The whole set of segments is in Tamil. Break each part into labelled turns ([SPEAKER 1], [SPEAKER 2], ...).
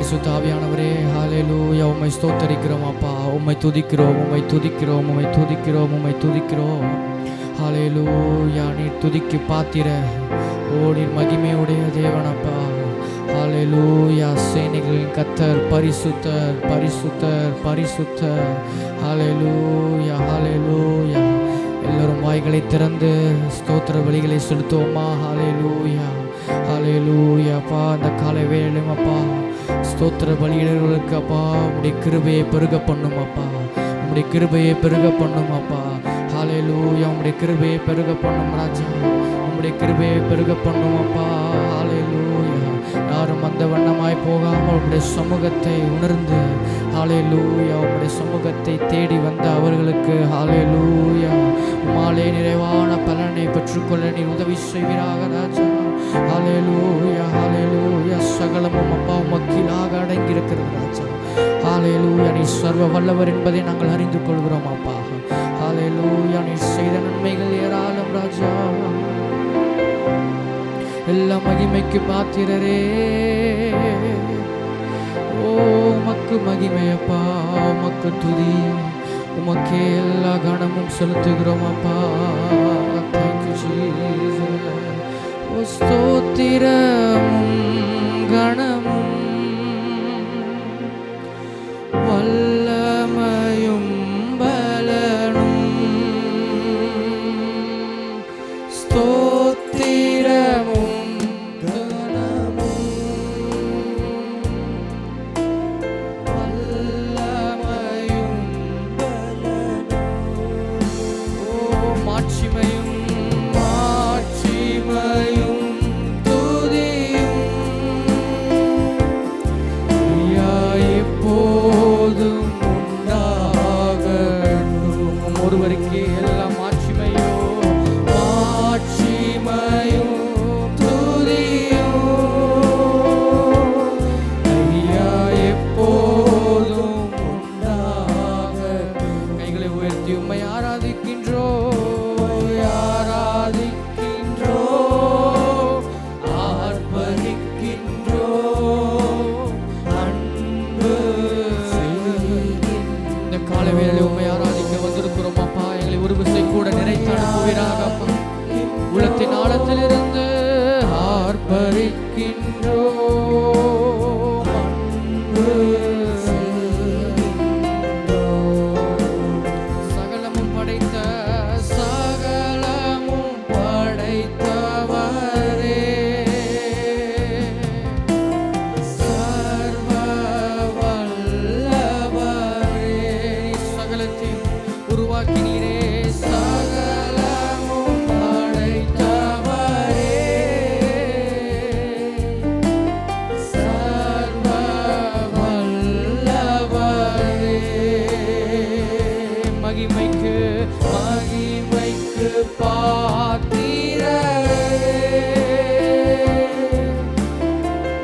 [SPEAKER 1] பரிசுத்த ஆவியானவரே, ஹல்லேலூயா. உம்மை ஸ்தோத்தரிக்கிறோம் அப்பா, உம்மை துதிக்கிறோம், உம்மை துதிக்கிறோம், உம்மை துதிக்கிறோம், உம்மை துதிக்கிறோம். ஹல்லேலூயா. நீர் துதிக்கு பாத்திர, ஓ நீர் மகிமையுடைய தேவன் அப்பா. ஹல்லேலூயா. சேனைகளின் கர்த்தர் பரிசுத்தர், பரிசுத்தர், பரிசுத்தர். ஹல்லேலூயா, ஹல்லேலூயா. எல்லோரும் வாய்களை திறந்து ஸ்தோத்திர பலிகளை செலுத்துவோமா? ஹல்லேலூயா, ஹல்லேலூயா. அப்பா அந்த காலை வேளையிலும் அப்பா ஸ்தோத்திர பலியிடர்களுக்கு அப்பா உம்முடைய கிருபையை பெருக பண்ணும் அப்பா, உம்முடைய கிருபையை பெருக பண்ணும் அப்பா. ஹல்லேலூயா. உம்முடைய கிருபையை பெருக பண்ணும் ராஜா, உம்முடைய கிருபையை பெருக பண்ணும் அப்பா. ஹல்லேலூயா. யாரும் அந்த வண்ணமாய் போகாமல் உம்முடைய சமூகத்தை உணர்ந்து, ஹல்லேலூயா, உம்முடைய சமூகத்தை தேடி வந்த அவர்களுக்கு ஹல்லேலூயா உம்மாலே நிறைவான பலனை பெற்றுக்கொள்ள நீர் உதவி செய்வீராக ராஜா. ஹல்லேலூயா, ஹல்லேலூயா. சகலமும் அப்பா உமக்கிலாக அடங்கியிருக்கிறது ராஜா. ஹல்லேலூயா. நீ சர்வ வல்லவர் என்பதை நாங்கள் அறிந்து கொள்கிறோம் அப்பா. ஹல்லேலூயா. நீ செய்த நன்மைகள் ஏராளம் ராஜா. எல்லா மகிமைக்கு பாத்திரரே, ஓ உமக்கு மகிமையப்பா, உமக்கு துதி, உமக்கே எல்லா கணமும் செலுத்துகிறோம் அப்பா. Thank you Jesus. ஓ ஸ்தோத்திரமும் கணமும் வல்லமையும் பலனும், ஸ்தோத்திரமும் உள்ளத்தின் ஆழத்திலிருந்து ஆர்ப்பரிக்கின்றோ. சகலமும் படைத்த சகலமும் படைத்தவரே, சர்வ வல்லவரே. சகலத்தையும் உருவாக்கினீரே, மகிமைக்கு மகிமைக்கு பாத்திரரே,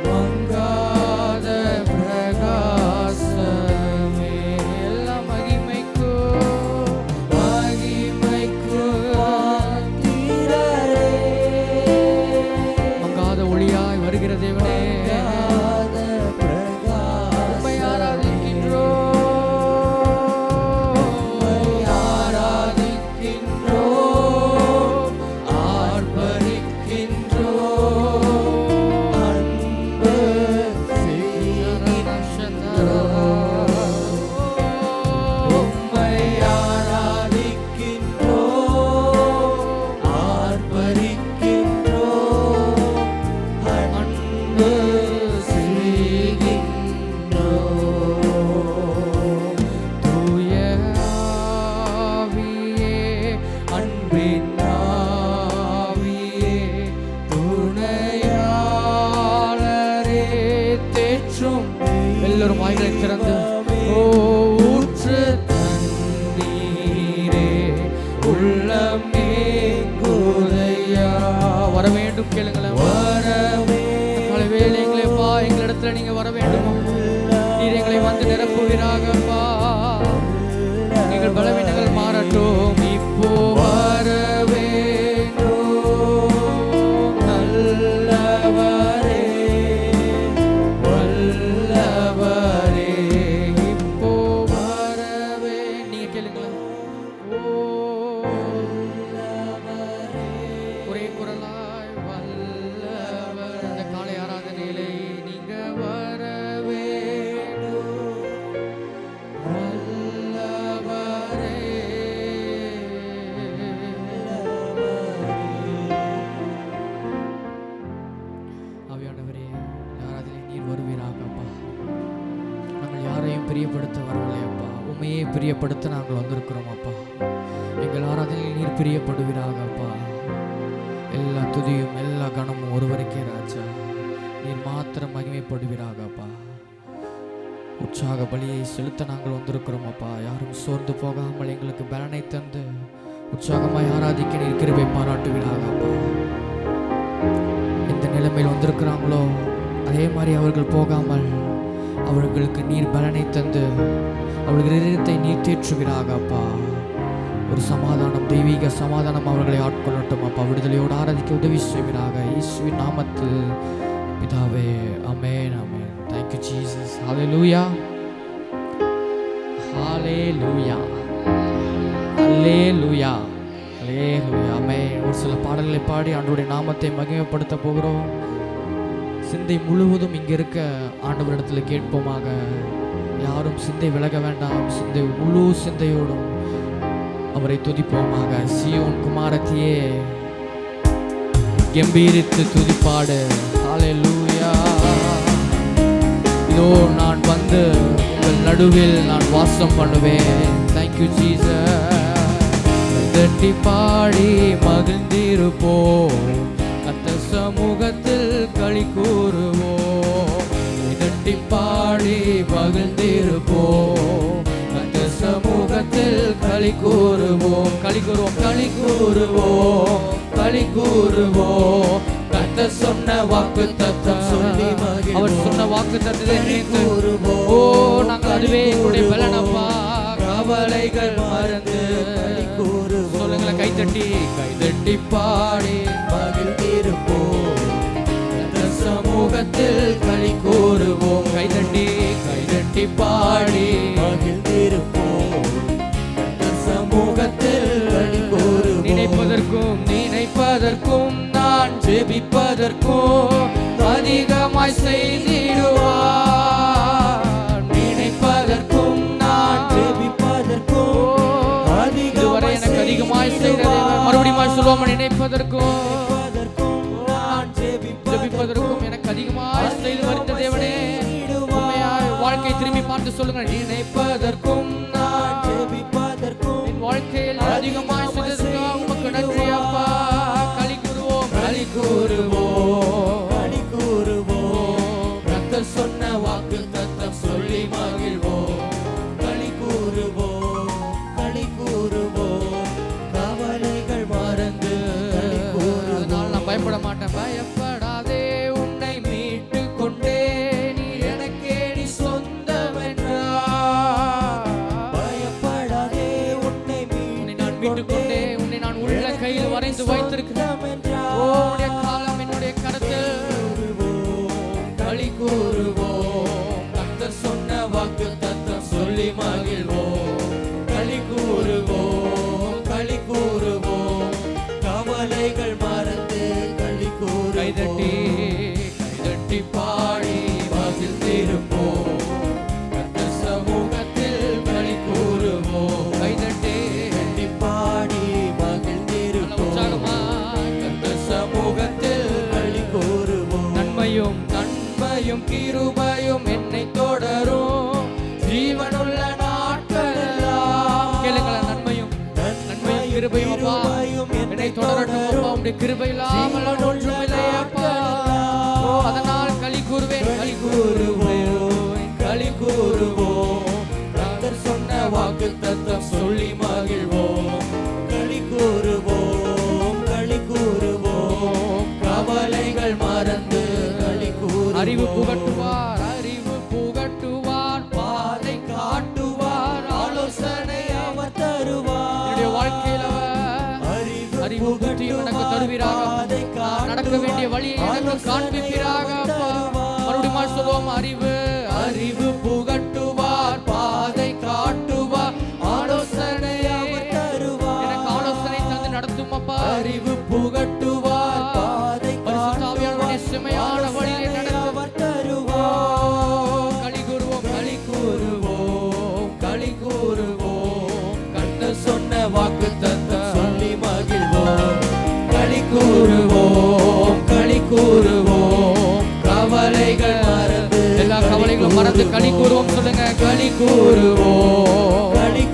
[SPEAKER 1] மங்காத பிரகாசமே. எல்லா மகிமைக்கு மகிமைக்கு பாத்திரரே, மங்காத ஒளியாய் வருகிற தேவனே, உம்மை ஆராதிக்கின்றோம். எல்லோரும் வாய்களை திறந்து, ஓ ஊற்று தண்ணீரே உள்ளம் நீங்குதையா. வர வேண்டும் கேளுங்களேன், வரவே பல வேளைங்களேப்பா எங்களிடத்துல நீங்க வர வேண்டும். நீர் எங்களை வந்து நிரப்புவீராகப்பா. எங்கள் பலவீனங்கள் மாறட்டும். இப்போ வர வேண்டும் நல்லவரே, வல்ல பிரியப்படுத்த நாங்கள் வந்திருக்கிறோம் அப்பா. எங்கள் ஆராதனையில் நீர் பிரியப்படுவீராக அப்பா. எல்லா துதியும் எல்லா கணமும் ஒருவருக்கே ராஜா. நீர் மாத்திரம் மகிமைப்படுவீராக அப்பா. உற்சாக பலியை செலுத்த நாங்கள் வந்திருக்கிறோம் அப்பா. யாரும் சோர்ந்து போகாமல் எங்களுக்கு பலனை தந்து உற்சாகமாய் ஆராதிக்க நீர் கிருபை பாராட்டுவீராக அப்பா. எந்த நிலைமையில் வந்திருக்கிறாங்களோ அதே மாதிரி அவர்கள் போகாமல் அவர்களுக்கு நீர் பலனை தந்து அவர்கள் இதயத்தை நீர் தேற்றுவீராக அப்பா. ஒரு சமாதானம், தெய்வீக சமாதானம் அவர்களை ஆட்கொள்ளட்டும் அப்பா. விடுதலையோடு ஆராதிக்க உதவி செய்வீராக இயேசுவின் நாமத்தில் பிதாவே. ஆமென், ஆமென். Thank you Jesus. Hallelujah. Hallelujah. Hallelujah. Hallelujah. ஆமென். ஒரு சில பாடல்களை பாடி ஆண்டவருடைய நாமத்தை மகிமைப்படுத்த போகிறோம். சிந்தை முழுவதும் இங்கே இருக்க ஆண்டவரிடத்தில் கேட்போமாக. யாரும் சிந்தை விலக வேண்டாம். சிந்தை முழு சிந்தையோடும் அவரை துதிப்போமாக. சீயோன் குமாரத்தியே கம்பீரித்து துதிப்பாடு. ஹல்லேலூயா. இதோ நான் வந்து உங்கள் நடுவில் நான் வாசம் பண்ணுவேன். Thank you Jesus. தட்டி பாடி மகிழ்ந்திருப்போம், கர்த்தர் சமூகத்தில் களி கூறுவோம். தட்டி பாடி மகிழ்ந்திருப்போம், கர்த்தர் சமூகத்தில் களி கூறுவோம். களி கூறுவோம், களி கூறுவோம், களி கூறுவோம். கர்த்தர் சொன்ன வாக்குத்தத்தம் சொல்லி அவர் சொன்ன வாக்குத்தத்தத்தை கூறுவோம். ஓ நாங்கள் அதுவே எங்களுடைய பலனப்பா. கவலைகள் மறந்து சொல்லுங்களேன். கைதட்டி கைதட்டி பாடி மகிழ்ந்திருப்போம், கர்த்தர் சமூகத்தில் களி கூறுவோம். கைதட்டி கைதட்டி பாடி மகிழ்ந்திருப்போம், கர்த்தர் சமூகத்தில் களி கூறுவோம். நினைப்பதற்கும் நினைப்பதற்கும் நான் ஜெபிப்பதற்கும் அதிகமாய் செய்திடுவார். நினைப்பதற்கும் நான் ஜெபிப்பதற்கும் இதுவரை எனக்கு அதிகமாய் செய்ததை மறுபடியும் சொல்லுவோம். நினைப்பதற்கும் நான் ஜெபிப்பதற்கும் எனக்கு அதிகமாய் செய்து வருகிற தேவனே, வாழ்க்கை திரும்பி பார்த்து சொல்லுங்க. நினைப்பதற்கும் நான் ஜெபிப்பதற்கும் என் வாழ்க்கையில் அதிகமாய் செய்ததற்காக உமக்கு நன்றி அப்பா. களி கூறுவோம், களி கூறுவோம், களி கூறுவோம். கர்த்தர் சொன்ன வாக்குத்தத்தம் சொல்லி மகிழ்வோம். களி கூறுவோம், களி கூறுவோம். கவலைகள் மறந்து அதனால நான் பயப்பட மாட்டேன். பயப்படாதே, உன்னை மீட்டு கொண்டே நீ எனக்கே நீ சொந்தம் என்றார். பயப்படாதே, உன்னை நான் மீட்டு கொண்டே உன்னை நான் உள்ள கையில் வரைந்து வைத்திருக்கிறேன். ஓ உன்னுடைய காலம் என்னுடைய கரத்தில். களி கூறுவோம், கர்த்தர் சொன்ன வாக்குத்தத்தம் சொல்லி மகிழ்வோம். களி கூறுவோம், களி கூறுவோம். கவலைகள் மறந்து களி கூறுவோம். கைதட்டி கைதட்டி பாடி மகிழ்ந்திருப்போம், கர்த்தர் சமூகத்தில் களி கூறுவோம். கைதட்டி கட்டி பாடி மகிழ்ந்திருப்போம், கர்த்தர் சமூகத்தில் களி கூறுவோம். நன்மையும் நன்மையும் கிருபையும் என்னை தொடரும் ஜீவனுள்ள நாட்களெல்லாம். கேளுங்களேன். நன்மையும் நன்மையும் கிருபையும் அப்பா என்னை தொடரட்டும் அப்பா. உம்முடைய கிருபை இல்லாமல் ஒன்றுமில்லை அப்பா. அதனால் களி கூறுவேன், களி கூறுவேன், களி கூறுவோம். கர்த்தர் சொன்ன வாக்குத்தத்தம் சொல்லி மகிழ்வோம். களி கூறுவோம், களி கூறுவோம். கவலைகள் மறந்து களி கூறுவோம். அறிவு புகட்டுவார், அறிவு புகட்டுவார். பாதை காட்டுவார், ஆலோசனை அவர் தருவார். என்னுடைய வாழ்க்கையில் அவர் அறிவு புத்தியும் எனக்கு தருவீராக. நடக்க வேண்டிய வழியை எனக்கு காண்பிப்பீராக. மறுபடியும் சொல்லுவோம். அறிவு அறிவு புகட்டுவார், பாதை காட்டுவார், ஆலோசனை அவர் தருவார். எனக்கு ஆலோசனை தந்து நடத்தும் அப்பா. அறிவு புகட்டுவார், பாதை பரிசுத்தாவியானவருடைய செம்மையான வழியை நடத்துவர் தருவார். களி கூறுவோம், களி கூறுவோம், களி கூறுவோம். கர்த்தர் சொன்ன வாக்குத்தத்தம் சொல்லி மகிழ்வோம். களி கூறுவோம், களி கூறுவோம். கவலைகள் மறந்து எல்லா கவலைகளும் மறந்து களி கூறுவோம். சொல்லுங்க. களி கூறுவோம், களி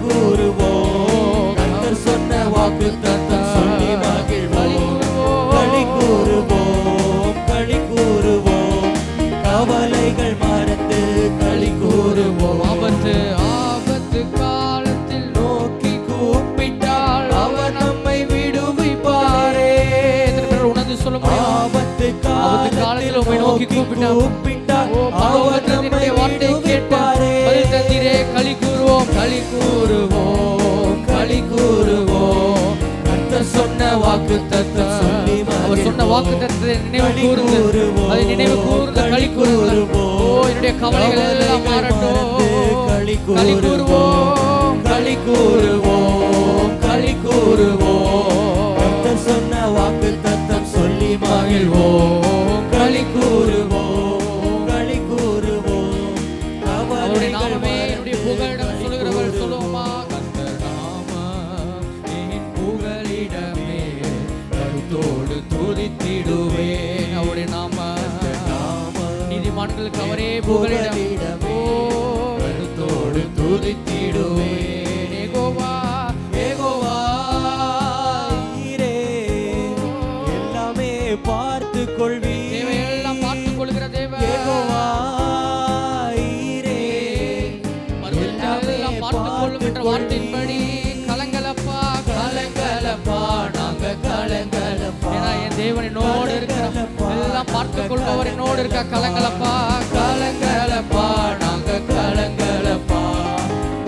[SPEAKER 1] கூப்பிட்டார் அவர் நம்மை வார்த்தை கேட்பாரே. பதில் தந்தீரே. களி கூறுவோம், களி கூறுவோம், களி கூறுவோம். கர்த்தர் சொன்ன வாக்குத்தத்தம், அவர் சொன்ன வாக்குத்தத்தத்தை நினைவு கூர்ந்து அதை நினைவு கூர்ந்து களி கூறுவோம். ஓ என்னுடைய கவலைகள் எல்லாம் மாறட்டும். களி கூறுவோம், களி கூறுவோம், களி கூறுவோம். கர்த்தர் சொன்ன வாக்குத்தத்தம் சொல்லி மகிழ்வோம். களி கூறுவோம், களி கூறுவோம். அவருடைய நாமமே என்னுடைய புகழிடம் சொல்லுகிறவர் சொல்லுவோமா? கர்த்தர் நாமம் என் புகழிடமே, கருத்தோடு துதித்திடுவேன். அவருடைய நாம நீதிமான்களுக்கு அவரே புகழிடம், கருத்தோடு துதித்திடுவேன். யெகோவா யெகோவா நீரே எல்லாமே பார்த்து கொள்வீர். தேவையெல்லாம் பார்த்து கொள்கிற தேவன் யெகோவா நீரே மறுபடியும் பார்த்து கொள்ளும் என்ற வார்த்தையின்படி கலங்கலப்பா கலங்கலப்பா நாங்க கலங்கலப்பா. ஏன்னா என் தேவன் என்னோடு இருக்கிறார், எல்லாம் பார்த்து கொள்பவர் என்னோடு இருக்க. கலங்கலப்பா கலங்கலப்பா நாங்க கலங்கலப்பா,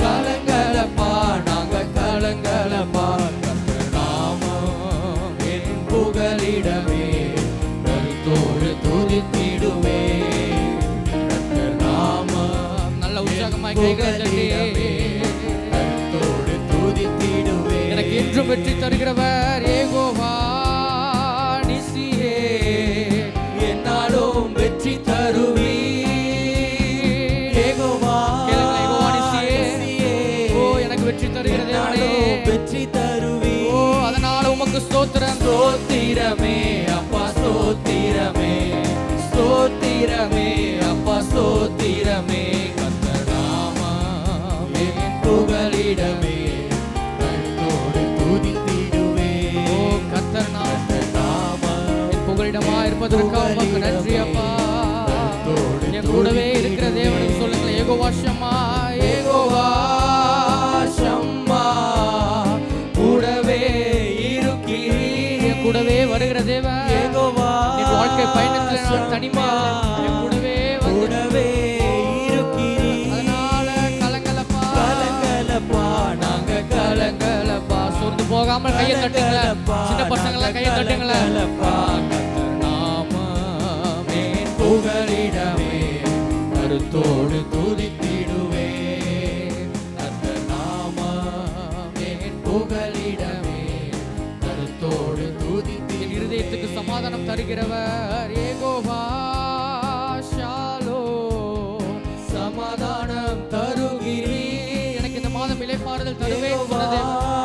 [SPEAKER 1] கலங்கலப்பா நாங்க கலங்கலப்பா. கர்த்தர் நாமம் என் புகழிடமே, கருத்தோடு துதித்திடுவே. கர்த்தர் நாமம் நல்ல உற்சாகமாய் கைகளை தட்டி கருத்தோடு துதித்திடுவே. எனக்கு என்றும் வெற்றி தருகிறவர் யெகோவா நிசியே, என்னாலும் வெற்றி தருவீர். யெகோவா நிசியே, ஓ எனக்கு வெற்றி தருகிற தேவனே, வெற்றி தருவீர். ஓ அதனால உமக்கு ஸ்தோத்திரம். ஸ்தோத்திரமே அப்பா ஸ்தோத்திரமே, ஸ்தோத்திரமே அப்பா ஸ்தோத்திரமே. கர்த்தர் நாமம் என் புகழிடமே, கருத்தோடு துதித்திடுவே. ஓ கர்த்தர் நாமம் என் புகழிடமா இருப்பதற்காக உமக்கு நன்றி அப்பா. என் கூடவே இருக்கிற தேவனுக்கு சொல்லுங்கள் யெகோவா ஷம்மா, யெகோவா ஷம்மா கூடவே இருக்கிறீர். என் கூடவே வருகிற தேவன் யெகோவா. என் வாழ்க்கை பயணத்தில் நான் தனிமையா என் கூடவே இருக்கிறீர். அதனால கலங்கலப்பா கலங்கலப்பா நாங்க கலங்கலப்பா. சொந்து போகாமல் கையை தட்டுங்கள, சின்ன பசங்கள கையை தட்டுங்கள. புகழிடமே, கருத்தோடு துதித்திடுவே. கர்த்தர் நாமம் என் புகழிடமே, கருத்தோடு துதித்திடுவே. என் இருதயத்துக்கு சமாதானம் தருகிறவர் யெகோவா ஷாலோம், சமாதானம் தருகிறீர். எனக்கு இந்த மாதம் இளைப்பாறுதல் தருவேன் சொன்னதே,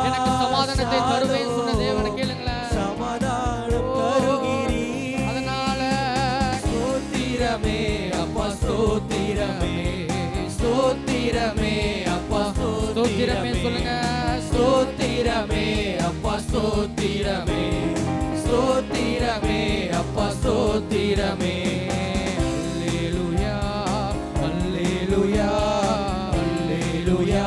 [SPEAKER 1] எனக்கு சமாதானத்தை தருவேன் சொன்ன தேவனை கேளுங்களேன். சமாதானம் தருகிறீர். அதனால ஸ்தோத்திரமே அப்பா ஸ்தோத்திரமே, ஸ்தோத்திரமே அப்பா ஸ்தோத்திரமே சொல்லுங்க. ஸ்தோத்திரமே அப்பா ஸ்தோத்திரமே, ஸ்தோத்திரமே அப்பா ஸ்தோத்திரமே. அல்லேலூயா அல்லேலூயா அல்லேலூயா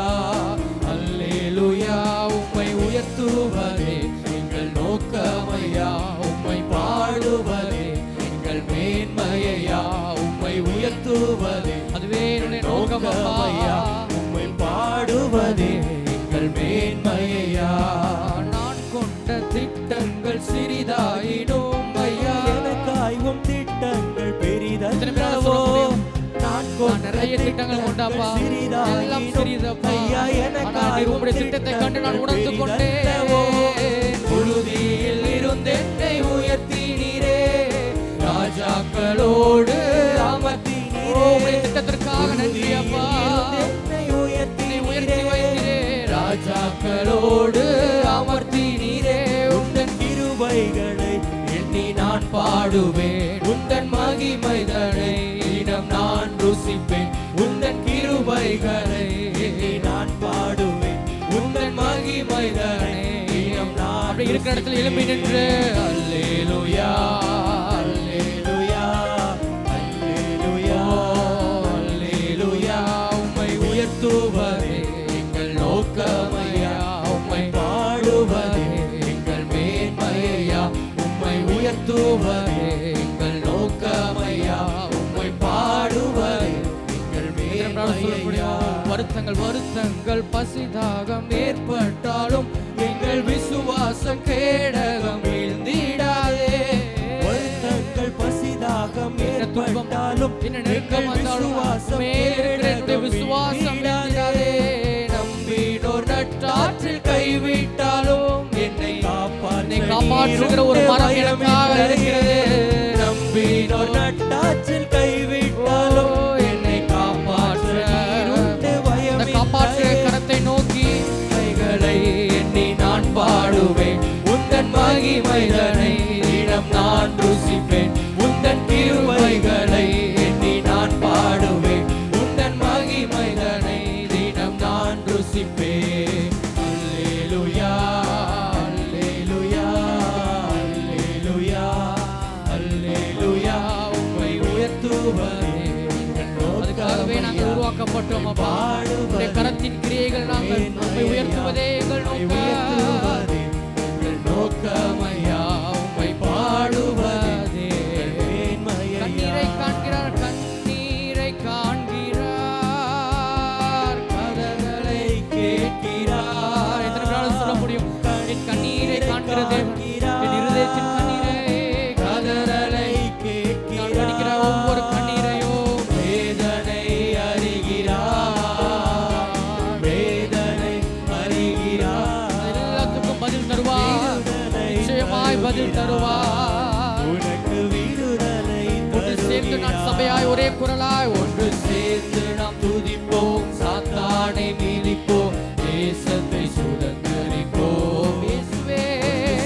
[SPEAKER 1] அல்லேலூயா. உம்மை உயர்த்துவதே எங்கள் நோக்கமையா, உம்மை பாடுவதே எங்கள் மேன்மையா. உம்மை உயர்த்துவதே அதுவே என்னுடைய நோக்கமையா, உம்மை பாடுவதே எங்கள் மேன்மையா. நான் கொண்ட திட்டங்கள் சிறிதாயிடும் ஐயா, எனக்காயும் திட்டங்கள் பெரிதல்லவோ. நான் நிறைய திட்டங்கள் கொண்டாப்பா, எல்லாம் சிறிதப்பா ஐயா, எனக்கு உம்முடைய திட்டத்தை கண்டு நான் உணர்ந்து கொண்டேன். புழுதியில் இருந்து என்னை உயர்த்தினீரே, ராஜாக்களோடு அமர்த்தினீரே. உம்முடைய திட்டத்திற்காக நன்றி அப்பா. என்னை உயர்த்தி வைத்தீரே, ராஜாக்களோடு அமர்த்தினீரே. உந்தன் கிருபைகளை எண்ணி நான் பாடுவேன், உந்தன் மகிமைதனை இனம் நான் ருசிப்பேன். உந்தன் கிருபைகளை எண்ணி நான் பாடுவேன், உந்தன் மகிமைதனை இனம் நான். அப்படி இருக்கிற இடத்துல எழும்பி நின்று அல்லேலூயா அல்லேலூயா அல்லேலூயா அல்லேலூயா. உம்மை உயர்த்துவதே எங்கள் நோக்கமையா, உம்மை பாடுவதே எங்கள் மேன்மையா. உம்மை உயர்த்துவதே எங்கள் நோக்கமையா, நாங்கள் வருத்தங்கள் பசிதாகம் ஏற்பட்டாலும் எங்கள் விசுவாசம் கேடகம் வீழ்ந்திடாதே.
[SPEAKER 2] வருத்தங்கள் பசிதாகம் ஏற்பட்டாலும்
[SPEAKER 1] எங்கள் விசுவாசம் என்னுடைய விசுவாசம் வீழ்ந்திடாதே. நம்பினோர் நட்டாற்றில் கைவிட்டாலும் என்னை காப்பாற்றுகிற ஒரு மரம் எனக்காக இருக்கிறது. நம்பினோர்
[SPEAKER 2] நட்டாற்றில் கைவிட்டாலும் என்னை
[SPEAKER 1] காப்பாற்ற கரத்தை நோக்கி கைகளை எண்ணி நான் பாடுவேன். உந்தன் மகிமைதனை தினம் நான் ருசிப்பேன். உந்தன் கிருபைகளை எண்ணி நான் பாடுவேன். உந்தன் மகிமைதனை தினம் நான் ருசிப்பேன். அல்லேலூயா அல்லேலூயா அல்லேலூயா அல்லேலூயா. உம்மை உயர்த்துவதே அதுக்காகவே நாங்கள் உருவாக்கப்பட்டோம். அப்பா கரத்தின் கிரியைகள் நாங்கள் உம்மை உயர்த்துவதே எங்கள் நோக்கமையா. உம்மை பாடுவதே. கண்ணீரை காண்கிறார் கண்ணீரை காண்கிறார் கதகளை கேட்கிறார். எத்தனை நாள் சொல்ல முடியும்? என் கண்ணீரை காண்கிறது, என் இருதயத்தின் கண்ணீரை கதறலை கேட்கிறார். அடிக்கிற ஒவ்வொரு கண்ணீரையோ வேதனை அறிகிறார், வேதனை அறிகிறார். எல்லாத்துக்கும் பதில் தருவார், நிச்சயமாய் பதில் தருவார்.
[SPEAKER 2] உனக்கு விடுதலை
[SPEAKER 1] ஒன்று சேர்ந்து நான் சபையாய் ஒரே குரலாய் ஒன்று சேர்ந்து நாம் துதிப்போம், சாத்தானை மீதிப்போம், தேசத்தை சுதந்தரிப்போம். இயேசுவே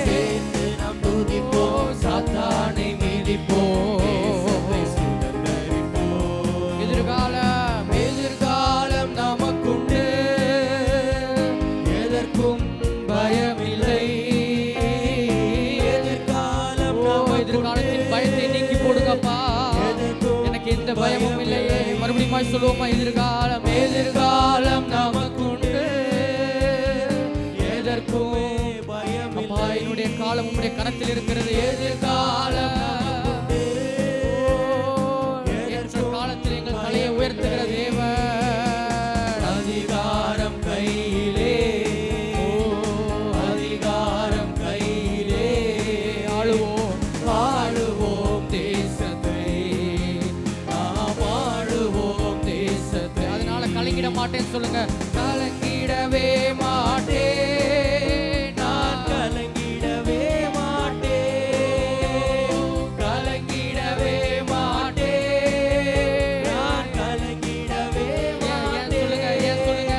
[SPEAKER 2] சேர்ந்து நாம் துதிப்போம்,
[SPEAKER 1] சாத்தானை மீதிப்போம்,
[SPEAKER 2] சுதந்தரிப்போம்.
[SPEAKER 1] எதிர்காலம் எதிர்காலம் நமக்குண்டு, எதற்கும் பயமில்லை. எதிர்காலத்தின் பயத்தை நீக்கி போடுங்கப்பா. எனக்கு எந்த பயமும் இல்லையே. மறுபடியும் சொல்லுவோமா? எதிர்காலம் எதிர்காலம் நமக்குண்டு, எதற்கும் பயமில்லை. என்னுடைய காலம் உம்முடைய கரத்தில் இருக்கிறது. எதிர்காலம் ஏற்ற காலத்தில் எங்கள் தலையை உயர்த்துகிற தேவன். அதிகாரம் கையிலே, அதிகாரம் கையிலே, ஆளுவோம் ஆளுவோம் தேசத்தை, நாம் ஆளுவோம் தேசத்தை. அதனால கலங்கிட மாட்டேன்னு சொல்லுங்க. கலங்கிடவே மாட்டேன், நான்
[SPEAKER 2] கலங்கிடவே மாட்டேன்,
[SPEAKER 1] கலங்கிடவே மாட்டேன்,
[SPEAKER 2] நான் கலங்கிடவே
[SPEAKER 1] ஏன் சொல்லுங்க, ஏன் சொல்லுங்க.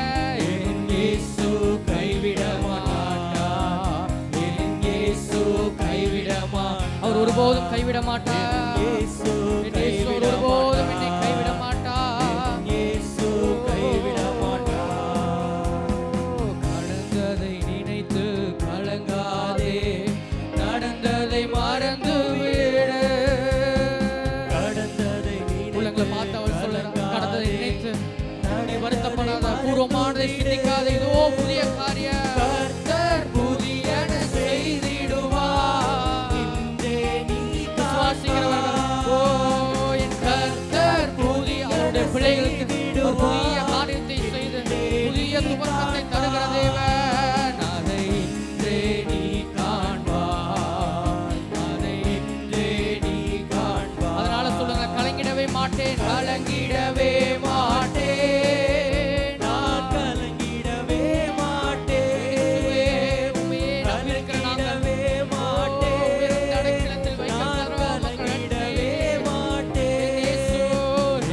[SPEAKER 2] என் இயேசு கைவிட மாட்டார்,
[SPEAKER 1] என் இயேசு கைவிட மாட்டார். அவர் ஒருபோதும் கைவிட மாட்டார்.
[SPEAKER 2] இயேசு
[SPEAKER 1] என் இயேசு ஒருபோதும் என்னை கைவிட மாட்டார்.
[SPEAKER 2] இயேசு கைவிட மாட்டார்.
[SPEAKER 1] கடந்ததை நினைத்து கலங்காதே, நடந்ததை மறந்து விடு.
[SPEAKER 2] கடந்ததை
[SPEAKER 1] உள்ளங்களை பார்த்து அவர் சொல்றார், கடந்ததை நினைத்து நீ வருத்தப்படாத, பூர்வமானதை சிந்திக்காத. இதோ புதிய காரியம் கர்த்தர் புதியன செய்திடுவார். விசுவாசிக்கிறவர்கள், ஓ என் கர்த்தர் புதிய, அவருடைய பிள்ளைகளுக்கு ஒரு புதிய காரியத்தை செய்து புதிய துவக்கத்தை தருகிற தேவன். அதை இன்றே நீ காண்பாய், அதை இன்றே நீ காண்பாய். அதனால சொல்லுங்க, கலங்கிடவே மாட்டேன், கலங்கிடவே மாட்டேன்,
[SPEAKER 2] நான் கலங்கிடவே மாட்டேன்,
[SPEAKER 1] உம்மையே நம்பியிருக்கிற நாங்கள்
[SPEAKER 2] கலங்கிடவே மாட்டேன்,
[SPEAKER 1] உயர்ந்த அடைக்கலத்தில் வைக்கப்பட்டிருக்கிற மக்கள்
[SPEAKER 2] கலங்கிடவே மாட்டேன்.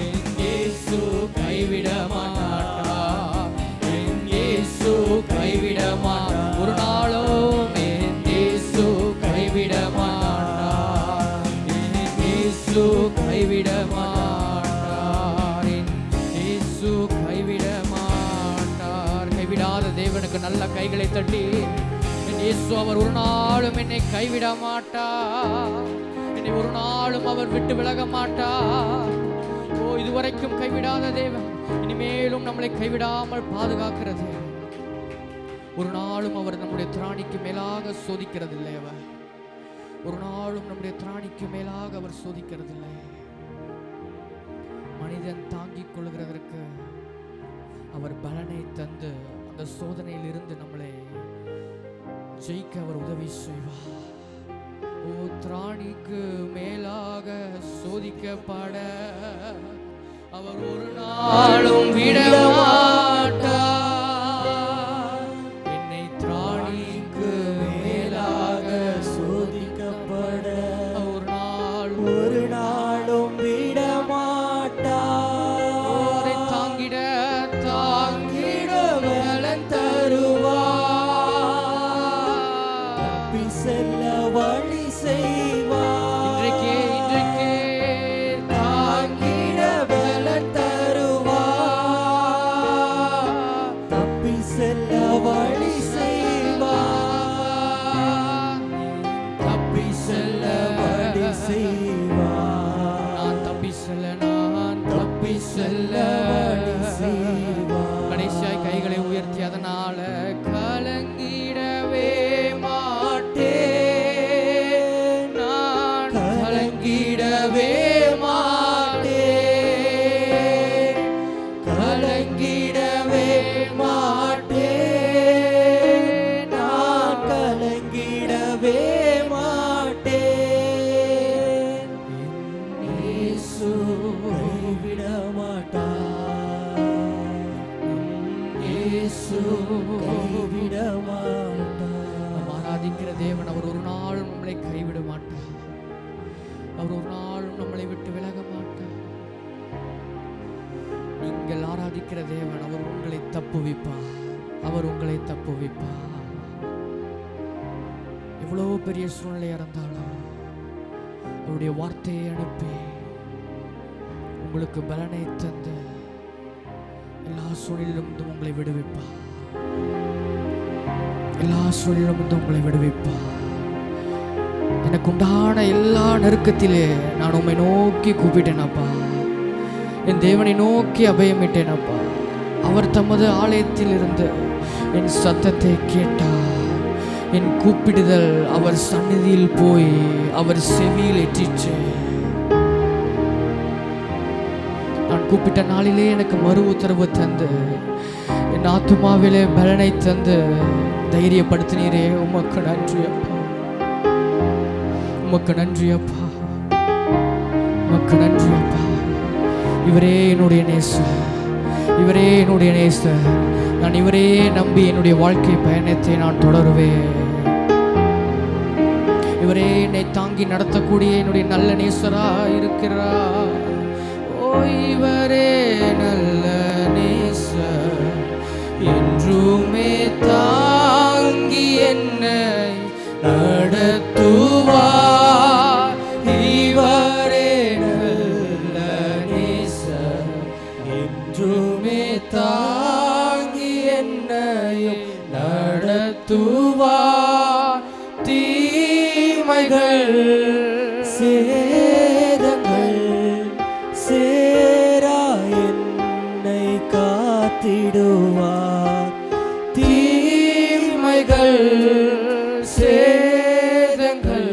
[SPEAKER 1] என் இயேசு கைவிட மாட்டார், என் இயேசு கைவிட மாட்டார். ஒரு நாளும் என் இயேசு கைவிட மாட்டார், என் இயேசு கைவிட மாட்டார், என் இயேசு கைவிட மாட்டார். கைவிடாத தேவனுக்கு நல்ல கைகளை தட்டி, என் இயேசு அவர் ஒரு நாளும் என்னை கைவிட மாட்டார், என்னை ஒரு நாளும் அவர் விட்டு விலக மாட்டார். ஓ, இதுவரைக்கும் கைவிடாத தேவன் இனிமேலும் நம்மளை கைவிடாமல் பாதுகாக்கிற தேவன். ஒரு நாளும் அவர் நம்முடைய திராணிக்கு மேலாக சோதிக்கிறதில்லை. அவர் ஒரு நாளும் நம்முடைய திராணிக்கு மேலாக அவர் சோதிக்கிறதில்லை. மனிதன் தாங்கிக் கொள்கிறதற்கு அவர் பலனை தந்து அந்த சோதனையில் இருந்து நம்மளை ஜெயிக்க அவர் உதவி செய்வார். ஓ திராணிக்கு மேலாக சோதிக்கப்பட அவர் ஒரு நாளும் விடமாட்டார். என்னை திராணிக்கு மேலாக
[SPEAKER 2] சோதிக்கப்பட
[SPEAKER 1] ஒரு
[SPEAKER 2] நாளும் விடமாட்டார்.
[SPEAKER 1] தாங்கிட பலன் தருவார்.
[SPEAKER 2] தப்பி செல்ல வழி செய்வார்.
[SPEAKER 1] இன்றைக்கே
[SPEAKER 2] தாங்கிட பலன் தருவார். தப்பி செல்ல வழி செய்வார். தப்பி செல்ல வழி செய்வார்.
[SPEAKER 1] நான் தப்பி செல்ல
[SPEAKER 2] வழி செய்வார்.
[SPEAKER 1] கடைசியாய் கைகளை உயர்த்தி அதனால கலங்கிடவே மாட்டேன். நான் கலங்கிடவே மாட்டேன்.
[SPEAKER 2] கலங்கிடவே மாட்டேன். நான் கலங்கிடவே மாட்டேன். இயேசு கைவிட மாட்டார். இயேசு கைவிட மாட்டார்.
[SPEAKER 1] நாம் ஆராதிக்கிற தேவன் அவர் ஒரு நாளும் நம்மளை கைவிட மாட்டார். அவர் ஒரு நாளும் நம்மளை விட்டு விலக மாட்டார். நீங்கள் ஆராதிக்கிற தேவன் அவர் உங்களை தப்புவிப்பார். அவர் உங்களை தப்புவிப்பார். எவ்வளவு பெரிய சூழ்நிலை இருந்தாலும் அவருடைய வார்த்தையை அனுப்பி உங்களுக்கு பலனை தந்து எல்லா சூழலிலும் உங்களை விடுவிப்பார். எல்லா சூழலிலும் உங்களை விடுவிப்பார். எனக்கு உண்டான எல்லா நெருக்கத்திலே நான் உம்மை நோக்கி கூப்பிட்டேனப்பா. என் தேவனை நோக்கி அபயமிட்டேனப்பா. அவர் தமது ஆலயத்தில் இருந்து என் சத்தத்தை கேட்டார். என் கூப்பிடுதல் அவர் சந்நிதியில் போய் அவர் செவியில் எட்டிச்சு. நான் கூப்பிட்ட நாளிலே எனக்கு மறு உத்தரவு தந்து என் ஆத்துமாவிலே பலனை தந்து தைரியப்படுத்தினீரே. உமக்கு நன்றி அப்பா. உமக்கு நன்றி அப்பா. உமக்கு நன்றி அப்பா. இவரே என்னுடைய நேசர். இவரே என்னுடைய நேசர். நான் இவரே நம்பி என்னுடைய வாழ்க்கை பயணத்தை நான் தொடருவேன். இவரே என்னை தாங்கி நடத்தக்கூடிய என்னுடைய நல்ல நேசரா இருக்கிறார். ஓ இவரே நல்ல நேசர். என்றுமே தாங்கி என்னை நடத்துவார். இவரே நல்ல நேசர். என்றுமே தாங்கி என்னை நடத்துவார். தீமைகள்
[SPEAKER 2] சேதங்கள் சேரா என்னை காத்திடுவார்.
[SPEAKER 1] தீமைகள் சேதங்கள்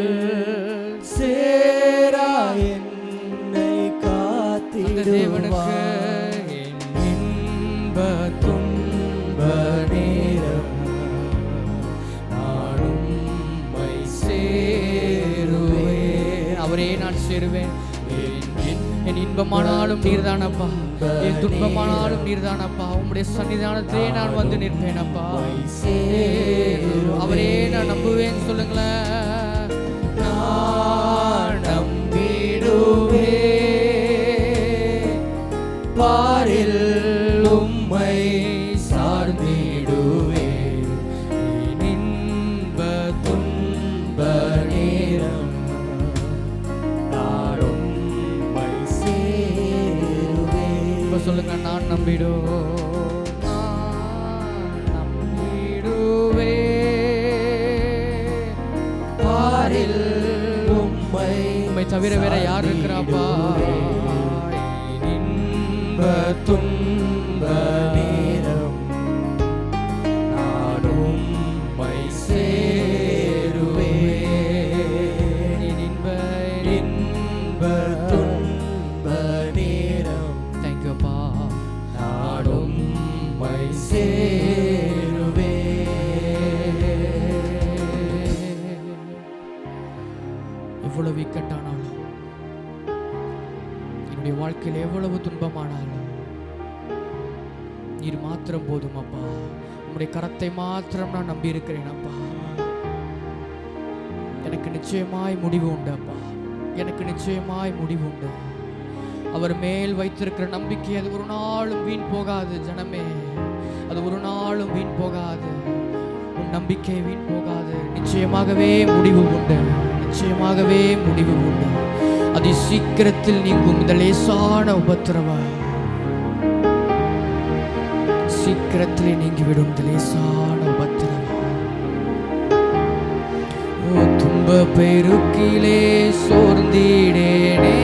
[SPEAKER 2] சேரா என்னை காத்திடுவார்.
[SPEAKER 1] இன்ப துன்ப நேரம் நான் உம்மை சேருவேன். அவரே நான் சேருவேன். என் இன்பமானாலும் நீர்தானப்பா. என் துன்பமானாலும் நீர்தானப்பா. உம்முடைய சன்னிதானத்திலே நான் வந்து நிற்பேனப்பா. அவரே நான் நம்புவேன். சொல்லுங்களேன். நான் நம்பிடுவேன். பாரில் உம்மை சார்ந்திடுவேன். என் இன்ப துன்ப நேரம்
[SPEAKER 2] நான் உம்மை சேருவேன்.
[SPEAKER 1] இப்ப சொல்லுங்க. நான் நம்பிடுவேன். நான் நம்பிடுவேன். பாரில் உம்மை தவிர வேற யார் இருக்கிறாப்பா? இன்ப துன்ப நேரம் நான் உம்மை சேருவேன். இன்ப துன்ப நேரம். தேங்க்யூப்பா. நான் எவ்வளவு இக்கட்டானாலும், என்னுடைய வாழ்க்கையில் எவ்வளவு துன்பமானாலும் நீர் மாத்திரம் போதும் அப்பா. உம்முடைய கரத்தை மாத்திரம் நான் நம்பி இருக்கிறேன் அப்பா. எனக்கு நிச்சயமாய் முடிவு உண்டு அப்பா. எனக்கு நிச்சயமாய் முடிவு உண்டு. அவர் மேல் வைத்திருக்கிற நம்பிக்கை அது ஒரு நாளும் வீண் போகாது. ஜனமே, அது ஒரு நாளும் வீண் போகாது. உன் நம்பிக்கை வீண் போகாது. நிச்சயமாகவே முடிவு உண்டு. நிச்சயமாகவே முடிவு உண்டு. அது சீக்கிரத்தில் நீங்கும். இந்த லேசான உபத்திரவம் சீக்கிரத்திலே நீங்கிவிடும். இந்த லேசான உபத்திரவம். ஓ துன்ப பெருக்கிலே சோர்ந்திடேனே,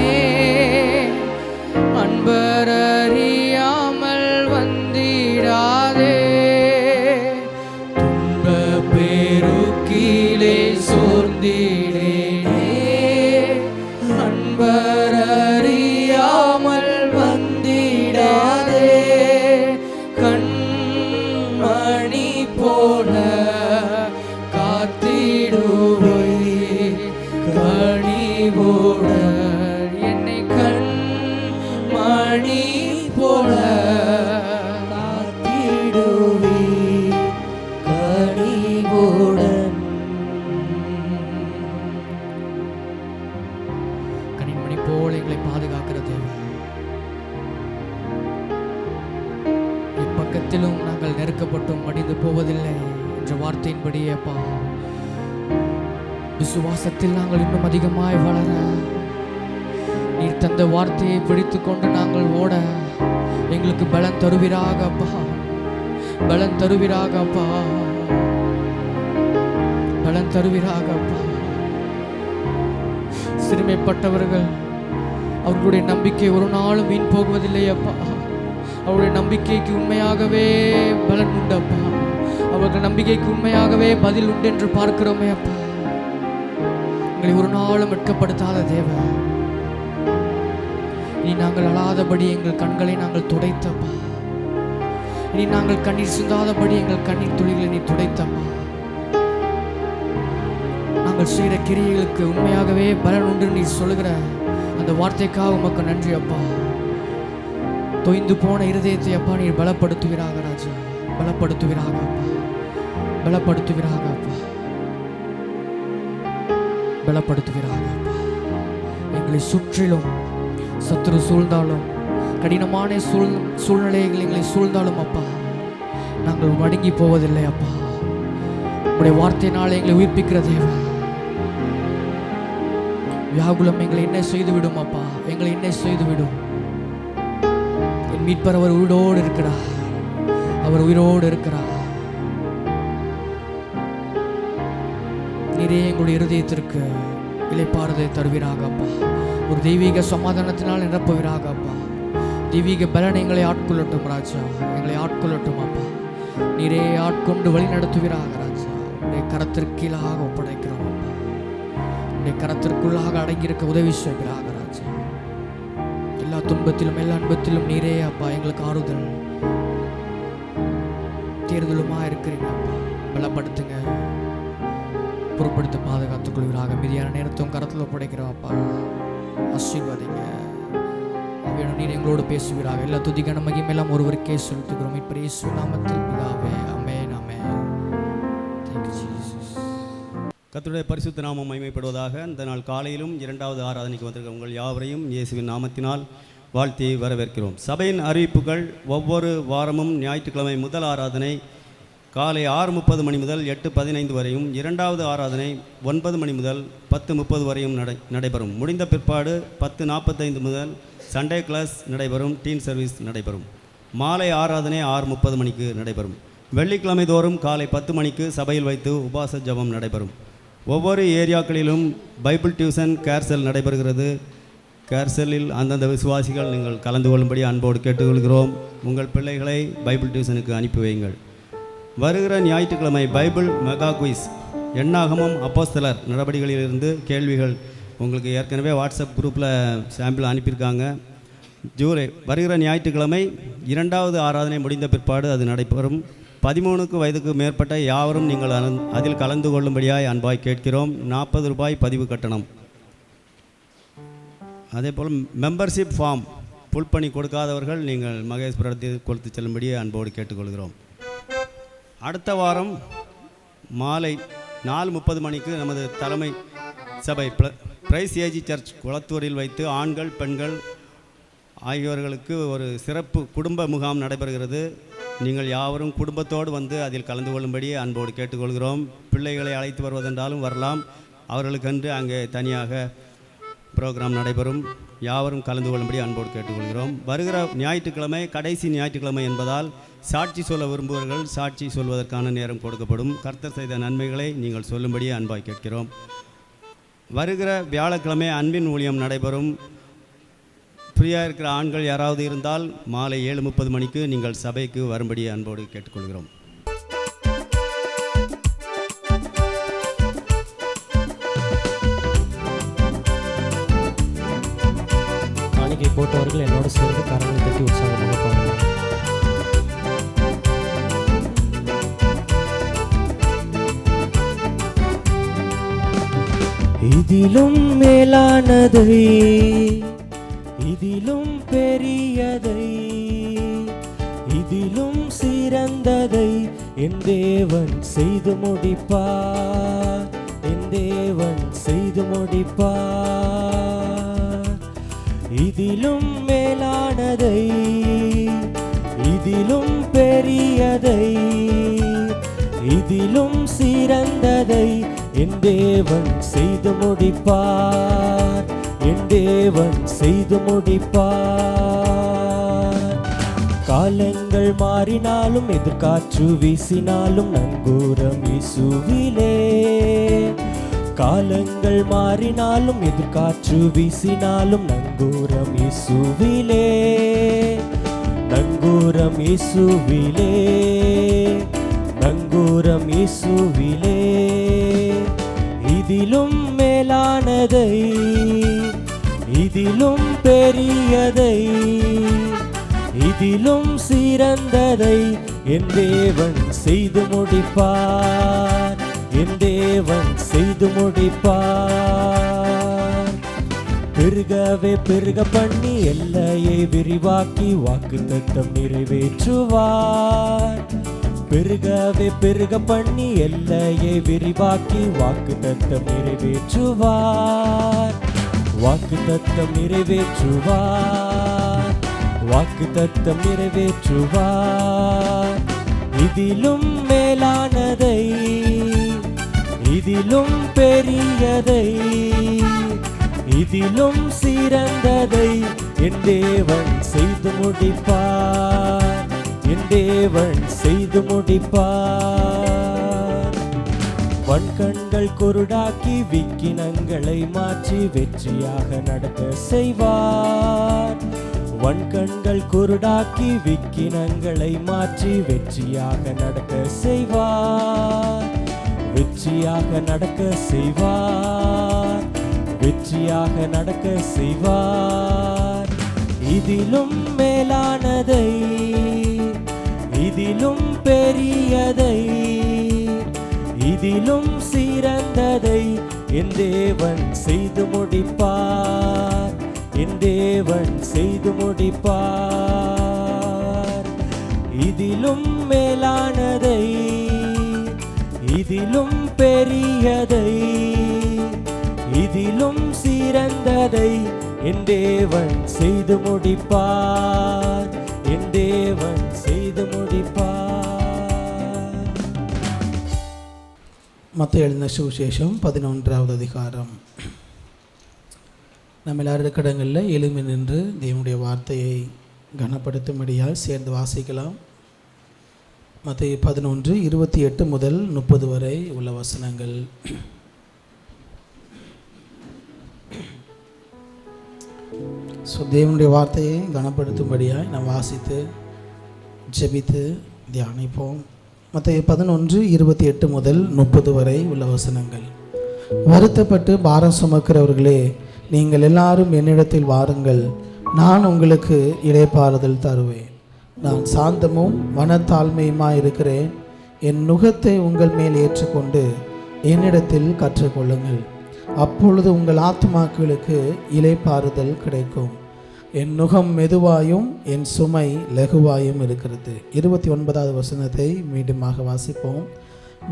[SPEAKER 1] அன்பர் அறியாமல் வந்திடாதே. துன்ப பெருக்கிலே சோர்ந்திடேனே, அன்பர் அறியாமல் வந்திடாதே. கண்மணி போல காத்திடுவே, கனிவோட என்னை கண்மணி போல காத்திடுவே, கனிவோடன். கனிமணி போல எங்களை பாதுகாக்கிற தேவன். எப்பக்கத்திலும் நாங்கள் நெருக்கப்பட்டும் மடிந்து போவதில்லை என்ற வார்த்தையின்படியே அப்பா, விசுவாசத்தில் நாங்கள் இன்னும் அதிகமாய் வளர, நீர் தந்த வார்த்தையை பிடித்து கொண்டு நாங்கள் ஓட எங்களுக்கு பலன் தருவீராக அப்பா. பலன் தருவீராக அப்பா. பலன் தருவீராக அப்பா. சிறுமைப்பட்டவர்கள் அவர்களுடைய நம்பிக்கை ஒரு நாளும் வீண் போகுவதில்லை அப்பா. அவருடைய நம்பிக்கைக்கு உண்மையாகவே பலன் உண்டு அப்பா. அவர்கள் நம்பிக்கைக்கு உண்மையாகவே பதில் உண்டு என்று பார்க்கிறோமே அப்பா. எங்களை ஒரு நாளும் வெட்கப்படுத்தாத தேவன், இனி நாங்கள் அழாதபடி எங்கள் கண்களை நாங்கள் துடைத்தப்பா. இனி நாங்கள் கண்ணீர் சிந்தாதபடி எங்கள் கண்ணீர் துளிகளை நீ துடைத்தப்பா. நாங்கள் செய்கிற கிரியைகளுக்கு உண்மையாகவே பலன் உண்டு நீ சொல்லுகிற அந்த வார்த்தைக்காக உமக்கு நன்றி அப்பா. தொய்ந்து போன இருதயத்தை அப்பா நீர் பலப்படுத்துவீராக ராஜா. பலப்படுத்துவீராக அப்பா. பலப்படுத்துவீராக அப்பா. பலப்படுத்துவீராக அப்பா. எங்களை சுற்றிலும் சத்துரு சூழ்ந்தாலும், கடினமான சூழ்நிலைகள் எங்களை சூழ்ந்தாலும் அப்பா, நாங்கள் மடங்கி போவதில்லை அப்பா. உங்களுடைய வார்த்தையினால் எங்களை உயிர்ப்பிக்கிற தேவன். வியாகுலம் எங்களை என்ன செய்துவிடும் அப்பா. எங்களை என்ன செய்துவிடும். என் மீட்பர் அவர் உயிரோடு இருக்கிறார். அவர் உயிரோடு இருக்கிறார். நீரே எங்களுடைய இருதயத்திற்கு இளைப்பாறுதலை தருவீராக அப்பா. ஒரு தெய்வீக சமாதானத்தினால் நிரப்புவீராக அப்பா. தெய்வீக பலன் எங்களை ஆட்கொள்ளட்டும் ராஜா. எங்களை ஆட்கொள்ளட்டும் அப்பா. நீரே ஆட்கொண்டு வழி நடத்துவீராக ராஜா. உடைய கரத்திற்கு கீழாக ஒப்படைக்கிறோம் அப்பா. உடைய கரத்திற்குள்ளாக அடங்கியிருக்க உதவி செய்கிறாக ராஜா. எல்லா துன்பத்திலும் எல்லா அன்பத்திலும் நீரே அப்பா எங்களுக்கு ஆறுதல் தேர்தலுமா இருக்கிறீங்க அப்பா. பலப்படுத்துங்க, பொறுப்படுத்த பாதுகாத்துக் கொள்வீராக. மீதியான நேரத்தும் கரத்தில் ஒப்படைக்கிறோம் அப்பா. ஆசீர்வதிங்க. வேணும் நீர் எங்களோடு பேசுவீராக. எல்லா துதிக்கான மகிமையெல்லாம் ஒருவருக்கே செலுத்துகிறோம். இப்ப இயேசுவின் நாமத்தில் பிதாவே, ஆமென் ஆமென். Thank you Jesus.
[SPEAKER 3] கர்த்தருடைய பரிசுத்த நாமம் மகிமைப்படுவதாக. இந்த நாள் காலையிலும் இரண்டாவது ஆராதனைக்கு வந்திருக்கிற உங்கள் யாவரையும் இயேசுவின் நாமத்தினால் வாழ்த்தி வரவேற்கிறோம். சபையின் அறிவிப்புகள்: ஒவ்வொரு வாரமும் ஞாயிற்றுக்கிழமை முதல் ஆராதனை காலை 6:30 மணி முதல் 8:15 வரையும், இரண்டாவது ஆராதனை 9 மணி முதல் 10:30 வரையும் நடைபெறும். முடிந்த பிற்பாடு 10:45 முதல் சண்டே கிளாஸ் நடைபெறும். டீன் சர்வீஸ் நடைபெறும். மாலை ஆராதனை 6:30 மணிக்கு நடைபெறும். வெள்ளிக்கிழமை தோறும் காலை 10 மணிக்கு சபையில் வைத்து உபாச ஜெபம் நடைபெறும். ஒவ்வொரு ஏரியாக்களிலும் பைபிள் டியூஷன் கேர்செல் நடைபெறுகிறது. கேர்செல்லில் அந்தந்த விசுவாசிகள் நீங்கள் கலந்து கொள்ளும்படி அன்போடு கேட்டுக்கொள்கிறோம். உங்கள் பிள்ளைகளை பைபிள் டியூஷனுக்கு அனுப்பி வையுங்கள். வருகிற ஞாயிற்றுக்கிழமை பைபிள் மெகா குயிஸ், எண்ணாகமம், அப்போஸ்தலர் நடவடிக்கைகளிலிருந்து கேள்விகள் உங்களுக்கு ஏற்கனவே வாட்ஸ்அப் குரூப்பில் சாம்பிள் அனுப்பியிருக்காங்க. வருகிற ஞாயிற்றுக்கிழமை இரண்டாவது ஆராதனை முடிந்த பிற்பாடு அது நடைபெறும். 13 வயதுக்கு மேற்பட்ட யாவரும் நீங்கள் அதில் கலந்து கொள்ளும்படியாய் அன்பாய் கேட்கிறோம். 40 ரூபாய் பதிவு கட்டணம். அதே போல் மெம்பர்ஷிப் ஃபார்ம் புல் பண்ணி கொடுக்காதவர்கள் நீங்கள் மகேஸ்வரத்தில் கொடுத்து செல்லும்படி அன்போடு கேட்டுக்கொள்கிறோம். அடுத்த வாரம் மாலை 4:30 மணிக்கு நமது தலைமை சபை பிரைஸ் ஏஜி சர்ச் குளத்தூரில் வைத்து ஆண்கள் பெண்கள் ஆகியோர்களுக்கு ஒரு சிறப்பு குடும்ப முகாம் நடைபெறுகிறது. நீங்கள் யாவரும் குடும்பத்தோடு வந்து அதில் கலந்து கொள்ளும்படி அன்போடு கேட்டுக்கொள்கிறோம். பிள்ளைகளை அழைத்து வருவதென்றாலும் வரலாம். அவர்களுக்கென்று அங்கே தனியாக ப்ரோக்ராம் நடைபெறும். யாவரும் கலந்து கொள்ளும்படி அன்போடு கேட்டுக்கொள்கிறோம். வருகிற ஞாயிற்றுக்கிழமை கடைசி ஞாயிற்றுக்கிழமை என்பதால் சாட்சி சொல்ல விரும்புவர்கள் சாட்சி சொல்வதற்கான நேரம் கொடுக்கப்படும். கர்த்தர் செய்த நன்மைகளை நீங்கள் சொல்லும்படி அன்பாய் கேட்கிறோம். வருகிற வியாழக்கிழமை அன்பின் ஊழியம் நடைபெறும். ஃப்ரீயாக இருக்கிற ஆண்கள் யாராவது இருந்தால் மாலை 7:30 மணிக்கு நீங்கள் சபைக்கு வரும்படி அன்போடு கேட்டுக்கொள்கிறோம்.
[SPEAKER 2] காணிக்கை போட்டவர்கள் என்னோடு சேர்ந்து கரங்களை தட்டி உற்சாகமாக பாருங்கள். இதிலும் மேலானதை இதிலும் பெரியதை இதிலும் சிறந்ததை என் தேவன் செய்து முடிப்பார். என் தேவன் செய்து முடிப்பார். இதிலும் மேலானதை இதிலும் பெரியதை இதிலும் சிறந்ததை என் தேவன் செய்து முடிப்பார். என் தேவன் செய்து முடிப்பார். காலங்கள் மாறினாலும் எதிர்காற்று வீசினாலும் நங்கூரம் இயேசுவிலே. காலங்கள் மாறினாலும் எதிர்காற்று வீசினாலும் நங்கூரம் இயேசுவிலே. நங்கூரம் இயேசுவிலே. நங்கூரம் இயேசுவிலே. இதிலும் மேலானதை இதிலும் பெரியதை இதிலும் சிறந்ததை என் தேவன் செய்து முடிப்பார். என் தேவன் செய்து முடிப்பார். பெருகவே பெருக பண்ணி எல்லையை விரிவாக்கி வாக்குத்தத்தம் நிறைவேற்றுவார். பெருகவே பெருக பண்ணி எல்லையை விரிவாக்கி வாக்குத்தத்தம் நிறைவேற்றுவார். வாக்குத்தத்தம் நிறைவேற்றுவார். வாக்குத்தத்தம் நிறைவேற்றுவார். இதிலும் மேலானதை இதிலும் பெரியதை இதிலும் சிறந்ததை என் தேவன் செய்து முடிப்பார். என் தேவன் செய்து முடிப்பார். வன்கண்கள் குருடாக்கி விக்கினங்களை மாற்றி வெற்றியாக நடக்க செய்வார். வன்கண்கள் குருடாக்கி விக்கினங்களை மாற்றி வெற்றியாக நடக்க செய்வார். வெற்றியாக நடக்க செய்வார். வெற்றியாக நடக்க செய்வார். இதிலும் மேலானதை இதிலும் பெரியதை இதிலும் சிறந்ததை என் தேவன் செய்து முடிப்பார். என் தேவன் செய்து முடிப்பார். இதிலும் மேலானதை இதிலும் பெரியதை இதிலும் சிறந்ததை என் தேவன் செய்து முடிப்பார். என் தேவன் செய்து முடிப்பார்.
[SPEAKER 4] மத்தேயு எழுதின சுவிசேஷம் 11வது அதிகாரம். நம்ம எல்லாரும் கடங்களில் எழுமி நின்று தேவனுடைய வார்த்தையை கனப்படுத்தும்படியால் சேர்ந்து வாசிக்கலாம். மத்தேயு 11:28 முதல் 30 வரை உள்ள வசனங்கள். தேவனுடைய வார்த்தையை கனப்படுத்தும்படியாய் நாம் வாசித்து ஜெபித்து தியானிப்போம். மத்தேயு 11:28 முதல் 30 வரை உள்ள வசனங்கள். வருத்தப்பட்டு பாரம் சுமக்கிறவர்களே, நீங்கள் எல்லாரும் என்னிடத்தில் வாருங்கள், நான் உங்களுக்கு இளைப்பாறுதல் தருவேன். நான் சாந்தமும் மனத்தாழ்மையுமாய் இருக்கிறேன். என் நுகத்தை உங்கள் மேல் ஏற்றுக்கொண்டு என்னிடத்தில் கற்றுக்கொள்ளுங்கள். அப்பொழுது உங்கள் ஆத்துமாக்களுக்கு இளைப்பாறுதல் கிடைக்கும். என் நுகம் மெதுவாயும் என் சுமை லகுவாயும் இருக்கிறது. 29வது வசனத்தை மீண்டுமாக வாசிப்போம்.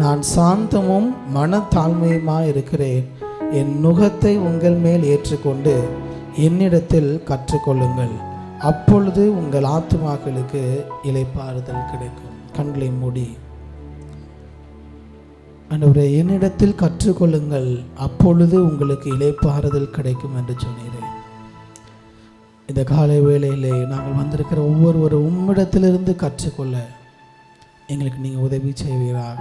[SPEAKER 4] நான் சாந்தமும் மனத்தாழ்மையுமாய் இருக்கிறேன். என் நுகத்தை உங்கள் மேல் ஏற்றுக்கொண்டு என்னிடத்தில் கற்றுக்கொள்ளுங்கள். அப்பொழுது உங்கள் ஆத்துமாக்களுக்கு இளைப்பாறுதல் கிடைக்கும். கண்களை மூடி ஆண்டவரே, என்னிடத்தில் கற்றுக்கொள்ளுங்கள், அப்பொழுது உங்களுக்கு இளைப்பாறுதல் கிடைக்கும் என்று சொன்னீரேன். இந்த காலை வேளையிலே நாங்கள் வந்திருக்கிற ஒவ்வொரு உம்மிடத்திலிருந்து கற்றுக்கொள்ள எங்களுக்கு நீங்கள் உதவி செய்வீராக.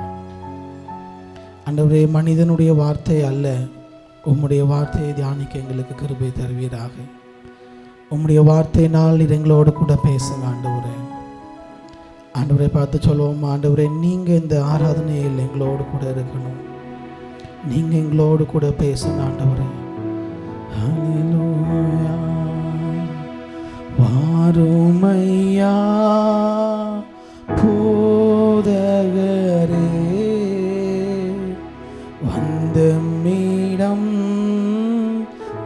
[SPEAKER 4] ஆண்டவரே, மனிதனுடைய வார்த்தை அல்ல, உம்முடைய வார்த்தையை தியானிக்க எங்களுக்கு கிருபை தருவீராக. உம்முடைய வார்த்தையினால் எங்களோடு கூட பேசுங்க ஆண்டவரே. ஆண்டவரை பார்த்து சொல்லுவோம், ஆண்டவரே நீங்கள் இந்த ஆராதனையில் எங்களோடு கூட இருக்கணும், நீங்கள் எங்களோடு கூட பேசுங்க ஆண்டவரே. ஹல்லேலூயா. வாருமையா போதகரே, வந்த மீடம்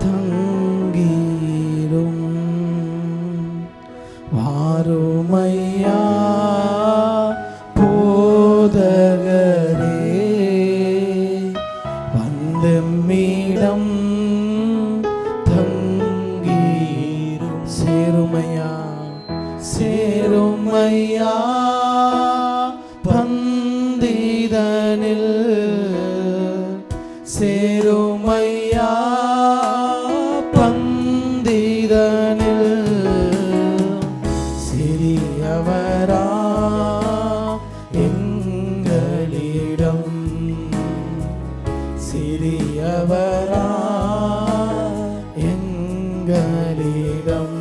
[SPEAKER 4] தங்கீரும். வாருமையா போதகரே, வந்த மீடம் தங்கீரும். சேருமையா சேருமையா பந்திதனில், சேருமையா பந்திதனில். சிறியவரா எங்களிடம், சிறியவரா எங்களிடம்.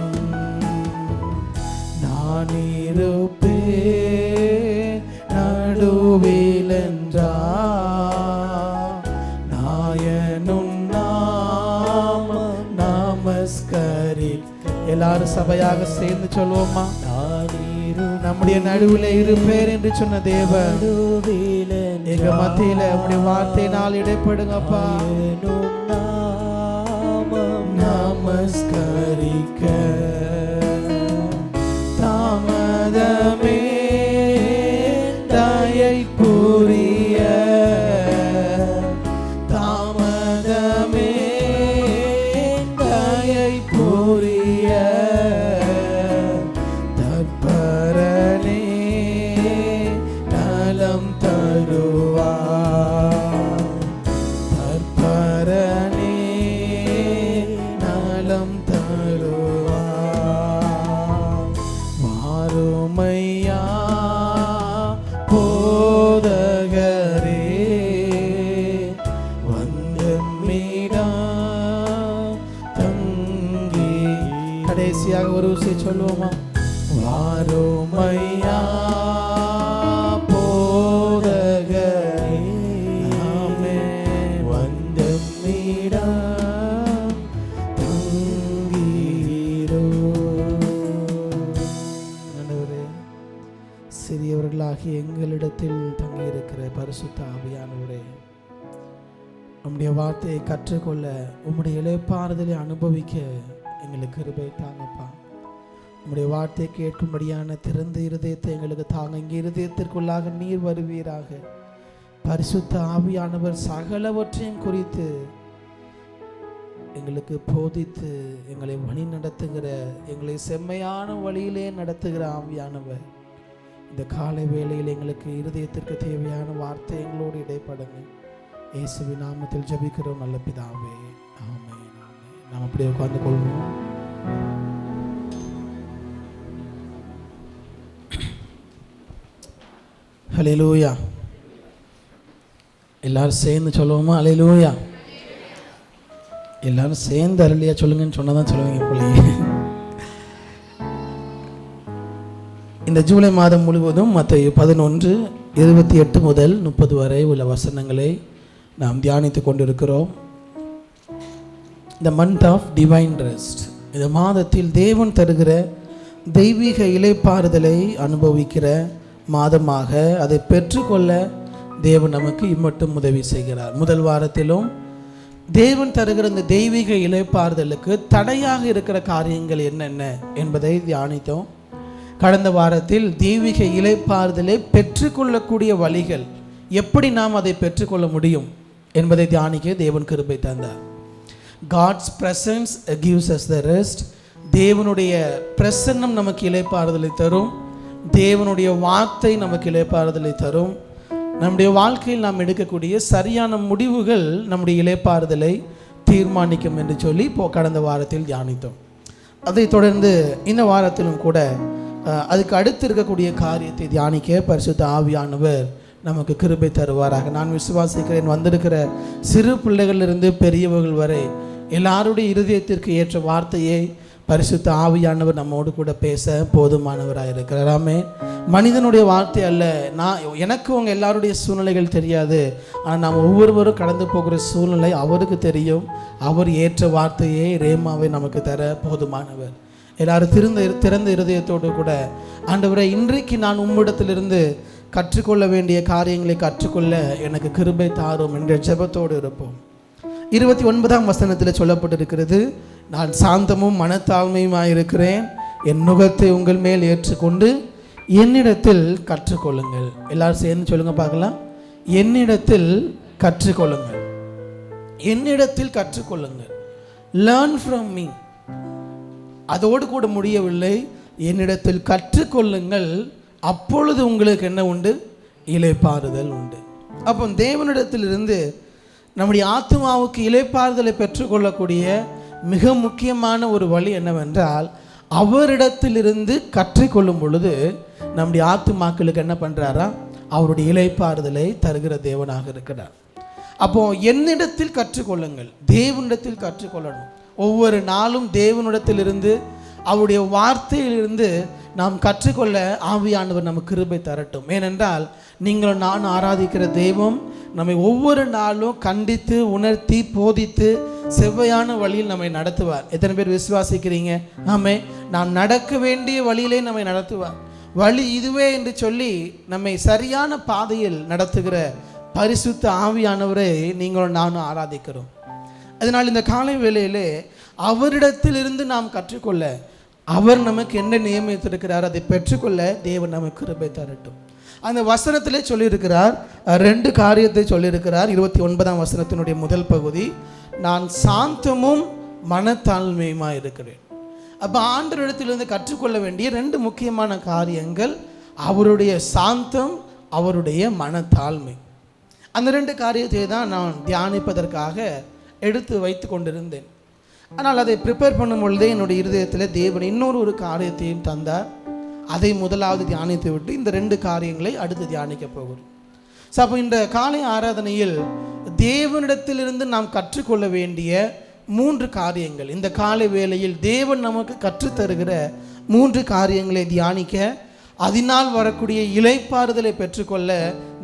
[SPEAKER 4] நான் இருப்பேன் நடுவிலென்றா, நாயனும் நாம நமஸ்கரி. எல்லாரும் சபையாக சேர்ந்து சொல்லுவோமா? நம்முடைய நடுவில் இருப்பேன் என்று சொன்ன தேவன் எங்க மத்தியில உடைய வார்த்தையினால் இடைப்படுங்கப்பா. நமஸ்கரிக்க தாமதமே தயை புரிய, தாமதமே தயை புரிய. தற்பரனே நலம் தருவார், தற்பரனே நலம் தருவார். வாருமையா போதகரே, வந்த மீடம் தங்கி. கடைசியாக ஒரு விஷயம் சொல்லுவோமா? வாருமையா போதகரே, ஆமென். வந்த மீடம் தங்கீரோ. ஆண்டவரே, சிறியவர்களாகி எங்களிடத்தில் தங்கியிருக்கிற பரிசுத்த ஆவியானவரே, உம்முடைய வார்த்தையை கற்றுக்கொள்ள, உம்முடைய இளைப்பாறுதலை அனுபவிக்க எங்களுக்கு கிருபை தாங்கப்பா. உம்முடைய வார்த்தையை கேட்கும்படியான திறந்த இருதயத்தை எங்களுக்கு தாங்க. இங்கே இருதயத்திற்குள்ளாக நீர் வருவீராக. பரிசுத்த ஆவியானவர் சகலவற்றையும் குறித்து எங்களுக்கு போதித்து எங்களை வழி நடத்துகிற, எங்களை செம்மையான வழியிலே நடத்துகிற ஆவியானவர், இந்த காலை வேளையில் எங்களுக்கு இருதயத்திற்கு தேவையான வார்த்தை எங்களோடு இடைப்படுங்க. இயேசுவின் நாமத்தில் ஜெபிக்கிறோம் நல்ல பிதாவே, ஆமென், ஆமென். நாம் அப்படியே உட்கார்ந்து கொள்வோம். ஹல்லேலூயா. எல்லாரும் சேர்ந்து சொல்லுவோமா? ஹல்லேலூயா. எல்லாரும் சேர்ந்து அல்லேலூயா சொல்லுங்கன்னு சொன்னதான் சொல்லுவீங்க பிள்ளைங்க. இந்த ஜூலை மாதம் முழுவதும் மத்தேயு 11:28 முதல் 30 வரை உள்ள வசனங்களை நாம் தியானித்து கொண்டிருக்கிறோம். இந்த மந்த் ஆஃப் டிவைன் ரெஸ்ட், இந்த மாதத்தில் தேவன் தருகிற தெய்வீக இளைப்பாறுதலை அனுபவிக்கிற மாதமாக, அதை பெற்றுக்கொள்ள தேவன் நமக்கு இம்மட்டும் உதவி செய்கிறார். முதல் வாரத்திலும் தேவன் தருகிற இந்த தெய்வீக இளைப்பாறுதலுக்கு தடையாக இருக்கிற காரியங்கள் என்னென்ன என்பதை தியானித்தோம். கடந்த வாரத்தில் தெய்வீக இளைப்பாறுதலை பெற்றுக்கொள்ளக்கூடிய வழிகள், எப்படி நாம் அதை பெற்றுக்கொள்ள முடியும் என்பதை தியானிக்க தேவன் கிருபை தந்தார். God's presence gives us the rest. தேவனுடைய பிரசன்னம் நமக்கு இளைப்பாறுதலை தரும். தேவனுடைய வார்த்தை நமக்கு இளைப்பாறுதலை தரும். நம்முடைய வாழ்க்கையில் நாம் எடுக்கக்கூடிய சரியான முடிவுகள் நம்முடைய இளைப்பாறுதலை தீர்மானிக்கும் என்று சொல்லி கடந்த வாரத்தில் தியானித்தோம். அதை தொடர்ந்து இந்த வாரத்திலும் கூட அதுக்கு அடுத்து இருக்கக்கூடிய காரியத்தை தியானிக்க பரிசுத்த ஆவியானவர் நமக்கு கிருபை தருவாராக. நான் விசுவாசிக்கிறேன், வந்திருக்கிற சிறு பிள்ளைகளிலிருந்து பெரியவர்கள் வரை எல்லாருடைய இருதயத்திற்கு ஏற்ற வார்த்தையை பரிசுத்த ஆவியானவர் நம்மோடு கூட பேச போதுமானவராக இருக்கிறார். ஆமென். மனிதனுடைய வார்த்தை அல்ல. எனக்கு உங்க எல்லாருடைய சூழ்நிலைகள் தெரியாது, ஆனால் நாம் ஒவ்வொருவரும் கடந்து போகிற சூழ்நிலை அவருக்கு தெரியும். அவர் ஏற்ற வார்த்தையை ரேமாவை நமக்கு தர போதுமானவர். எல்லாரும் திறந்த இருதயத்தோடு கூட, ஆண்டவரே, இன்றைக்கு நான் உம்மிடத்திலிருந்து கற்றுக்கொள்ள வேண்டிய காரியங்களை கற்றுக்கொள்ள எனக்கு கிருபை தாரும் என்ற ஜெபத்தோடு இருப்போம். 29ஆம் வசனத்தில் சொல்லப்பட்டிருக்கிறது, நான் சாந்தமும் மனத்தாழ்மையுமாயிருக்கிறேன், என் நுகத்தை உங்கள் மேல் ஏற்றுக்கொண்டு என்னிடத்தில் கற்றுக்கொள்ளுங்கள். எல்லாரும் சேர்ந்து சொல்லுங்க பார்க்கலாம். என்னிடத்தில் கற்றுக்கொள்ளுங்கள், என்னிடத்தில் கற்றுக்கொள்ளுங்கள். Learn from me. அதோடு கூட முடியவில்லை, என்னிடத்தில் கற்றுக்கொள்ளுங்கள், அப்பொழுது உங்களுக்கு என்ன உண்டு? இளைப்பாறுதல் உண்டு. அப்போ தேவனிடத்திலிருந்து நம்முடைய ஆத்மாவுக்கு இளைப்பாறுதலை பெற்றுக்கொள்ளக்கூடிய மிக முக்கியமான ஒரு வழி என்னவென்றால், அவரிடத்திலிருந்து கற்றுக்கொள்ளும் பொழுது நம்முடைய ஆத்மாக்களுக்கு என்ன பண்ணுறாரா? அவருடைய இளைப்பாறுதலை தருகிற தேவனாக இருக்கிறார். அப்போ என்னிடத்தில் கற்றுக்கொள்ளுங்கள், தேவனிடத்தில் கற்றுக்கொள்ளணும். ஒவ்வொரு நாளும் தேவனிடத்திலிருந்து, அவருடைய வார்த்தையிலிருந்து நாம் கற்றுக்கொள்ள ஆவியானவர் நமக்கு கிருபை தரட்டும். ஏனென்றால் நீங்களும் நான் ஆராதிக்கிற தெய்வம் நம்மை ஒவ்வொரு நாளும் கண்டித்து, உணர்த்தி, போதித்து, செவ்வையான வழியில் நம்மை நடத்துவார். எத்தனை பேர் விசுவாசிக்கிறீங்க? ஆமே. நாம் நடக்க வேண்டிய வழியிலே நம்மை நடத்துவார். வழி இதுவே என்று சொல்லி நம்மை சரியான பாதையில் நடத்துகிற பரிசுத்த ஆவியானவரை நீங்களும் நானும் ஆராதிக்கிறோம். அதனால் இந்த காலை வேளையிலே அவரிடத்திலிருந்து நாம் கற்றுக்கொள்ள, அவர் நமக்கு என்ன நியமித்திருக்கிறார் அதை பெற்றுக்கொள்ள தேவன் நமக்கு கிருபை தரட்டும். அந்த வசனத்திலே சொல்லியிருக்கிறார், 2 காரியத்தை சொல்லியிருக்கிறார். 29ஆம் வசனத்தினுடைய முதல் பகுதி, நான் சாந்தமும் மனத்தாழ்மையுமா இருக்கிறேன். அப்போ ஆண்டவரிடத்திலிருந்து கற்றுக்கொள்ள வேண்டிய 2 முக்கியமான காரியங்கள், அவருடைய சாந்தம், அவருடைய மனத்தாழ்மை. அந்த 2 காரியத்தை தான் நான் தியானிப்பதற்காக எடுத்து வைத்து கொண்டிருந்தேன். ஆனால் அதை ப்ரிப்பேர் பண்ணும் பொழுதே என்னுடைய இருதயத்தில் தேவன் இன்னொரு காரியத்தையும் தந்தார். அதை முதலாவது தியானித்து விட்டு இந்த 2 காரியங்களை அடுத்து தியானிக்க போகிறோம். ஸோ அப்போ இந்த காலை ஆராதனையில் தேவனிடத்திலிருந்து நாம் கற்றுக்கொள்ள வேண்டிய 3 காரியங்கள், இந்த காலை வேளையில் தேவன் நமக்கு கற்றுத்தருகிற 3 காரியங்களை தியானிக்க, அதனால் வரக்கூடிய இளைப்பாறுதலை பெற்றுக்கொள்ள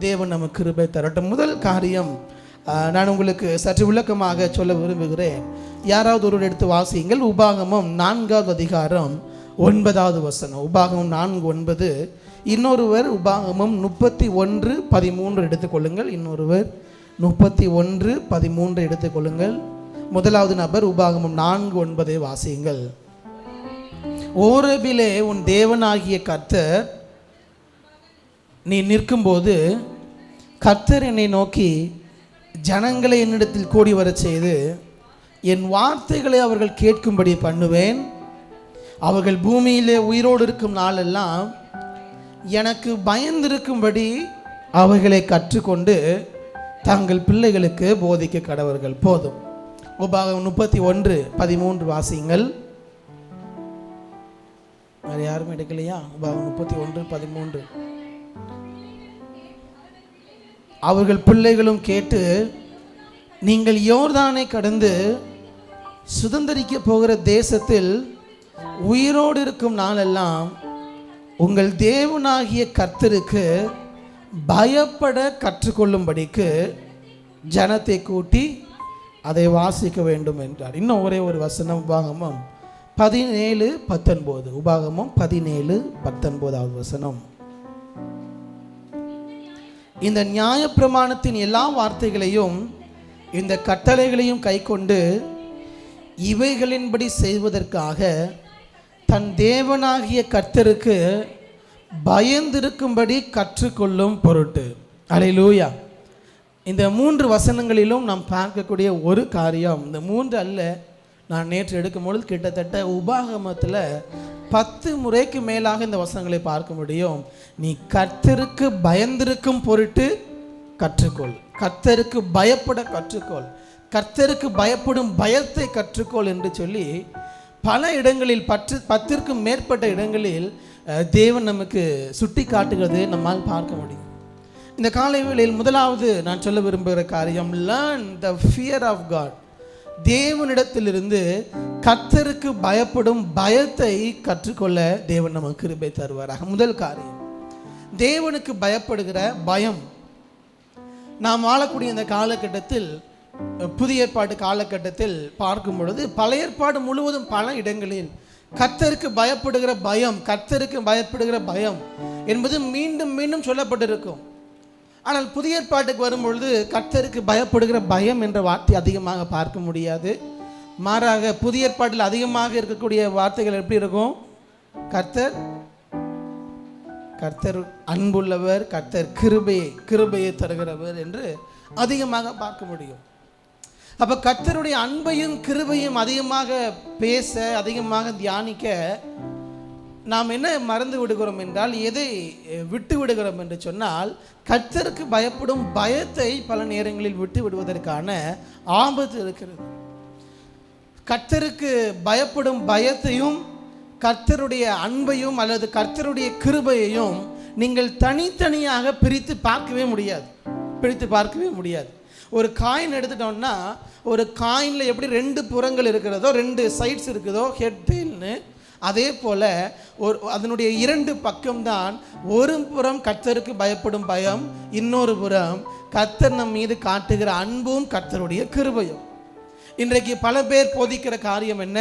[SPEAKER 4] தேவன் நமக்கு கிருபை தரட்டும். முதல் காரியம் நான் உங்களுக்கு சற்று விளக்கமாக சொல்ல விரும்புகிறேன். யாராவது ஒரு எடுத்து வாசியுங்கள். உபாகமம் 4ஆம் அதிகாரம் 9வது வசனம். உபாகமம் 4:9. இன்னொருவர் உபாகமம் 31:13 எடுத்துக்கொள்ளுங்கள். இன்னொருவர் 31:13 எடுத்துக்கொள்ளுங்கள். முதலாவது நபர் உபாகமம் 4:9 வாசியுங்கள். ஓரேபிலே உன் தேவனாகிய கர்த்தர் நீ நிற்கும்போது கர்த்தர் என்னை நோக்கி ஜனங்களை என்னிடத்தில் கூடி வரச் செய்து என் வார்த்தைகளை அவர்கள் கேட்கும்படி பண்ணுவேன். அவர்கள் பூமியிலே உயிரோடு இருக்கும் நாளெல்லாம் எனக்கு பயந்திருக்கும்படி அவைகளை கற்றுக்கொண்டு தங்கள் பிள்ளைகளுக்கு போதிக்க கடவர்கள். போதும். உபாகம் 31:13 வாசியுங்கள். வேறு யாரும் எடுக்கலையா? உபாகம் 31:13. அவர்கள் பிள்ளைகளும் கேட்டு, நீங்கள் யோர்தானை கடந்து சுதந்தரிக்க போகிற தேசத்தில் உயிரோடு இருக்கும் நாளெல்லாம் உங்கள் தேவனாகிய கர்த்தருக்கு பயப்பட கற்றுக்கொள்ளும்படிக்கு ஜனத்தை கூட்டி அதை வாசிக்க வேண்டும் என்றார். இன்னும் ஒரே ஒரு வசனம், உபாகமம் 17:19. உபாகமம் 17:19வது வசனம். இந்த நியாயப்பிரமாணத்தின் எல்லா வார்த்தைகளையும் இந்த கட்டளைகளையும் கைக்கொண்டு இவைகளின்படி செய்வதற்காக தன் தேவனாகிய கர்த்தருக்கு பயந்திருக்கும்படி கற்றுக்கொள்ளும் பொருட்டு. அல்லேலூயா. இந்த 3 வசனங்களிலும் நாம் பார்க்கக்கூடிய ஒரு காரியம், இந்த 3 அல்ல, நான் நேற்று எடுக்கும் பொழுது கிட்டத்தட்ட உபாகமத்தில் 10 முறைக்கு மேலாக இந்த வசனங்களை பார்க்க முடியும். நீ கர்த்தருக்கு பயந்திருக்கும் பொருட்டு கற்றுக்கொள், கர்த்தருக்கு பயப்பட கற்றுக்கொள், கர்த்தருக்கு பயப்படும் பயத்தை கற்றுக்கொள் என்று சொல்லி பல இடங்களில் 10க்கும் மேற்பட்ட இடங்களில் தேவன் நமக்கு சுட்டி காட்டுகிறது நம்மால் பார்க்க முடியும். இந்த காலை வேளையில் முதலாவது நான் சொல்ல விரும்புகிற காரியம், learn the fear of God. தேவனிடத்திலிருந்து கர்த்தருக்கு பயப்படும் பயத்தை கற்றுக்கொள்ள தேவன் நமக்கு கிருபை தருவாராக. முதல் காரியம், தேவனுக்கு பயப்படுகிற பயம். நாம் வாழக்கூடிய இந்த காலகட்டத்தில், புதிய ஏற்பாடு காலகட்டத்தில் பார்க்கும் பொழுது பழைய ஏற்பாடு முழுவதும் பல இடங்களில் கர்த்தருக்கு பயப்படுகிற பயம், கர்த்தருக்கு பயப்படுகிற பயம் என்பது மீண்டும் மீண்டும் சொல்லப்பட்டிருக்கும். ஆனால் புதிய ஏற்பாட்டுக்கு வரும்பொழுது கர்த்தருக்கு பயப்படுகிற பயம் என்ற வார்த்தை அதிகமாக பார்க்க முடியாது. மாறாக புதிய ஏற்பாட்டில் அதிகமாக இருக்கக்கூடிய வார்த்தைகள் எப்படி இருக்கும்? கர்த்தர் அன்புள்ளவர், கர்த்தர் கிருபையை தருகிறவர் என்று அதிகமாக பார்க்க முடியும். அப்போ கர்த்தருடைய அன்பையும் கிருபையும் அதிகமாக பேச, அதிகமாக தியானிக்க நாம் என்ன மறந்து விடுகிறோம் என்றால், எதை விட்டு விடுகிறோம் என்று சொன்னால், கர்த்தருக்கு பயப்படும் பயத்தை பல நேரங்களில் விட்டு விடுவதற்கான ஆபத்து இருக்கிறது. கர்த்தருக்கு பயப்படும் பயத்தையும் கர்த்தருடைய அன்பையும் அல்லது கர்த்தருடைய கிருபையையும் நீங்கள் தனித்தனியாக பிரித்து பார்க்கவே முடியாது. ஒரு காயின் எடுத்துட்டோம்னா, ஒரு காயினில் எப்படி 2 புறங்கள் இருக்கிறதோ, 2 சைட்ஸ் இருக்குதோ, ஹெட் டெயில்னு, அதே போல் அதனுடைய 2 பக்கம்தான். ஒரு புறம் கர்த்தருக்கு பயப்படும் பயம், இன்னொரு புறம் கர்த்தர் நம் மீது காட்டுகிற அன்பும் கர்த்தருடைய கிருபையும். இன்றைக்கு பல பேர் போதிக்கிற காரியம் என்ன?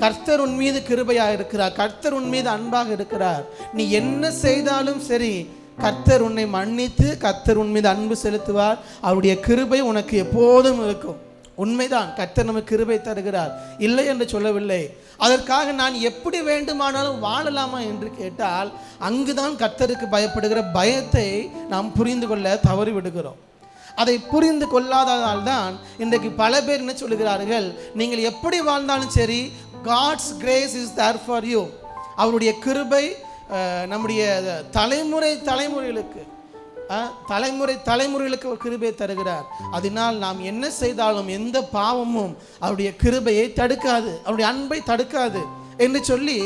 [SPEAKER 4] கர்த்தர் உன் மீது கிருபையாக இருக்கிறார், கர்த்தர் உன் மீது அன்பாக இருக்கிறார், நீ என்ன செய்தாலும் சரி கர்த்தர் உன்னை மன்னித்து கர்த்தர் உன் மீது அன்பு செலுத்துவார், அவருடைய கிருபை உனக்கு எப்போதும் இருக்கும். உண்மைதான், கர்த்தர் நமக்கு கிருபை தருகிறார், இல்லை என்று சொல்லவில்லை. அதற்காக நான் எப்படி வேண்டுமானாலும் வாழலாமா என்று கேட்டால், அங்குதான் கர்த்தருக்கு பயப்படுகிற பயத்தை நாம் புரிந்து கொள்ள தவறி விடுகிறோம். அதை புரிந்து கொள்ளாததால் தான் இன்றைக்கு பல பேர் என்ன சொல்லுகிறார்கள், நீங்கள் எப்படி வாழ்ந்தாலும் சரி, God's grace is there for you. அவருடைய கிருபை நம்முடைய தலைமுறைகளுக்கு ஒரு கிருபையை தருகிறார். அதனால் நாம் என்ன செய்தாலும் எந்த பாவமும் அவருடைய கிருபையை தடுக்காது, அவருடைய அன்பை தடுக்காது என்று சொல்லி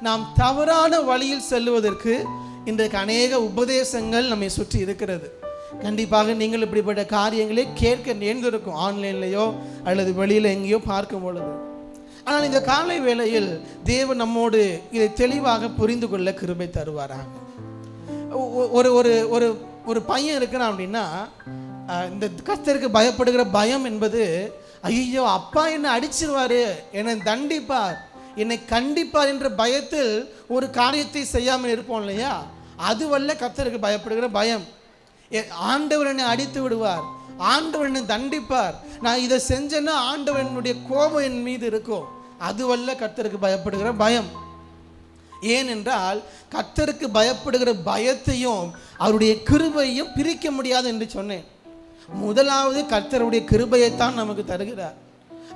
[SPEAKER 4] நாம் தவறான வழியில் செல்லுவதற்கு இன்றைக்கு அநேக உபதேசங்கள் நம்மை சுற்றி இருக்கிறது. கண்டிப்பாக நீங்கள் இப்படிப்பட்ட காரியங்களை கேட்க நேர்ந்திருக்கும், ஆன்லைன்லையோ அல்லது வெளியில் எங்கேயோ பார்க்கும் பொழுது. ஆனால் இந்த காலை வேளையில் தேவன் நம்மோடு இதை தெளிவாக புரிந்து கொள்ள கிருபை தருவாராக. ஒரு ஒரு ஒரு ஒரு பையன் இருக்கிறான் அப்படின்னா, இந்த கர்த்தருக்கு பயப்படுகிற பயம் என்பது, ஐயோ அப்பா என்னை அடிச்சிருவாரு, என்னை தண்டிப்பார், என்னை கண்டிப்பார் என்ற பயத்தில் ஒரு காரியத்தை செய்யாமல் இருப்போம் இல்லையா? அதுவல்ல கர்த்தருக்கு பயப்படுகிற பயம். ஆண்டவர் என்னை அடித்து விடுவார், ஆண்டவர் என்னை தண்டிப்பார், நான் இதை செஞ்சேன்னா ஆண்டவனுடைய கோபம் என் மீது இருக்கும், அதுவல்ல கர்த்தருக்கு பயப்படுகிற பயம். ஏனென்றால் கர்த்தருக்கு பயப்படுகிற பயத்தையும் அவருடைய கிருபையையும் பிரிக்க முடியாது என்று சொன்னேன். முதலாவது கர்த்தருடைய கிருபையைத்தான் நமக்கு தருகிறார்.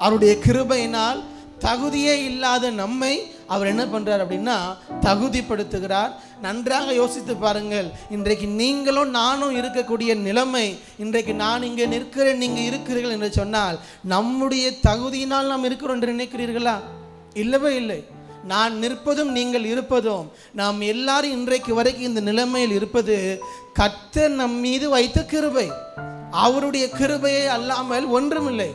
[SPEAKER 4] அவருடைய கிருபையினால் தகுதியே இல்லாத நம்மை அவர் என்ன பண்ணுறார் அப்படின்னா தகுதிப்படுத்துகிறார். நன்றாக யோசித்து பாருங்கள், இன்றைக்கு நீங்களும் நானும் இருக்கக்கூடிய நிலைமை, இன்றைக்கு நான் இங்கே நிற்கிறேன், நீங்கள் இருக்கிறீர்கள் என்று சொன்னால் நம்முடைய தகுதியினால் நாம் இருக்கிறோம் என்று நினைக்கிறீர்களா? இல்லவே இல்லை. நான் நிற்பதும் நீங்கள் இருப்பதும், நாம் எல்லாரும் இன்றைக்கு வரைக்கும் இந்த நிலைமையில் இருப்பது கர்த்தர் நம் மீது வைத்த கிருபை. அவருடைய கிருபையை அல்லாமல் ஒன்றுமில்லை.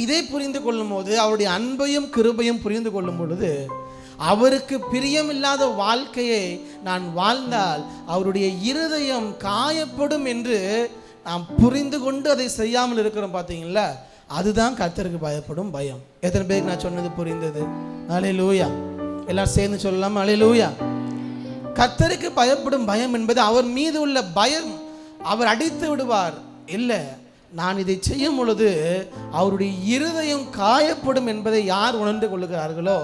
[SPEAKER 4] இதை புரிந்து கொள்ளும் போது, அவருடைய அன்பையும் கிருபையும் புரிந்து கொள்ளும் பொழுது, அவருக்கு பிரியமில்லாத வாழ்க்கையை நான் வாழ்ந்தால் அவருடைய இருதயம் காயப்படும் என்று நாம் புரிந்து கொண்டு அதை செய்யாமல் இருக்கிறோம். பார்த்தீங்களா? அதுதான் கர்த்தருக்கு பயப்படும் பயம். எத்தனை பேருக்கு நான் சொன்னது புரிந்தது? அல்லேலூயா. எல்லாம் சேர்ந்து சொல்லலாம், அல்லேலூயா. கர்த்தருக்கு பயப்படும் பயம் என்பது அவர் மீது உள்ள பயம். அவர் அடித்து விடுவார் இல்லை, நான் இதை செய்யும் பொழுது அவருடைய இருதயம் காயப்படும் என்பதை யார் உணர்ந்து கொள்ளுகிறார்களோ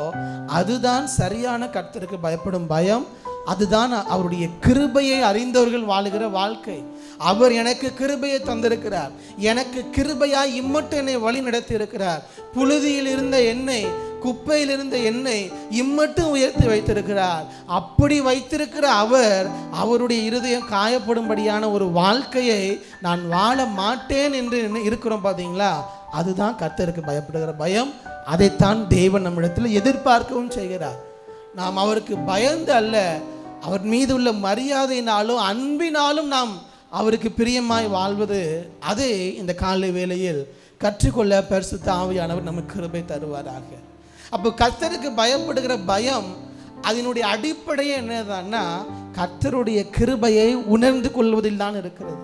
[SPEAKER 4] அதுதான் சரியான கர்த்தருக்கு பயப்படும் பயம். அதுதான் அவருடைய கிருபையை அறிந்தவர்கள் வாழுகிற வாழ்க்கை. அவர் எனக்கு கிருபையை தந்திருக்கிறார். எனக்கு கிருபையாய் இம்மட்டும் என்னை வழி நடத்தி இருக்கிறார். புழுதியில் இருந்த என்னை, குப்பையில் இருந்த என்னை இம்மட்டும் உயர்த்தி வைத்திருக்கிறார். அப்படி வைத்திருக்கிற அவர் அவருடைய இருதயம் காயப்படும்படியான ஒரு வாழ்க்கையை நான் வாழ மாட்டேன் என்று இருக்கிறோம். பார்த்தீங்களா? அதுதான் கர்த்தருக்கு பயப்படுகிற பயம். அதைத்தான் தேவன் நம்மிடத்தில் எதிர்பார்க்கவும் செய்கிறார். நாம் அவருக்கு பயந்து அல்ல, அவர் மீது உள்ள மரியாதையினாலும் அன்பினாலும் நாம் அவருக்கு பிரியமாய் வாழ்வது, அது இந்த காலை வேளையில் கற்றுக்கொள்ள பரிசுத்த ஆவியானவர் நமக்கு கிருபை தருவாராக. அப்போ கர்த்தருக்கு பயப்படுகிற பயம் அதனுடைய அடிப்படையே என்னதான்னா கர்த்தருடைய கிருபையை உணர்ந்து கொள்வதில் தான் இருக்கிறது.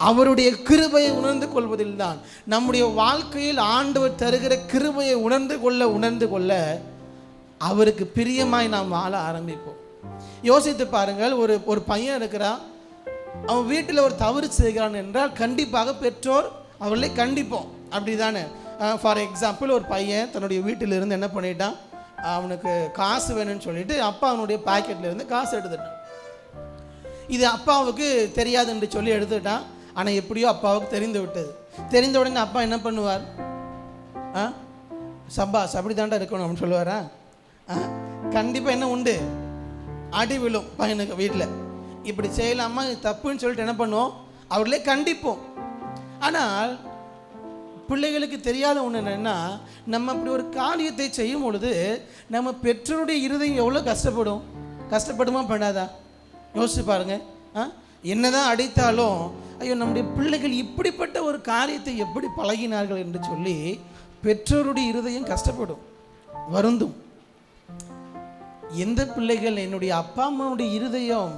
[SPEAKER 4] அவருடைய கிருபையை உணர்ந்து கொள்வதில் தான் நம்முடைய வாழ்க்கையில் ஆண்டவர் தருகிற கிருபையை உணர்ந்து கொள்ள அவருக்கு பிரியமாய் நாம் வாழ ஆரம்பிப்போம். யோசித்து பாருங்கள், ஒரு பையன் இருக்கிறான், அவன் வீட்டில் ஒரு தவறு செய்கிறான் என்றால் கண்டிப்பாக பெற்றோர் அவர்களை கண்டிப்போம். அப்படி தானே? ஃபார் எக்ஸாம்பிள், ஒரு பையன் தன்னுடைய வீட்டிலிருந்து என்ன பண்ணிட்டான், அவனுக்கு காசு வேணும்னு சொல்லிட்டு அப்பா அவனுடைய பாக்கெட்லேருந்து காசு எடுத்துட்டான். இது அப்பாவுக்கு தெரியாது என்று சொல்லி எடுத்துட்டான். ஆனால் எப்படியோ அப்பாவுக்கு தெரிந்து விட்டது. தெரிந்த உடனே அப்பா என்ன பண்ணுவார்? சப்பாஸ் அப்படி தாண்டா இருக்கணும் அப்படின்னு சொல்லுவாரா? கண்டிப்பாக என்ன உண்டு? அடி விழும் பையனுக்கு வீட்டில். இப்படி செய்யலாமா, தப்புன்னு சொல்லிட்டு என்ன பண்ணுவோம்? அவர்களே கண்டிப்போம். ஆனால் பிள்ளைகளுக்கு தெரியாத ஒன்று என்னென்னா, நம்ம அப்படி ஒரு காரியத்தை செய்யும் பொழுது நம்ம பெற்றோருடைய இருதயம் எவ்வளோ கஷ்டப்படுமா பண்ணாதா? யோசிச்சு பாருங்க. என்னதான் அடித்தாலும் ஐயோ நம்முடைய பிள்ளைகள் இப்படிப்பட்ட ஒரு காரியத்தை எப்படி பழகினார்கள் என்று சொல்லி பெற்றோருடைய இருதயம் கஷ்டப்படும், வருந்தும். எந்த பிள்ளைகள் என்னுடைய அப்பா அம்மாவுடைய இருதயம்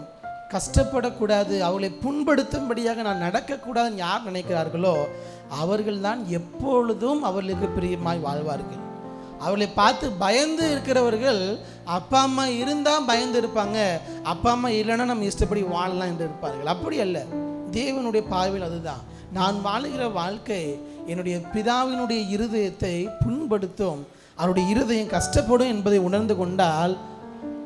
[SPEAKER 4] கஷ்டப்படக்கூடாது, அவளை புண்படுத்தும்படியாக நான் நடக்கக்கூடாதுன்னு யார் நினைக்கிறார்களோ அவர்கள் தான் எப்பொழுதும் அவர்களுக்கு பிரியமாய் வாழ்வார்கள். அவளை பார்த்து பயந்து இருக்கிறவர்கள் அப்பா அம்மா இருந்தால் பயந்து இருப்பாங்க, அப்பா அம்மா இல்லைன்னா நம்ம இஷ்டப்படி வாழலாம் என்று இருப்பார்கள். அப்படி அல்ல, தேவனுடைய பார்வையில் அதுதான். நான் வாழுகிற வாழ்க்கை என்னுடைய பிதாவினுடைய இருதயத்தை புண்படுத்தும், அவருடைய இருதயம் கஷ்டப்படும் என்பதை உணர்ந்து கொண்டால்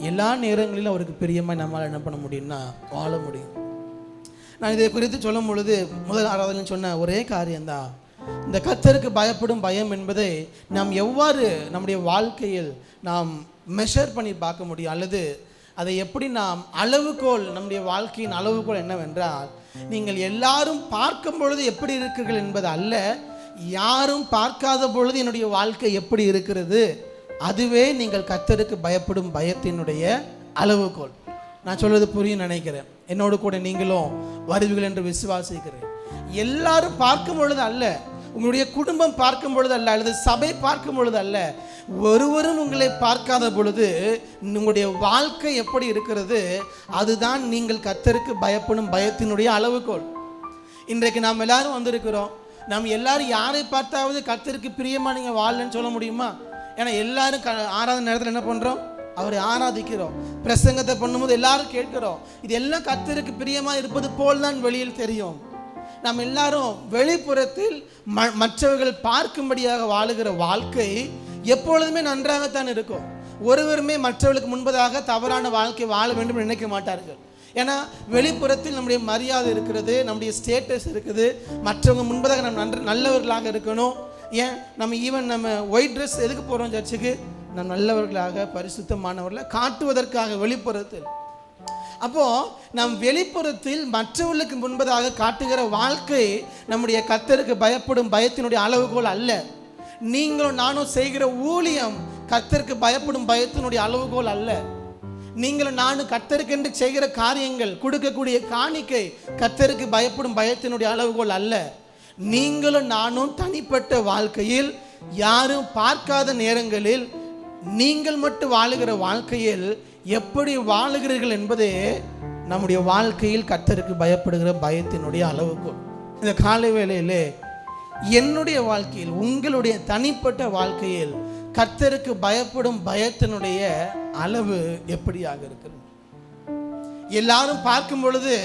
[SPEAKER 4] எல்லா நேரங்களிலும் அவருக்கு பிரியமாக நம்மளால் என்ன பண்ண முடியும்னா வாழ முடியும். நான் இதை குறித்து சொல்லும் பொழுது முதல் ஆராதனைன்னு சொன்ன ஒரே காரியம்தான், இந்த கர்த்தருக்கு பயப்படும் பயம் என்பதை நாம் எவ்வாறு நம்முடைய வாழ்க்கையில் நாம் மெஷர் பண்ணி பார்க்க முடியும், அல்லது அதை எப்படி நாம் அளவுகோல், நம்முடைய வாழ்க்கையின் அளவுகோல் என்னவென்றால், நீங்கள் எல்லாரும் பார்க்கும் பொழுது எப்படி இருக்கிறீர்கள் என்பது அல்ல, யாரும் பார்க்காத பொழுது என்னுடைய வாழ்க்கை எப்படி இருக்கிறது, அதுவே நீங்கள் கர்த்தருக்கு பயப்படும் பயத்தினுடைய அளவுகோல். நான் சொல்வது புரியும் நினைக்கிறேன். என்னோடு கூட நீங்களும் வருவீர்கள் என்று விசுவாசிக்கிறேன். எல்லாரும் பார்க்கும் பொழுது அல்ல, உங்களுடைய குடும்பம் பார்க்கும் பொழுது அல்ல, அல்லது சபை பார்க்கும் பொழுது அல்ல, ஒருவரும் உங்களை பார்க்காத பொழுது உங்களுடைய வாழ்க்கை எப்படி இருக்கிறது, அதுதான் நீங்கள் கர்த்தருக்கு பயப்படும் பயத்தினுடைய அளவுகோல். இன்றைக்கு நாம் எல்லாரும் வந்திருக்கிறோம், நாம் எல்லாரும் யாரை பார்த்தாவது கர்த்தருக்கு பிரியமா நீங்கள் வாழலன்னு சொல்ல முடியுமா? ஏன்னா எல்லாரும் ஆராதனை நேரத்தில் என்ன பண்ணுறோம்? அவரை ஆராதிக்கிறோம். பிரசங்கத்தை பண்ணும்போது எல்லாரும் கேட்கிறோம். இது எல்லாம் கர்த்தருக்கு பிரியமாக இருப்பது போல் தான் வெளியில் தெரியும். நாம் எல்லாரும் வெளிப்புறத்தில் மற்றவர்கள் பார்க்கும்படியாக வாழுகிற வாழ்க்கை எப்பொழுதுமே நன்றாகத்தான் இருக்கும். ஒருவருமே மற்றவர்களுக்கு முன்பதாக தவறான வாழ்க்கை வாழ வேண்டும் நினைக்க மாட்டார்கள். ஏன்னா வெளிப்புறத்தில் நம்முடைய மரியாதை இருக்கிறது, நம்முடைய ஸ்டேட்டஸ் இருக்குது, மற்றவங்க முன்பதாக நம்ம நல்லவர்களாக இருக்கணும். ஏன் நம்ம ஒயிட் ட்ரெஸ் எதுக்கு போகிறோம் சர்ச்சுக்கு? நாம் நல்லவர்களாக பரிசுத்தமானவர்களாக காட்டுவதற்காக வெளிப்புறத்தில். அப்போது நாம் வெளிப்புறத்தில் மற்றவர்களுக்கு முன்பதாக காட்டுகிற வாழ்க்கை நம்முடைய கர்த்தருக்கு பயப்படும் பயத்தினுடைய அளவுகோல் அல்ல. நீங்களும் நானும் செய்கிற ஊழியம் கர்த்தருக்கு பயப்படும் பயத்தினுடைய அளவுகோல் அல்ல. நீங்களும் நானும் கர்த்தருக்கென்று செய்கிற காரியங்கள், கொடுக்கக்கூடிய காணிக்கை கர்த்தருக்கு பயப்படும் பயத்தினுடைய அளவுகோல் அல்ல. நீங்களும் நானும் தனிப்பட்ட வாழ்க்கையில் யாரும் பார்க்காத நேரங்களில் நீங்கள் மட்டும் வாழுகிற வாழ்க்கையில் எப்படி வாழுகிறீர்கள் என்பதே நம்முடைய வாழ்க்கையில் கர்த்தருக்கு பயப்படுகிற பயத்தினுடைய அளவுகோல். இந்த காலை வேளையிலே என்னுடைய வாழ்க்கையில், உங்களுடைய தனிப்பட்ட வாழ்க்கையில் கர்த்தருக்கு பயப்படும் பயத்தினுடைய அளவு எப்படியாக இருக்கிறது? எல்லாரும் பார்க்கும் பொழுது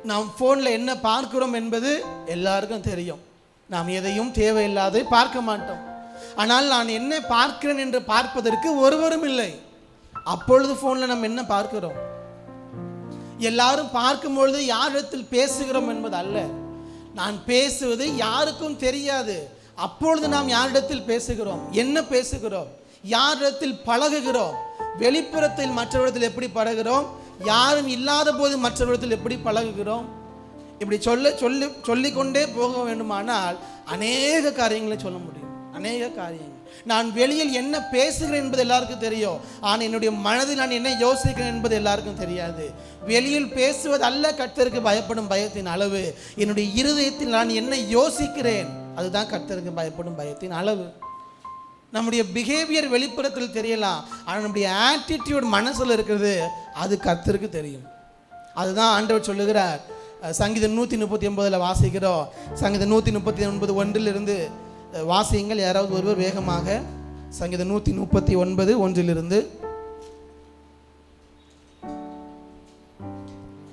[SPEAKER 4] நாம் ஃபோனில் என்ன பார்க்கிறோம் என்பது எல்லாருக்கும் தெரியும். நாம் எதையும் தேவையில்லாத பார்க்க மாட்டோம். ஆனால் நான் என்ன பார்க்கிறேன் என்று பார்ப்பதற்கு ஒருவரும் இல்லை. அப்பொழுது ஃபோனில் நம்ம என்ன பார்க்கிறோம்? எல்லாரும் பார்க்கும்பொழுது யாரிடத்தில் பேசுகிறோம் என்பது அல்ல. நான் பேசுவது யாருக்கும் தெரியாது. அப்பொழுது நாம் யாரிடத்தில் பேசுகிறோம், என்ன பேசுகிறோம், யாரிடத்தில் பழகுகிறோம், வெளிப்புறத்தில் மற்றவரிடத்தில் எப்படி பழகுகிறோம், யாரும் இல்லாத போது மற்றவரிடத்தில் எப்படி பழகுகிறோம், இப்படி சொல்லிக்கொண்டே போக வேண்டுமானால் அநேக காரியங்களை சொல்ல முடியும். அநேக காரியங்கள். நான் வெளியில் என்ன பேசுகிறேன் என்பது எல்லாருக்கும் தெரியும். ஆனால் என்னுடைய மனதில் நான் என்ன யோசிக்கிறேன் என்பது எல்லாருக்கும் தெரியாது. வெளியில் பேசுவது அல்ல கர்த்தருக்கு பயப்படும் பயத்தின் அளவு. என்னுடைய இருதயத்தில் நான் என்ன யோசிக்கிறேன் அதுதான் கர்த்தருக்கு பயப்படும் பயத்தின் அளவு. நம்முடைய பிஹேவியர் வெளிப்புறத்தில் தெரியலாம், ஆனால் நம்முடைய ஆட்டிடியூட் மனசில் இருக்கிறது அது கர்த்தருக்கு தெரியும். அதுதான் ஆண்டவர் சொல்லுகிறார். சங்கீதம் 139 வாசிக்கிறோம். சங்கீதம் 139 1 வாசியுங்கள். யாராவது ஒருவர் வேகமாக சங்கீதம் 139 1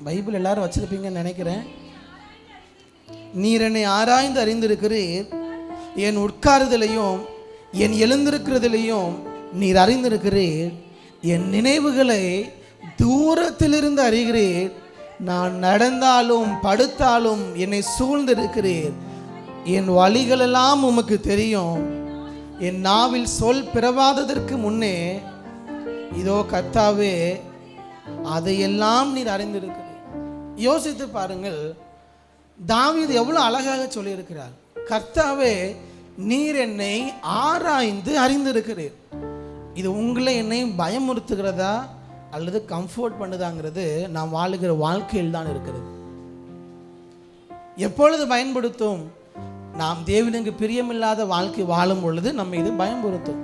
[SPEAKER 4] பைபிள் எல்லாரும் வச்சிருப்பீங்கன்னு நினைக்கிறேன். நீர் என்னை ஆராய்ந்து அறிந்திருக்கிறீர், என் உட்காருதலையும் என் எழுந்திருக்கிறதிலையும் நீர் அறிந்திருக்கிறீர், என் நினைவுகளை தூரத்திலிருந்து அறிகிறீர், நான் நடந்தாலும் படுத்தாலும் என்னை சூழ்ந்திருக்கிறீர், என் வழிகளெல்லாம் உமக்கு தெரியும், என் நாவில் சொல் பிறவாததற்கு முன்னே இதோ கர்த்தாவே அதையெல்லாம் நீர் அறிந்திருக்கிறீர். யோசித்து பாருங்கள், தாவீது எவ்வளோ அழகாக சொல்லியிருக்கிறார். கர்த்தாவே நீர் என்னை ஆராய்ந்து அறிந்திருக்கிறீர். இது உங்களை என்னையும் பயமுறுத்துகிறதா அல்லது கம்ஃபோர்ட் பண்ணுதாங்கிறது நாம் வாழுகிற வாழ்க்கையில் தான் இருக்கிறது. எப்பொழுது பயன்படுத்தும்? நாம் தேவனுக்கு பிரியமில்லாத வாழ்க்கை வாழும் பொழுது நம்மை இது பயமுறுத்தும்.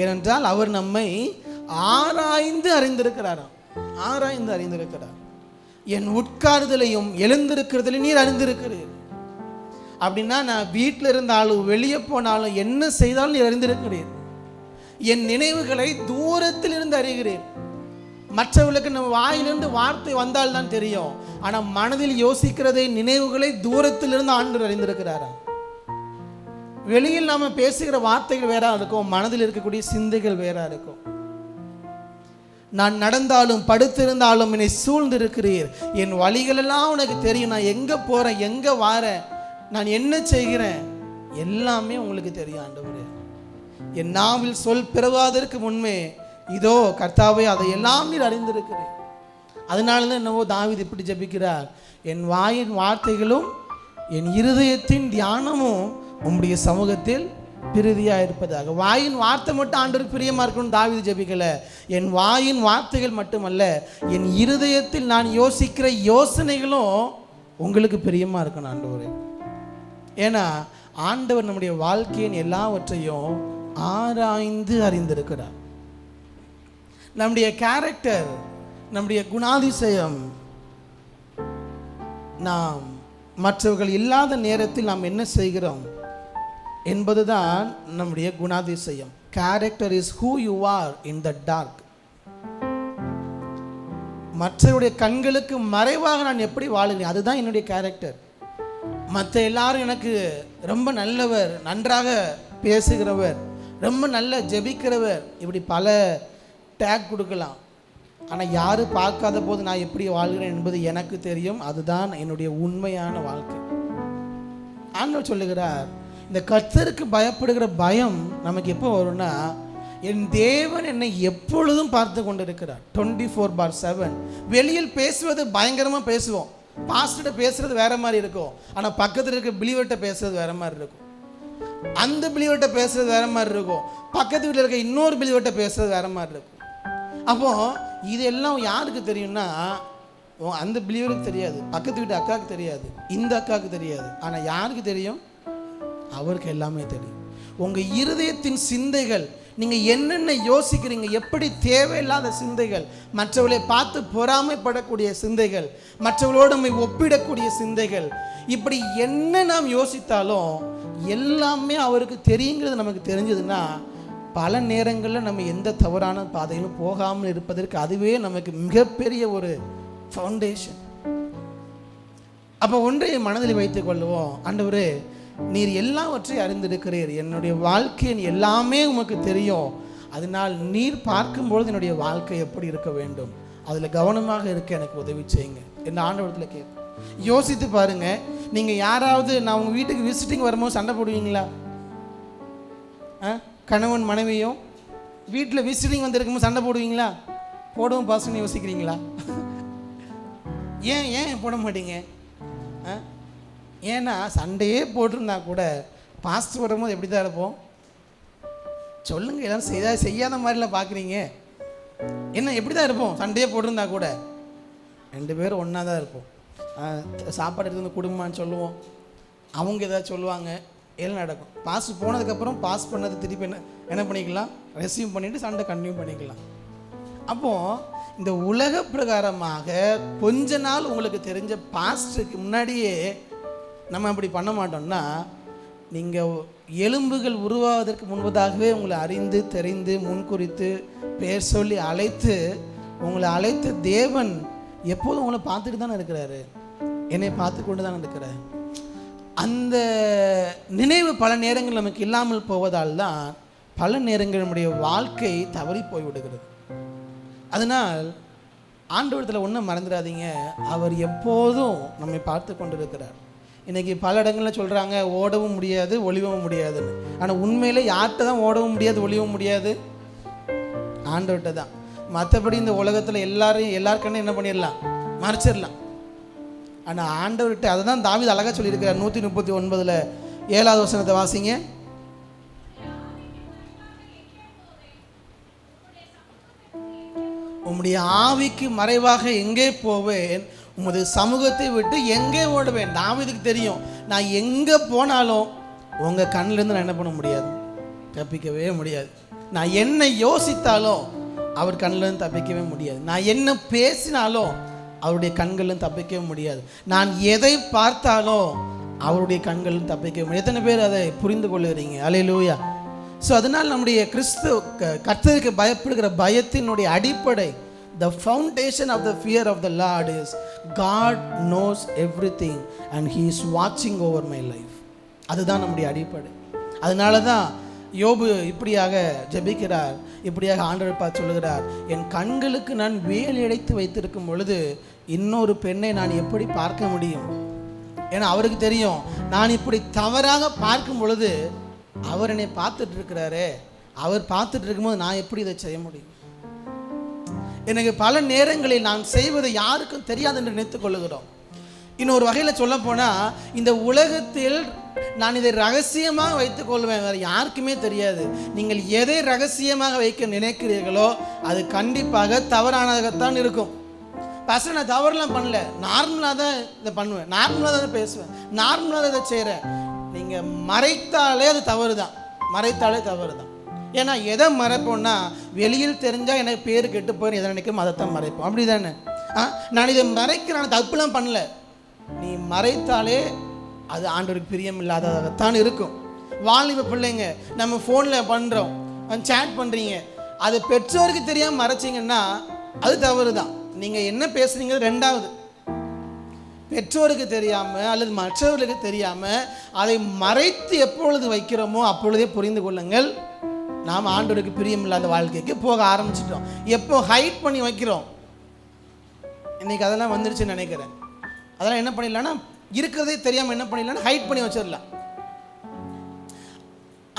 [SPEAKER 4] ஏனென்றால் அவர் நம்மை ஆராய்ந்து அறிந்திருக்கிறாராம். ஆராய்ந்து அறிந்திருக்கிறார். என் உட்காருதலையும் எழுந்திருக்கிறதுலையும் நீர் அறிந்திருக்கிறீர். அப்படின்னா நான் வீட்டில் இருந்தாலும் வெளியே போனாலும் என்ன செய்தாலும் நீர் அறிந்திருக்கிறீர். என் நினைவுகளை தூரத்தில் இருந்து அறிகிறேன். மற்றவர்களுக்கு நம்ம வாயிலிருந்து வார்த்தை வந்தால் தான் தெரியும். ஆனால் மனதில் யோசிக்கிறதை நினைவுகளை தூரத்திலிருந்து ஆண்டவர் அறிந்திருக்கிறாரா. வெளியில் நாம பேசுகிற வார்த்தைகள் வேற இருக்கும், மனதில் இருக்கக்கூடிய சிந்தைகள் வேற இருக்கும். நான் நடந்தாலும் படுத்திருந்தாலும் என்னை சூழ்ந்திருக்கிறீர், என் வழிகளெல்லாம் உனக்கு தெரியும், நான் எங்க போறேன் எங்க வாரேன் நான் என்ன செய்கிறேன் எல்லாமே உங்களுக்கு தெரியும் ஆண்டவரே. என் நாவில் சொல் பிறவாதற்கு முன்பே இதோ கர்த்தாவே அதையெல்லாம் நீர் அறிந்திருக்கிறேன். அதனால தான் என்னவோ தாவீது இப்படி ஜெபிக்கிறார், என் வாயின் வார்த்தைகளும் என் இருதயத்தின் தியானமும் உம்முடைய சமூகத்தில் பிரீதியாக இருப்பதாக. வாயின் வார்த்தை மட்டும் ஆண்டவருக்கு பிரியமாக இருக்கணும்னு தாவீது ஜெபிக்கல. என் வாயின் வார்த்தைகள் மட்டுமல்ல, என் இருதயத்தில் நான் யோசிக்கிற யோசனைகளும் உங்களுக்கு பிரியமாக இருக்கணும் ஆண்டவரே. ஏன்னா ஆண்டவர் நம்முடைய வாழ்க்கையின் எல்லாவற்றையும் ஆராய்ந்து அறிந்திருக்கிறார். நம்முடைய கேரக்டர், நம்முடைய குணாதிசயம், நாம் மற்றவர்கள் இல்லாத நேரத்தில் நாம் என்ன செய்கிறோம் என்பதுதான் நம்முடைய குணாதிசயம். Character is who you are in the dark. மற்றவருடைய கண்களுக்கு மறைவாக நான் எப்படி வாழுகிறேன் அதுதான் என்னுடைய கேரக்டர். மற்ற எல்லாரும் எனக்கு ரொம்ப நல்லவர், நன்றாக பேசுகிறவர், ரொம்ப நல்ல ஜெபிக்கிறவர், இப்படி பல டேக் கொடுக்கலாம். ஆனால் யாரும் பார்க்காத போது நான் எப்படி வாழ்கிறேன் என்பது எனக்கு தெரியும். அதுதான் என்னுடைய உண்மையான வாழ்க்கை. ஆண்டவர் சொல்லுகிறார், இந்த கர்த்தருக்கு பயப்படுகிற பயம் நமக்கு எப்போ வரும்னா, என் தேவன் என்னை எப்பொழுதும் பார்த்து கொண்டு இருக்கிறார். 24/7. வெளியில் பேசுவது பயங்கரமாக பேசுவோம். பாஸ்டர்கிட்ட பேசுறது வேற மாதிரி இருக்கும், ஆனால் பக்கத்தில் இருக்க பிலீவர்கிட்ட பேசுறது வேற மாதிரி இருக்கும். அந்த பிலீவர்கிட்ட பேசுறது வேற மாதிரி இருக்கும், பக்கத்து வீட்டில் இருக்க இன்னொரு பிலீவர்கிட்ட பேசுறது வேற மாதிரி இருக்கும். அப்போ இதெல்லாம் யாருக்கு தெரியும்னா, அந்த பிலீவருக்கு தெரியாது, பக்கத்து வீட்டு அக்காவுக்கு தெரியாது, இந்த அக்காவுக்கு தெரியாது. ஆனால் யாருக்கு தெரியும்? அவருக்கு எல்லாமே தெரியும். உங்கள் இருதயத்தின் சிந்தைகள், நீங்கள் என்னென்ன யோசிக்கிறீங்க, எப்படி தேவையில்லாத சிந்தைகள், மற்றவர்களை பார்த்து பொறாமைப்படக்கூடிய சிந்தைகள், மற்றவர்களோடு நம்மை ஒப்பிடக்கூடிய சிந்தைகள், இப்படி என்ன நாம் யோசித்தாலும் எல்லாமே அவருக்கு தெரியுங்கிறது நமக்கு தெரிஞ்சதுன்னா, பல நேரங்களில் நம்ம எந்த தவறான பாதையிலும் போகாமல் இருப்பதற்கு அதுவே நமக்கு மிகப்பெரிய ஒரு ஃபவுண்டேஷன். அப்போ ஒன்றை மனதில் வைத்துக் கொள்வோம், ஆண்டவரே நீர் எல்லாவற்றையும் அறிந்திருக்கிறீர், என்னுடைய வாழ்க்கையின் எல்லாமே உமக்கு தெரியும், அதனால் நீர் பார்க்கும்பொழுது என்னுடைய வாழ்க்கை எப்படி இருக்க வேண்டும், அதில் கவனமாக இருக்க எனக்கு உதவி செய்யுங்க என்ன ஆண்டவரத்தில் கேட்க. யோசித்து பாருங்க, நீங்கள் யாராவது நான் உங்கள் வீட்டுக்கு விசிட்டிங் வரும்போது சண்டை போடுவீங்களா? கணவன் மனைவியும் வீட்டில் விசிட்டிங் வந்திருக்கும்போது சண்டை போடுவீங்களா? போடுவோம் பாசன்னு யோசிக்கிறீங்களா? ஏன் போட மாட்டீங்க? ஏன்னா சண்டையே போட்டிருந்தா கூட பாஸ்ட் வரும்போது எப்படி தான் இருப்போம் சொல்லுங்கள். எல்லாரும் செய்யாத மாதிரிலாம் பார்க்குறீங்க. என்ன எப்படி தான் இருப்போம்? சண்டையே போட்டிருந்தா கூட 2 பேரும் ஒன்றா தான் இருப்போம். சாப்பாடு எடுத்து வந்து குடும்பம்னு சொல்லுவோம், அவங்க ஏதாவது சொல்லுவாங்க, எல்லாம் நடக்கும். பாஸ் போனதுக்கப்புறம் பாஸ் பண்ணது திருப்பி என்ன பண்ணிக்கலாம், ரெஸ்யூம் பண்ணிவிட்டு சண்டை கண்டினியூ பண்ணிக்கலாம். அப்போது இந்த உலக பிரகாரமாக கொஞ்ச நாள் உங்களுக்கு தெரிஞ்ச பாஸ்ட்டுக்கு முன்னாடியே நம்ம அப்படி பண்ண மாட்டோம்னா, நீங்கள் எலும்புகள் உருவாவதற்கு முன்பதாகவே உங்களை அறிந்து தெரிந்து முன்குறித்து பேர் சொல்லி அழைத்து உங்களை அழைத்த தேவன் எப்போதும் உங்களை பார்த்துட்டு தானே இருக்கிறாரு, என்னை பார்த்து கொண்டு தானே இருக்கிறார். அந்த நினைவு பல நேரங்கள் நமக்கு இல்லாமல் போவதால் தான் பல நேரங்கள் நம்முடைய வாழ்க்கை தவறி போய்விடுகிறது. அதனால் ஆண்டவரத்தில் ஒன்றும் மறந்துடாதீங்க, அவர் எப்போதும் நம்மை பார்த்து கொண்டு இருக்கிறார். இன்றைக்கி பல இடங்களில் சொல்கிறாங்க ஓடவும் முடியாது ஒளியவும் முடியாதுன்னு. ஆனால் உண்மையிலே யார்கிட்ட தான் ஓடவும் முடியாது ஒளியவும் முடியாது? ஆண்டவர்கிட்ட தான். மற்றபடி இந்த உலகத்தில் எல்லாருக்கண்ணே என்ன பண்ணிடலாம், மறைச்சிடலாம். ஆனால் ஆண்டவர்கிட்ட அதை தான் தாவீது அழகாக சொல்லியிருக்கிறார். 139 7வது வசனத்தை வாசிங்க. உம்முடைய ஆவிக்கு மறைவாக எங்கே போவேன், உமது சமூகத்தை விட்டு எங்கே ஓடுவேன். தாவீதுக்கு தெரியும், நான் எங்கே போனாலும் உங்கள் கண்ணிலேருந்து நான் என்ன பண்ண முடியாது, தப்பிக்கவே முடியாது. நான் என்ன யோசித்தாலும் அவர் கண்ணிலேருந்து தப்பிக்கவே முடியாது. நான் என்ன பேசினாலும் அவருடைய கண்களிலும் தப்பிக்கவே முடியாது. நான் எதை பார்த்தாலும் அவருடைய கண்களிலும் தப்பிக்கவே முடியாது. எத்தனை பேர் அதை புரிந்து கொள்ளுறீங்க? அல்லேலூயா. ஸோ அதனால் நம்முடைய கர்த்தருக்கு பயப்படுகிற பயத்தினுடைய அடிப்படை, the foundation of the fear of the Lord is God knows everything and he is watching over my life. அதுதான் நம்முடைய அடிப்படை. அதனால தான் யோபு இப்படியாக ஜெபிக்கிறார், இப்படியாக ஆண்டவர் பார்த்து சொல்லுகிறார், என் கண்களுக்கு நான் வேலி அடைத்து வைத்திருக்கும் பொழுது இன்னொரு பெண்ணை நான் எப்படி பார்க்க முடியும்? ஏன்னா அவருக்கு தெரியும், நான் இப்படி தவறாக பார்க்கும் பொழுது அவர் என்னை பார்த்துட்டு இருக்கிறாரே, அவர் பார்த்துட்டு இருக்கும்போது நான் எப்படி இதை செய்ய முடியும்? எனக்கு பல நேரங்களில் நான் செய்வதை யாருக்கும் தெரியாது என்று நினைத்துக் கொள்ளுகிறோம். இன்னொரு வகையில் சொல்ல போனால், இந்த உலகத்தில் நான் இதை ரகசியமாக வைத்துக் கொள்வேன், வேறு யாருக்குமே தெரியாது. நீங்கள் எதை ரகசியமாக வைக்க நினைக்கிறீர்களோ அது கண்டிப்பாக தவறானதாகத்தான் இருக்கும். பசங்க நான் தவறுலாம் பண்ணல, நார்மலாக தான் இதை பண்ணுவேன், நார்மலாக தான் பேசுவேன், நார்மலாக தான் இதை செய்கிறேன். நீங்கள் மறைத்தாலே அது தவறு தான், மறைத்தாலே தவறு தான். ஏன்னா எதை மறைப்போம்னா, வெளியில் தெரிஞ்சால் எனக்கு பேர் கெட்டு போயிடும், எதை நினைக்கிறோம் அதைத்தான் மறைப்போம். அப்படி தானே? நான் இதை மறைக்கிறேன், தப்புலாம் பண்ணல. நீ மறைத்தாலே அது ஆண்டவருக்கு பிரியம் இல்லாததாகத்தான் இருக்கும். வாலிப பிள்ளைங்க நம்ம ஃபோனில் பண்ணுறோம், சேட் பண்ணுறீங்க, அது பெற்றோருக்கு தெரியாமல் மறைச்சிங்கன்னா அது தவறு தான். நீங்கள் என்ன பேசுகிறீங்க ரெண்டாவது. பெற்றோருக்கு தெரியாமல் அல்லது மற்றவர்களுக்கு தெரியாமல் அதை மறைத்து எப்பொழுது வைக்கிறோமோ அப்பொழுதே புரிந்து கொள்ளுங்கள், நாம் ஆண்டவருக்கு பிரியமில்லாத வாழ்க்கைக்கு போக ஆரம்பிச்சிட்டோம். எப்போ ஹைட் பண்ணி வைக்கிறோம், இன்றைக்கி அதெல்லாம் வந்துருச்சுன்னு நினைக்கிறேன். அதெல்லாம் என்ன பண்ணிடலான்னா, இருக்கிறதே தெரியாமல் என்ன பண்ணிடலான்னா ஹைட் பண்ணி வச்சிடலாம்.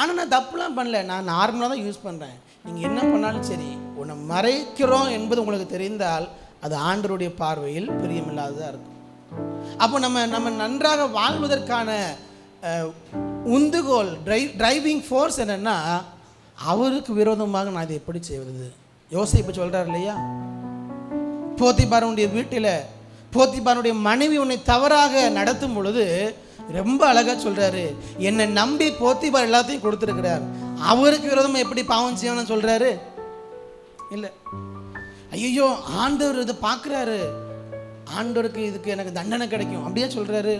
[SPEAKER 4] ஆனால் நான் தப்புலாம் பண்ணல, நான் நார்மலாக தான் யூஸ் பண்ணுறேன். நீங்கள் என்ன பண்ணாலும் சரி, உன்னை மறைக்கிறோம் என்பது உங்களுக்கு தெரிந்தால் அது ஆண்டவருடைய பார்வையில் பிரியமில்லாததாக இருக்கும். அப்போ நம்ம நன்றாக வாழ்வதற்கான உந்துகோல், டிரைவிங் ஃபோர்ஸ் என்னென்னா, அவருக்கு விரோதமாக நான் இதை எப்படி செய்வது? யோசேப்பு சொல்கிறார் இல்லையா, போத்திபாருடைய வீட்டில் போத்திபாருடைய மனைவி உன்னை தவறாக நடத்தும் பொழுது ரொம்ப அழகாக சொல்கிறாரு, என்னை நம்பி போத்திபார் எல்லாத்தையும் கொடுத்துருக்கிறார், அவருக்கு விரோதமாக எப்படி பாவம் செய்யணும்னு சொல்கிறாரு? இல்லை, ஐயோ ஆண்டவர் இதை பார்க்குறாரு, ஆண்டவருக்கு இதுக்கு எனக்கு தண்டனை கிடைக்கும் அப்படியே சொல்கிறாரு.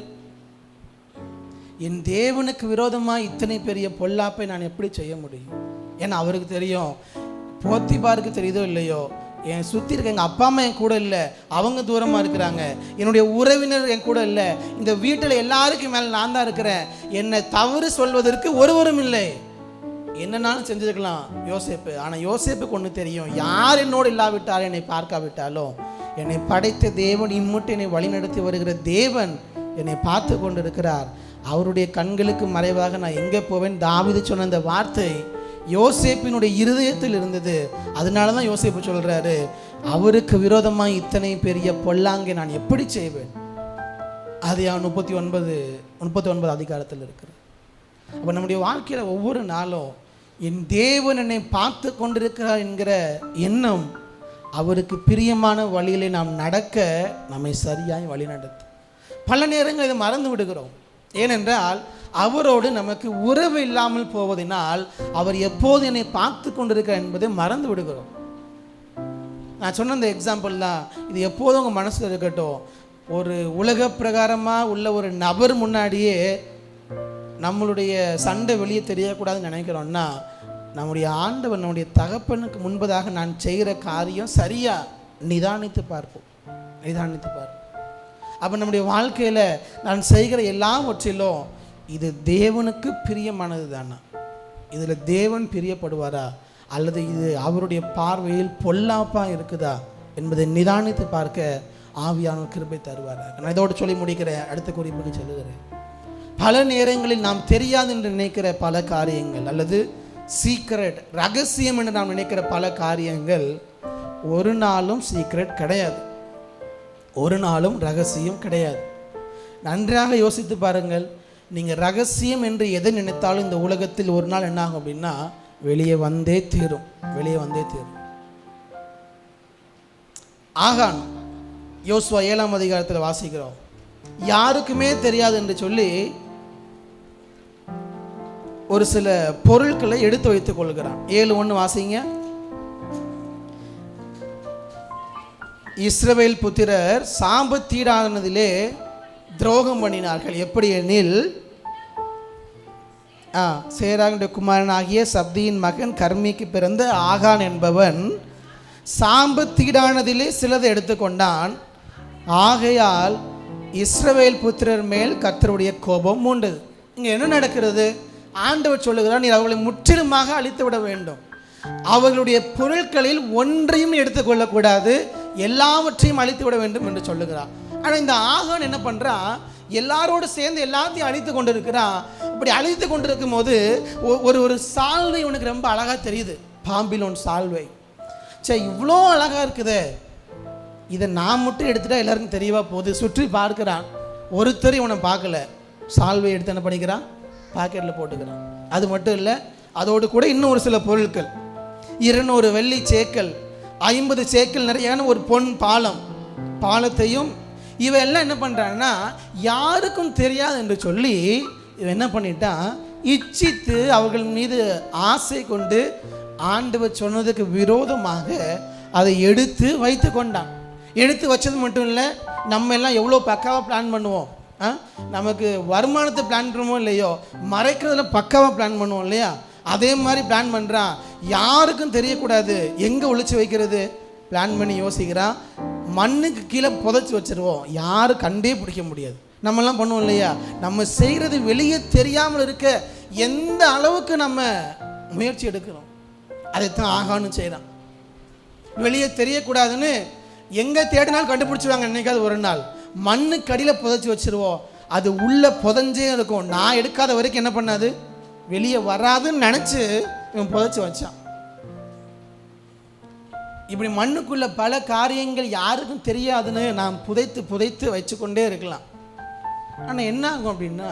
[SPEAKER 4] என் தேவனுக்கு விரோதமாக இத்தனை பெரிய பொல்லாப்பை நான் எப்படி செய்ய முடியும்? ஏன்னா அவருக்கு தெரியும், போத்திபாருக்கு தெரியுதோ இல்லையோ, என் சுற்றி இருக்க எங்கள் அப்பா அம்மா என் கூட இல்லை, அவங்க தூரமாக இருக்கிறாங்க, என்னுடைய உறவினர் என் கூட இல்லை, இந்த வீட்டில் எல்லாருக்கும் மேலே நான் தான் இருக்கிறேன், என்னை தவறு சொல்வதற்கு ஒருவரும் இல்லை. என்னன்னாலும் செஞ்சுருக்கலாம் யோசேப்பு. ஆனால் யோசேப்புக்கு ஒன்று தெரியும், யார் என்னோடு இல்லாவிட்டாலும் என்னை பார்க்காவிட்டாலும் என்னை படைத்த தேவன், இம்முட்டு என்னை வழிநடத்தி வருகிற தேவன் என்னை பார்த்து கொண்டு இருக்கிறார். அவருடைய கண்களுக்கு மறைவாக நான் எங்கே போவேன்? தாவீது சொன்ன அந்த வார்த்தை யோசேப்பினுடைய இருதயத்தில் இருந்தது. அதனால தான் யோசேப்பு சொல்கிறாரு, அவருக்கு விரோதமாக இத்தனை பெரிய பொல்லாங்கை நான் எப்படி செய்வேன்? அது 39 அதிகாரத்தில் இருக்கிறது. அப்போ நம்முடைய வாழ்க்கையில் ஒவ்வொரு நாளும் என் தேவன் என்னை பார்த்து கொண்டிருக்கிறார் என்கிற எண்ணம் அவருக்கு பிரியமான வழியிலே நாம் நடக்க நம்மை சரியாய் வழி நடத்தும். பல நேரங்கள் இதை மறந்து விடுகிறோம். ஏனென்றால் அவரோடு நமக்கு உறவு இல்லாமல் போவதனால் அவர் எப்போது என்னை பார்த்து கொண்டிருக்கிறார் என்பதை மறந்து விடுகிறோம். நான் சொன்ன இந்த எக்ஸாம்பிள் தான், இது எப்போதும் உங்கள் மனசில் இருக்கட்டும். ஒரு உலக பிரகாரமாக உள்ள ஒரு நபர் முன்னாடியே நம்மளுடைய சண்டை வெளியே தெரியக்கூடாதுன்னு நினைக்கிறோன்னா, நம்முடைய ஆண்டவர் நம்முடைய தகப்பனுக்கு முன்பதாக நான் செய்கிற காரியம் சரியாக நிதானித்து பார்ப்போம். அப்போ நம்முடைய வாழ்க்கையில் நான் செய்கிற எல்லாவற்றிலும் இது தேவனுக்கு பிரியமானது தானா, இதில் தேவன் பிரியப்படுவாரா, அல்லது இது அவருடைய பார்வையில் பொல்லாப்பாக இருக்குதா என்பதை நிதானித்து பார்க்க ஆவியானவர் கிருபை தருவாராக. நான் இதோடு சொல்லி முடிக்கிறேன், அடுத்த குறிப்புக்கு சொல்லுகிறேன். பல நேரங்களில் நாம் தெரியாது என்று நினைக்கிற பல காரியங்கள், அல்லது சீக்ரெட், ரகசியம் என்று நாம் நினைக்கிற பல காரியங்கள் ஒரு நாளும் சீக்ரெட் கிடையாது, ஒரு நாளும் ரகசியம் கிடையாது. நன்றாக யோசித்து பாருங்கள். நீங்கள் ரகசியம் என்று எதை நினைத்தாலும் இந்த உலகத்தில் ஒரு நாள் என்ன ஆகும் அப்படின்னா வெளியே வந்தே தீரும். ஆகான் யோசுவா 7ஆம் அதிகாரத்தில் வாசிக்கிறோம். யாருக்குமே தெரியாது என்று சொல்லி ஒரு சில பொருட்களை எடுத்து வைத்துக் கொள்கிறான். 7:1 வாசிங்க. இஸ்ரவேல் புத்திரர் சாபத்தீடானதிலே துரோகம் பண்ணினார்கள். எப்படி எனில், சேராகுடைய குமாரனாகிய சப்தியின் மகன் கர்மிக்கு பிறந்த ஆகான் என்பவன் சாபத்தீடானதிலே சிலதை எடுத்துக்கொண்டான். ஆகையால் இஸ்ரவேல் புத்திரர் மேல் கர்த்தருடைய கோபம் மூண்டது. இங்கே என்ன நடக்கிறது? ஆண்டவர் சொல்லுகிறார், நீர் அவர்களை முற்றிலுமாக அழித்து விட வேண்டும், அவர்களுடைய பொருட்களில் ஒன்றையும் எடுத்துக்கொள்ளக்கூடாது, எல்லாவற்றையும் அழித்து விட வேண்டும் என்று சொல்லுகிறார். ஆனால் இந்த ஆகான் என்ன பண்ணுறான்? எல்லாரோடு சேர்ந்து எல்லாத்தையும் அழித்து கொண்டு இருக்கிறான். இப்படி அழித்து கொண்டிருக்கும் போது ஒரு சால்வை உனக்கு ரொம்ப அழகாக தெரியுது, பாம்பிலோன் சால்வை. சரி, இவ்வளோ அழகாக இருக்குதே, இதை நான் மட்டும் எடுத்துட்டா எல்லாருக்கும் தெரியவா போகுது? சுற்றி பார்க்கிறான், ஒருத்தர் இவனை பார்க்கல. சால்வை எடுத்து என்ன பண்ணிக்கிறான்? பாக்கெட்டில் போட்டுக்கிறான். அது மட்டும் இல்லை, அதோடு கூட இன்னும் ஒரு சில பொருட்கள், 200 வெள்ளி சேக்கல், 50 சேக்கல் நிறையான ஒரு பொன் பாலத்தையும் இவெல்லாம் என்ன பண்ணுறான்னா யாருக்கும் தெரியாது என்று சொல்லி இவன் என்ன பண்ணிட்டான்? இச்சித்து அவர்கள் மீது ஆசை கொண்டு ஆண்டவர் சொன்னதுக்கு விரோதமாக அதை எடுத்து வைத்து கொண்டான். எடுத்து வச்சது மட்டும் இல்லை, நம்ம எல்லாம் எவ்வளோ பக்காவாக பிளான் பண்ணுவோம். நமக்கு வருமானத்தை பிளான் பண்ணுவோம் இல்லையோ, மறைக்கிறதுல பக்காவாக பிளான் பண்ணுவோம் இல்லையா? அதே மாதிரி பிளான் பண்ணுறான். யாருக்கும் தெரியக்கூடாது, எங்கே ஒழிச்சு வைக்கிறது பிளான் பண்ணி யோசிக்கிறான். மண்ணுக்கு கீழே புதைச்சி வச்சிருவோம், யாரும் கண்டே பிடிக்க முடியாது. நம்மெல்லாம் பண்ணுவோம் இல்லையா? நம்ம செய்கிறது வெளியே தெரியாமல் இருக்க எந்த அளவுக்கு நம்ம முயற்சி எடுக்கிறோம், அதைத்தான் ஆகான்னு செய்கிறான். வெளியே தெரியக்கூடாதுன்னு எங்கே தேடினாலும் கண்டுபிடிச்சிடுவாங்க. என்னைக்காவது ஒரு நாள் மண்ணுக்கு அடியில் புதைச்சி வச்சிருவோம், அது உள்ளே புதைஞ்சே இருக்கும். நான் எடுக்காத வரைக்கும் என்ன பண்ணாது, வெளியே வராதுன்னு நினச்சி இவன் புதைச்சி வச்சான். இப்படி மண்ணுக்குள்ள பல காரியங்கள் யாருக்கும் தெரியாதுன்னு நாம் புதைத்து புதைத்து வச்சுக்கொண்டே இருக்கலாம். ஆனால் என்ன ஆகும் அப்படின்னா,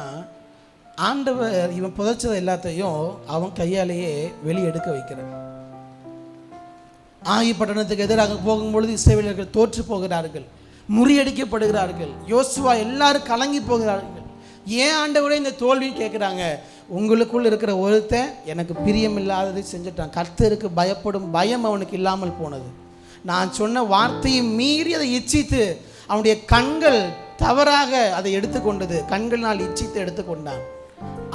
[SPEAKER 4] ஆண்டவர் இவன் புதைச்சது எல்லாத்தையும் அவன் கையாலேயே வெளியெடுக்க வைக்கிறான். ஆகி பட்டணத்துக்கு எதிராக போகும்பொழுது இஸ்ரவேலர்கள் தோற்று போகிறார்கள், முறியடிக்கப்படுகிறார்கள். யோசுவா எல்லாரும் கலங்கி போகிறார்கள். ஏன் ஆண்டவரே இந்த தோல்வின்னு கேட்குறாங்க. உங்களுக்குள் இருக்கிற ஒருத்தன் எனக்கு பிரியமில்லாததை செஞ்சுட்டான். கர்த்தருக்கு பயப்படும் பயம் அவனுக்கு இல்லாமல் போனது. நான் சொன்ன வார்த்தையை மீறி அதை இச்சித்து அவனுடைய கண்கள் தவறாக அதை எடுத்துக்கொண்டது. கண்களினால் இச்சித்து எடுத்துக்கொண்டான்.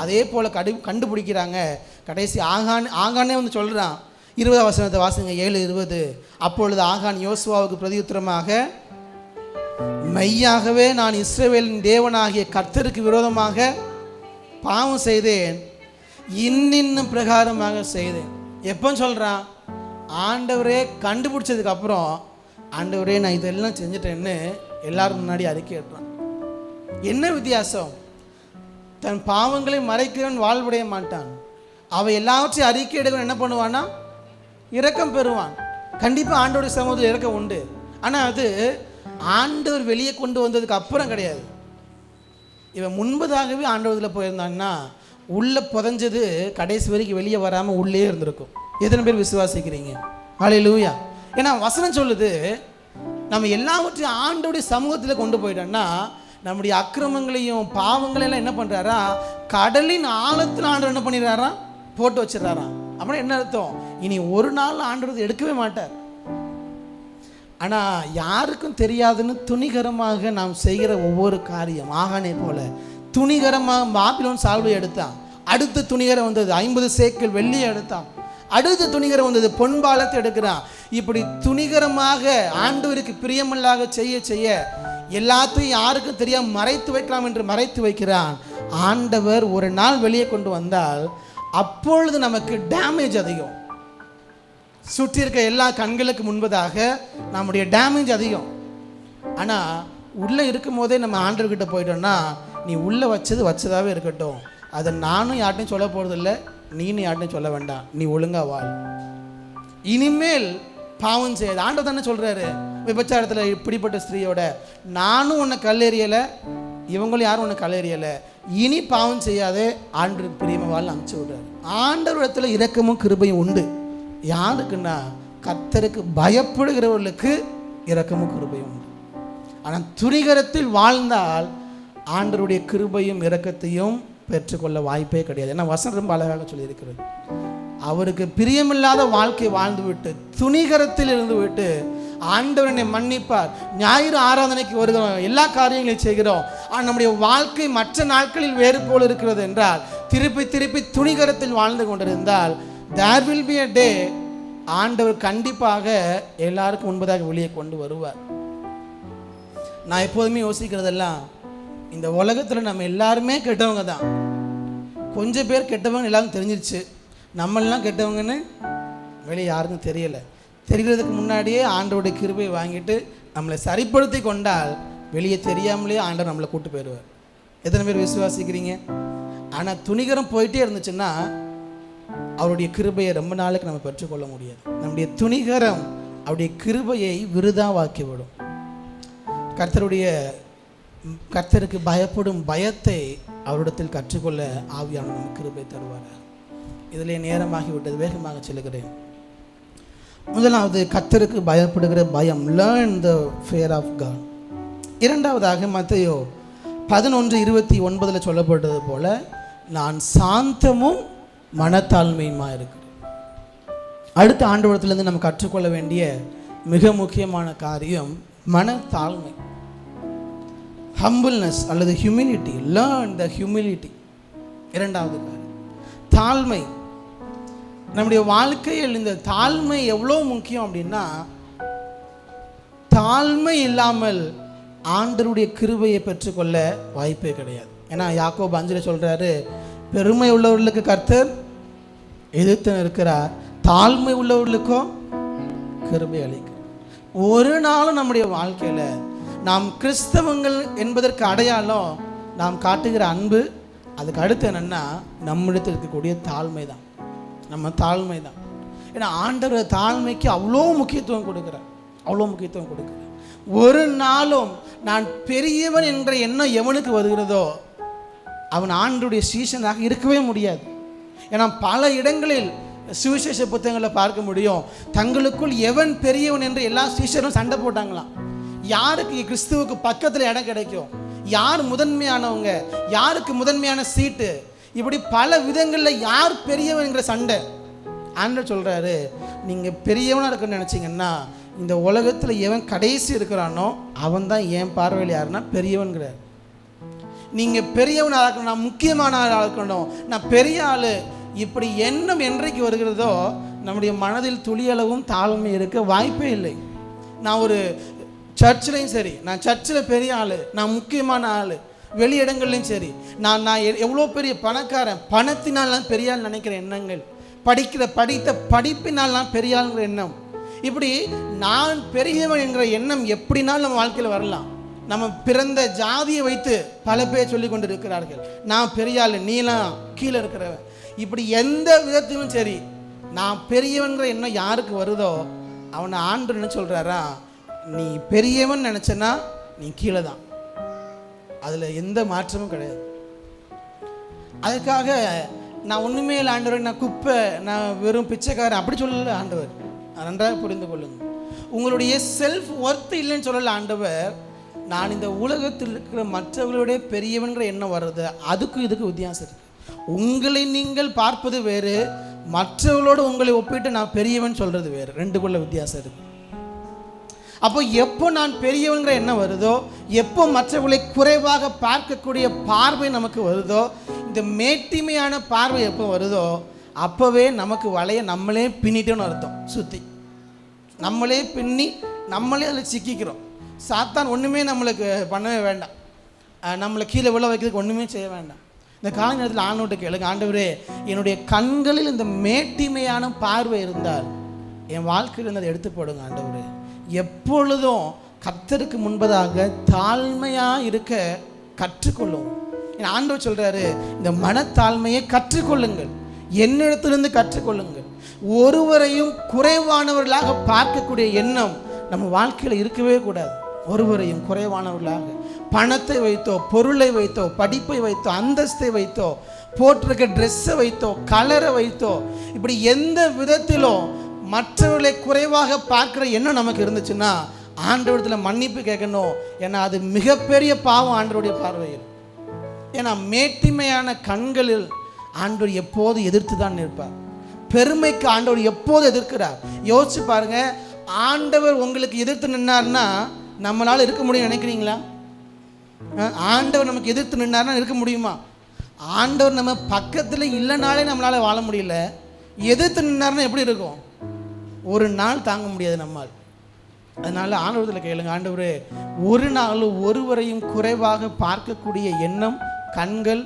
[SPEAKER 4] அதே போல் கண்டுபிடிக்கிறாங்க. கடைசி ஆகானே வந்து சொல்கிறான், 20ஆம் வசனத்தை வாசிங்க, 7:20. அப்பொழுது ஆகான் யோசுவாவுக்கு பிரதியுத்தரமாக, மெய்யாகவே நான் இஸ்ரவேலின் தேவனாகிய கர்த்தருக்கு விரோதமாக பாவம் செய்தேன், இன்னும் பிரகாரமாக செய்தேன். எப்போ சொல்கிறான்? ஆண்டவரே கண்டுபிடிச்சதுக்கு அப்புறம், ஆண்டவரே நான் இதெல்லாம் செஞ்சுட்டேன்னு எல்லாரும் முன்னாடி அறிக்கை எடுறான். என்ன வித்தியாசம்? தன் பாவங்களை மறைக்கிறவன் வாழ்வுடைய மாட்டான். அவன் எல்லாவற்றையும் அறிக்கை எடுக்கணும். என்ன பண்ணுவான்னா இரக்கம் பெறுவான். கண்டிப்பாக ஆண்டவருடைய சமூகத்தில் இரக்கம் உண்டு. ஆனால் அது ஆண்டவர் வெளியே கொண்டு வந்ததுக்கு அப்புறம் கிடையாது. இவன் முன்பதாகவே ஆண்டவரில் போயிருந்தான்னா உள்ளே புதஞ்சது கடைசி வரைக்கும் வெளியே வராமல் உள்ளே இருந்திருக்கும். எத்தனை பேர் விசுவாசிக்கிறீங்க? ஹல்லேலூயா. ஏன்னா வசனம் சொல்லுது, நம்ம எல்லாவற்றையும் ஆண்டவருடைய சமூகத்தில் கொண்டு போயிட்டோம்னா நம்முடைய அக்கிரமங்களையும் பாவங்களையும் என்ன பண்ணுறாரா, கடலின் ஆழத்தில் ஆண்டவர் என்ன பண்ணிடுறாரா, போட்டு வச்சிடறாராம். அப்படின்னா என்ன அர்த்தம்? இனி ஒரு நாள் ஆண்டவர் எடுக்கவே மாட்டார். ஆனால் யாருக்கும் தெரியாதுன்னு துணிகரமாக நாம் செய்கிற ஒவ்வொரு காரியம், ஆகானே போல துணிகரமாக பாபிலோன் சால்வை எடுத்தான். அடுத்து துணிகரம் வந்தது 50 சேக்கல் வெள்ளியை எடுத்தான். அடுத்து துணிகரம் வந்தது பொன்பாலத்தை எடுக்கிறான். இப்படி துணிகரமாக ஆண்டவருக்கு பிரியமில்லாக செய்ய செய்ய எல்லாத்தையும் யாருக்கும் தெரியாமல் மறைத்து வைக்கலாம் என்று மறைத்து வைக்கிறான். ஆண்டவர் ஒரு நாள் வெளியே கொண்டு வந்தால் அப்பொழுது நமக்கு டேமேஜ் அதிகம். சுற்றி இருக்க எல்லா கண்களுக்கு முன்பதாக நம்முடைய டேமேஜ் அதிகம். ஆனால் உள்ளே இருக்கும் போதே நம்ம ஆண்டவர்கிட்ட போயிட்டோம்னா, நீ உள்ளே வச்சதாகவே இருக்கட்டும், அதை நானும் யார்ட்டையும் சொல்ல போகிறதில்ல, நீனும் யார்ட்டையும் சொல்ல வேண்டாம், நீ ஒழுங்காக வாழ், இனிமேல் பாவம் செய்யாது. ஆண்டவர் தானே சொல்கிறாரு விபச்சாரத்தில் இப்படிப்பட்ட ஸ்திரீயோட, நானும் உன்னை கல்லெறியலை, இவங்களும் யாரும் உன்னை கல்லெறியலை, இனி பாவம் செய்யாதே, ஆண்டவருக்கு பிரியமாக வாழ் அனுப்பிச்சு விடுறாரு. ஆண்டவரிடத்தில் இரக்கமும் கிருபையும் உண்டு. யாருக்குன்னா கர்த்தருக்கு பயப்படுகிறவர்களுக்கு இரக்கமும் கிருபையும் உண்டு. ஆனால் துணிகரத்தில் வாழ்ந்தால் ஆண்டவருடைய கிருபையும் இரக்கத்தையும் பெற்றுக்கொள்ள வாய்ப்பே கிடையாது. ஏன்னா வசனம் ரொம்ப அழகாக சொல்லியிருக்கிறது, அவருக்கு பிரியமில்லாத வாழ்க்கை வாழ்ந்து விட்டு துணிகரத்தில் இருந்து விட்டு ஆண்டவரை மன்னிப்பார். ஞாயிறு ஆராதனைக்கு வருகிறோம், எல்லா காரியங்களையும் செய்கிறோம், ஆனால் நம்முடைய வாழ்க்கை மற்ற நாட்களில் வேறு போல் இருக்கிறது என்றால், திருப்பி திருப்பி துணிகரத்தில் வாழ்ந்து கொண்டிருந்தால் there will be a day ஆண்டவர் கண்டிப்பாக எல்லாருக்கும் முன்பதாக வெளியே கொண்டு வருவார். நான் எப்போதுமே யோசிக்கிறதெல்லாம், இந்த உலகத்தில் நம்ம எல்லாருமே கெட்டவங்க தான். கொஞ்சம் பேர் கெட்டவங்க எல்லாரும் தெரிஞ்சிருச்சு, நம்மளாம் கெட்டவங்கன்னு வெளியே யாருக்கும் தெரியலை. தெரிகிறதுக்கு முன்னாடியே ஆண்டவருடைய கிருபையை வாங்கிட்டு நம்மளை சரிப்படுத்தி கொண்டால் வெளியே தெரியாமலே ஆண்டவர் நம்மளை கூட்டு போயிடுவார். எத்தனை பேர் விசுவாசிக்கிறீங்க? ஆனால் துணிகரம் போயிட்டே இருந்துச்சுன்னா அவருடைய கிருபையை ரொம்ப நாளுக்கு நம்ம பெற்றுக்கொள்ள முடியாது. நம்முடைய துணிகரம் அவருடைய கிருபையை விருதாவாக்கிவிடும். கர்த்தருக்கு பயப்படும் பயத்தை அவரிடத்தில் கற்றுக்கொள்ள ஆவியானவர் நம்ம கிருபை தருவார். இதிலே நேரமாகிவிட்டது, வேகமாக செல்கிறேன். முதலாவது கர்த்தருக்கு பயப்படுகிற பயம், learn the fear of God. இரண்டாவதாக மத்தேயு 11:29 சொல்லப்பட்டது போல, நான் சாந்தமும் மனத்தாழ்மையுமா இருக்கிறேன். அடுத்த ஆண்டவரத்திலிருந்து நம்ம கற்றுக்கொள்ள வேண்டிய மிக முக்கியமான காரியம் மனத்தாழ்மை, ஹம்பிள்னஸ் அல்லது ஹியூமிலிட்டி. Learn the humility. இரண்டாவது காரியம் தாழ்மை. நம்முடைய வாழ்க்கையில் இந்த தாழ்மை எவ்வளோ முக்கியம் அப்படின்னா, தாழ்மை இல்லாமல் ஆண்டவருடைய கிருபையை பெற்றுக்கொள்ள வாய்ப்பே கிடையாது. ஏன்னா யாக்கோபு 5 சொல்கிறாரு, பெருமை உள்ளவர்களுக்கு கர்த்தர் எதிர்த்து இருக்கிறார், தாழ்மை உள்ளவர்களுக்கோ கிருபை அளிக்கிறார். ஒரு நாளும் நம்முடைய வாழ்க்கையில் நாம் கிறிஸ்தவங்கள் என்பதற்கு அடையாளம் நாம் காட்டுகிற அன்பு, அதுக்கு அடுத்து என்னென்னா நம்மிடத்தில் இருக்கக்கூடிய தாழ்மை தான். நம்ம தாழ்மை தான். ஏன்னா ஆண்டவர் தாழ்மைக்கு அவ்வளோ முக்கியத்துவம் கொடுக்குறார், அவ்வளோ முக்கியத்துவம் கொடுக்குறார். ஒரு நாளும் நான் பெரியவன் என்ற எண்ணம் எவனுக்கு வருகிறதோ அவன் ஆண்டவருடைய சீஷனாக இருக்கவே முடியாது. ஏன்னா பல இடங்களில் சுவிசேஷ புத்தகங்களில் பார்க்க முடியும், தங்களுக்குள் எவன் பெரியவன் என்று எல்லா சீஷரும் சண்டை போட்டாங்களாம். யாருக்கு கிறிஸ்துவுக்கு பக்கத்தில் இடம் கிடைக்கும், யார் முதன்மையானவங்க, யாருக்கு முதன்மையான சீட்டு, இப்படி பல விதங்களில் யார் பெரியவன்கிற சண்டை. ஆண்டவர் சொல்கிறாரு, நீங்கள் பெரியவனாக இருக்குன்னு நினச்சிங்கன்னா இந்த உலகத்தில் எவன் கடைசி இருக்கிறானோ அவன் தான் என் பார்வையில் யாருன்னா பெரியவன்கிறார். நீங்கள் பெரியவனாக இருக்கணும், நான் முக்கியமான ஆளாக இருக்கணும், நான் பெரிய ஆள், இப்படி எண்ணம் என்றைக்கு வருகிறதோ நம்முடைய மனதில் துளியளவும் தாழ்மை இருக்க வாய்ப்பே இல்லை. நான் ஒரு சர்ச்சிலையும் சரி, நான் சர்ச்சில் பெரிய ஆள், நான் முக்கியமான ஆள், வெளி இடங்கள்லையும் சரி, நான் எவ்வளோ பெரிய பணக்காரன், பணத்தினால் நான் பெரிய ஆள் நினைக்கிற எண்ணங்கள், படித்த படிப்பினால் நான் பெரிய ஆளுங்கிற எண்ணம், இப்படி நான் பெரியவன் என்கிற எண்ணம் எப்படினாலும் நம்ம வாழ்க்கையில் வரலாம். நம்ம பிறந்த ஜாதியை வைத்து பல பேர் சொல்லி கொண்டு இருக்கிறார்கள், நான் பெரிய ஆள், நீலாம் கீழே இருக்கிறவன். இப்படி எந்த விதத்திலும் சரி, நான் பெரியவன்கிற எண்ணம் யாருக்கு வருதோ அவனை ஆண்டவர் என்ன சொல்கிறாரா, நீ பெரியவன் நினச்சனா நீ கீழே தான், அதில் எந்த மாற்றமும் கிடையாது. அதுக்காக நான் ஒன்றுமே இல்லை ஆண்டவர், நான் குப்பை, நான் வெறும் பிச்சைக்காரன் அப்படி சொல்லலை ஆண்டவர். நன்றாக புரிந்து கொள்ளுங்கள். உங்களுடைய செல்ஃப் ஒர்த் இல்லைன்னு சொல்லலை ஆண்டவர். நான் இந்த உலகத்தில் இருக்கிற மற்றவர்களுடைய பெரியவன்கிற எண்ணம் வர்றது, அதுக்கும் இதுக்கு வித்தியாசம் இருக்குது. உங்களை நீங்கள் பார்ப்பது வேறு, மற்றவர்களோடு உங்களை ஒப்பிட்டு நான் பெரியவன் சொல்கிறது வேறு, ரெண்டுக்குள்ள வித்தியாசம் இருக்குது. அப்போ எப்போ நான் பெரியவங்கிற எண்ணம் வருதோ, எப்போ மற்றவர்களை குறைவாக பார்க்கக்கூடிய பார்வை நமக்கு வருதோ, இந்த மேட்டிமையான பார்வை எப்போ வருதோ, அப்போவே நமக்கு வலைய நம்மளே பின்னிட்டோன்னு அர்த்தம். சுற்றி நம்மளே பின்னி நம்மளே அதில் சிக்கிக்கிறோம். சாத்தான் ஒன்றுமே நம்மளுக்கு பண்ணவே வேண்டாம், நம்மளை கீழே விழ வைக்கிறதுக்கு ஒன்றுமே செய்ய வேண்டாம். இந்த கால நேரத்தில் ஆண்டவர்கிட்ட கேளுங்க, ஆண்டவரே என்னுடைய கண்களில் இந்த மேட்டிமையான பார்வை இருந்தால் என் வாழ்க்கையில் இருந்ததை எடுத்து போடுங்க ஆண்டவரே. எப்பொழுதும் கர்த்தருக்கு முன்பதாக தாழ்மையாக இருக்க கற்றுக்கொள்ளும். என் ஆண்டவர் சொல்கிறாரு, இந்த மனத்தாழ்மையை கற்றுக்கொள்ளுங்கள், என்னிடத்திலிருந்து கற்றுக்கொள்ளுங்கள். ஒருவரையும் குறைவானவர்களாக பார்க்கக்கூடிய எண்ணம் நம்ம வாழ்க்கையில் இருக்கவே கூடாது. ஒருவரையும் குறைவானவர்களாக பணத்தை வைத்தோ, பொருளை வைத்தோ, படிப்பை வைத்தோ, அந்தஸ்தை வைத்தோ, போட்டிருக்க ட்ரெஸ்ஸை வைத்தோ, கலரை வைத்தோ, இப்படி எந்த விதத்திலும் மற்றவர்களை குறைவாக பார்க்குற எண்ணம் நமக்கு இருந்துச்சுன்னா ஆண்டவரத்தில் மன்னிப்பு கேட்கணும். ஏன்னா அது மிகப்பெரிய பாவம் ஆண்டவருடைய பார்வையில். ஏன்னா மேட்டிமையான கண்களில் ஆண்டவர் எப்போது எதிர்த்து தான் நிற்பார். பெருமைக்கு ஆண்டவர் எப்போது எதிர்க்கிறார். யோசிச்சு பாருங்க, ஆண்டவர் உங்களுக்கு எதிர்த்து நின்னார்னா நம்மளால் இருக்க முடியும் நினைக்கிறீங்களா? ஆண்டவர் நமக்கு எதிர்த்து நின்னார்னா இருக்க முடியுமா? ஆண்டவர் நம்ம பக்கத்தில் இல்லைனாலே நம்மளால் வாழ முடியல, எதிர்த்து நின்னார்னா எப்படி இருக்கும்? ஒரு நாள் தாங்க முடியாது நம்மால். அதனால் ஆண்டவரத்தில் கேளுங்க, ஆண்டவரே ஒரு நாளும் ஒருவரையும் குறைவாக பார்க்கக்கூடிய எண்ணம், கண்கள்,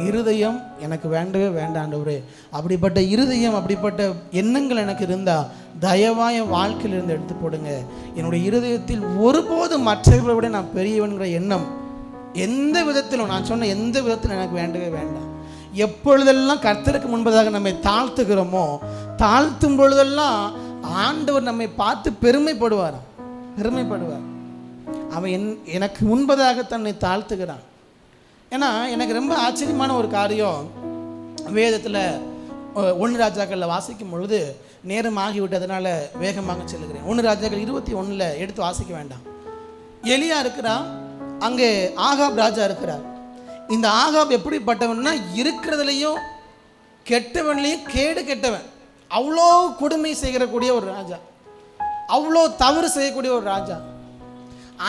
[SPEAKER 4] இருதயம் எனக்கு வேண்டவே வேண்டாம் ஆண்டவரே. அப்படிப்பட்ட இருதயம், அப்படிப்பட்ட எண்ணங்கள் எனக்கு இருந்தால் தயவாய வாழ்க்கையில் இருந்து எடுத்து போடுங்க. என்னுடைய இருதயத்தில் ஒருபோதும் மற்றவர்களை விட நான் பெரியவன்கிற எண்ணம் எந்த விதத்திலும், நான் சொன்ன எந்த விதத்திலும் எனக்கு வேண்டவே வேண்டாம். எப்பொழுதெல்லாம் கர்த்தருக்கு முன்பதாக நம்மை தாழ்த்துகிறோமோ, தாழ்த்தும் பொழுதெல்லாம் ஆண்டவர் நம்மை பார்த்து பெருமைப்படுவார். அவன் எனக்கு முன்பதாக தன்னை தாழ்த்துகிறான். ஏன்னா எனக்கு ரொம்ப ஆச்சரியமான ஒரு காரியம், வேதத்தில் 1 ராஜாக்களில் வாசிக்கும் பொழுது நேரம் ஆகிவிட்டதுனால வேகமாக செல்லுகிறேன். 1 ராஜாக்கள் 21 எடுத்து வாசிக்க வேண்டாம். எலியா இருக்கிறான், அங்கே ஆகாப் ராஜா இருக்கிறார். இந்த ஆகாப் எப்படிப்பட்டவன்னா, இருக்கிறதுலையும் கெட்டவன்லையும் கேடு கெட்டவன், அவ்வளோ கொடுமை செய்யக்கூடிய ஒரு ராஜா, அவ்வளோ தவறு செய்யக்கூடிய ஒரு ராஜா.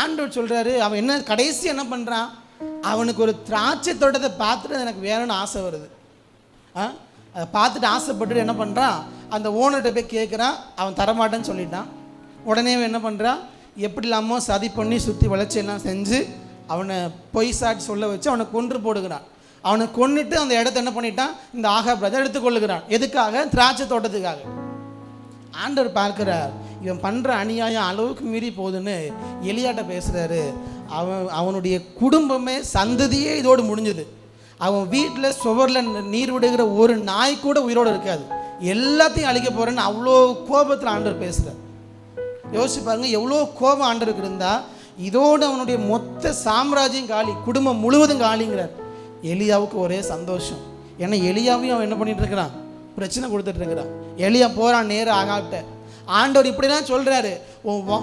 [SPEAKER 4] ஆண்டவர் சொல்கிறாரு, அவன் என்ன கடைசி என்ன பண்ணுறான், அவனுக்கு ஒரு திராட்சை தோட்டத்தை பார்த்துட்டு எனக்கு வேணும்னு ஆசை வருது. அதை பார்த்துட்டு ஆசைப்பட்டுட்டு என்ன பண்ணுறான், அந்த ஓனர்கிட்ட போய் கேட்குறான். அவன் தரமாட்டேன்னு சொல்லிட்டான். உடனே என்ன பண்ணுறான், எப்படி இல்லாமல் சதி பண்ணி சுற்றி வளர்ச்சியெல்லாம் செஞ்சு அவனை பொய் சாட்சி சொல்ல வச்சு அவனை கொன்று போடுகிறான். அவனை கொன்னுட்டு அந்த இடத்த என்ன பண்ணிட்டான், இந்த ஆகாப் ராஜா எடுத்துக்கொள்ளுகிறான். எதுக்காக? திராட்சை தோட்டத்துக்காக. ஆண்டவர் பார்க்கிறார், இவன் பண்ணுற அநியாயம் அளவுக்கு மீறி போகுதுன்னு எலியாட்ட பேசுகிறாரு. அவனுடைய குடும்பமே, சந்ததியே இதோடு முடிஞ்சுது. அவன் வீட்டில் சுவரில் நீர் விடுகிற ஒரு நாய் கூட உயிரோடு இருக்காது, எல்லாத்தையும் அழிக்க போகிறேன்னு அவ்வளோ கோபத்தில் ஆண்டவர் பேசுகிறார். யோசிச்சு பாருங்க, எவ்வளோ கோபம் ஆண்டவருக்கு இருந்தால் இதோடு அவனுடைய மொத்த சாம்ராஜ்யம் காலி, குடும்பம் முழுவதும் காலிங்கிறார். எலியாவுக்கு ஒரே சந்தோஷம். ஏன்னா எலியாவையும் அவன் என்ன பண்ணிட்டு இருக்கிறான், பிரச்சனை கொடுத்துட்டு இருக்கிறான். எலியா போகிறான் நேராக ஆகாப்ட. ஆண்டவர் இப்படிலாம் சொல்கிறாரு,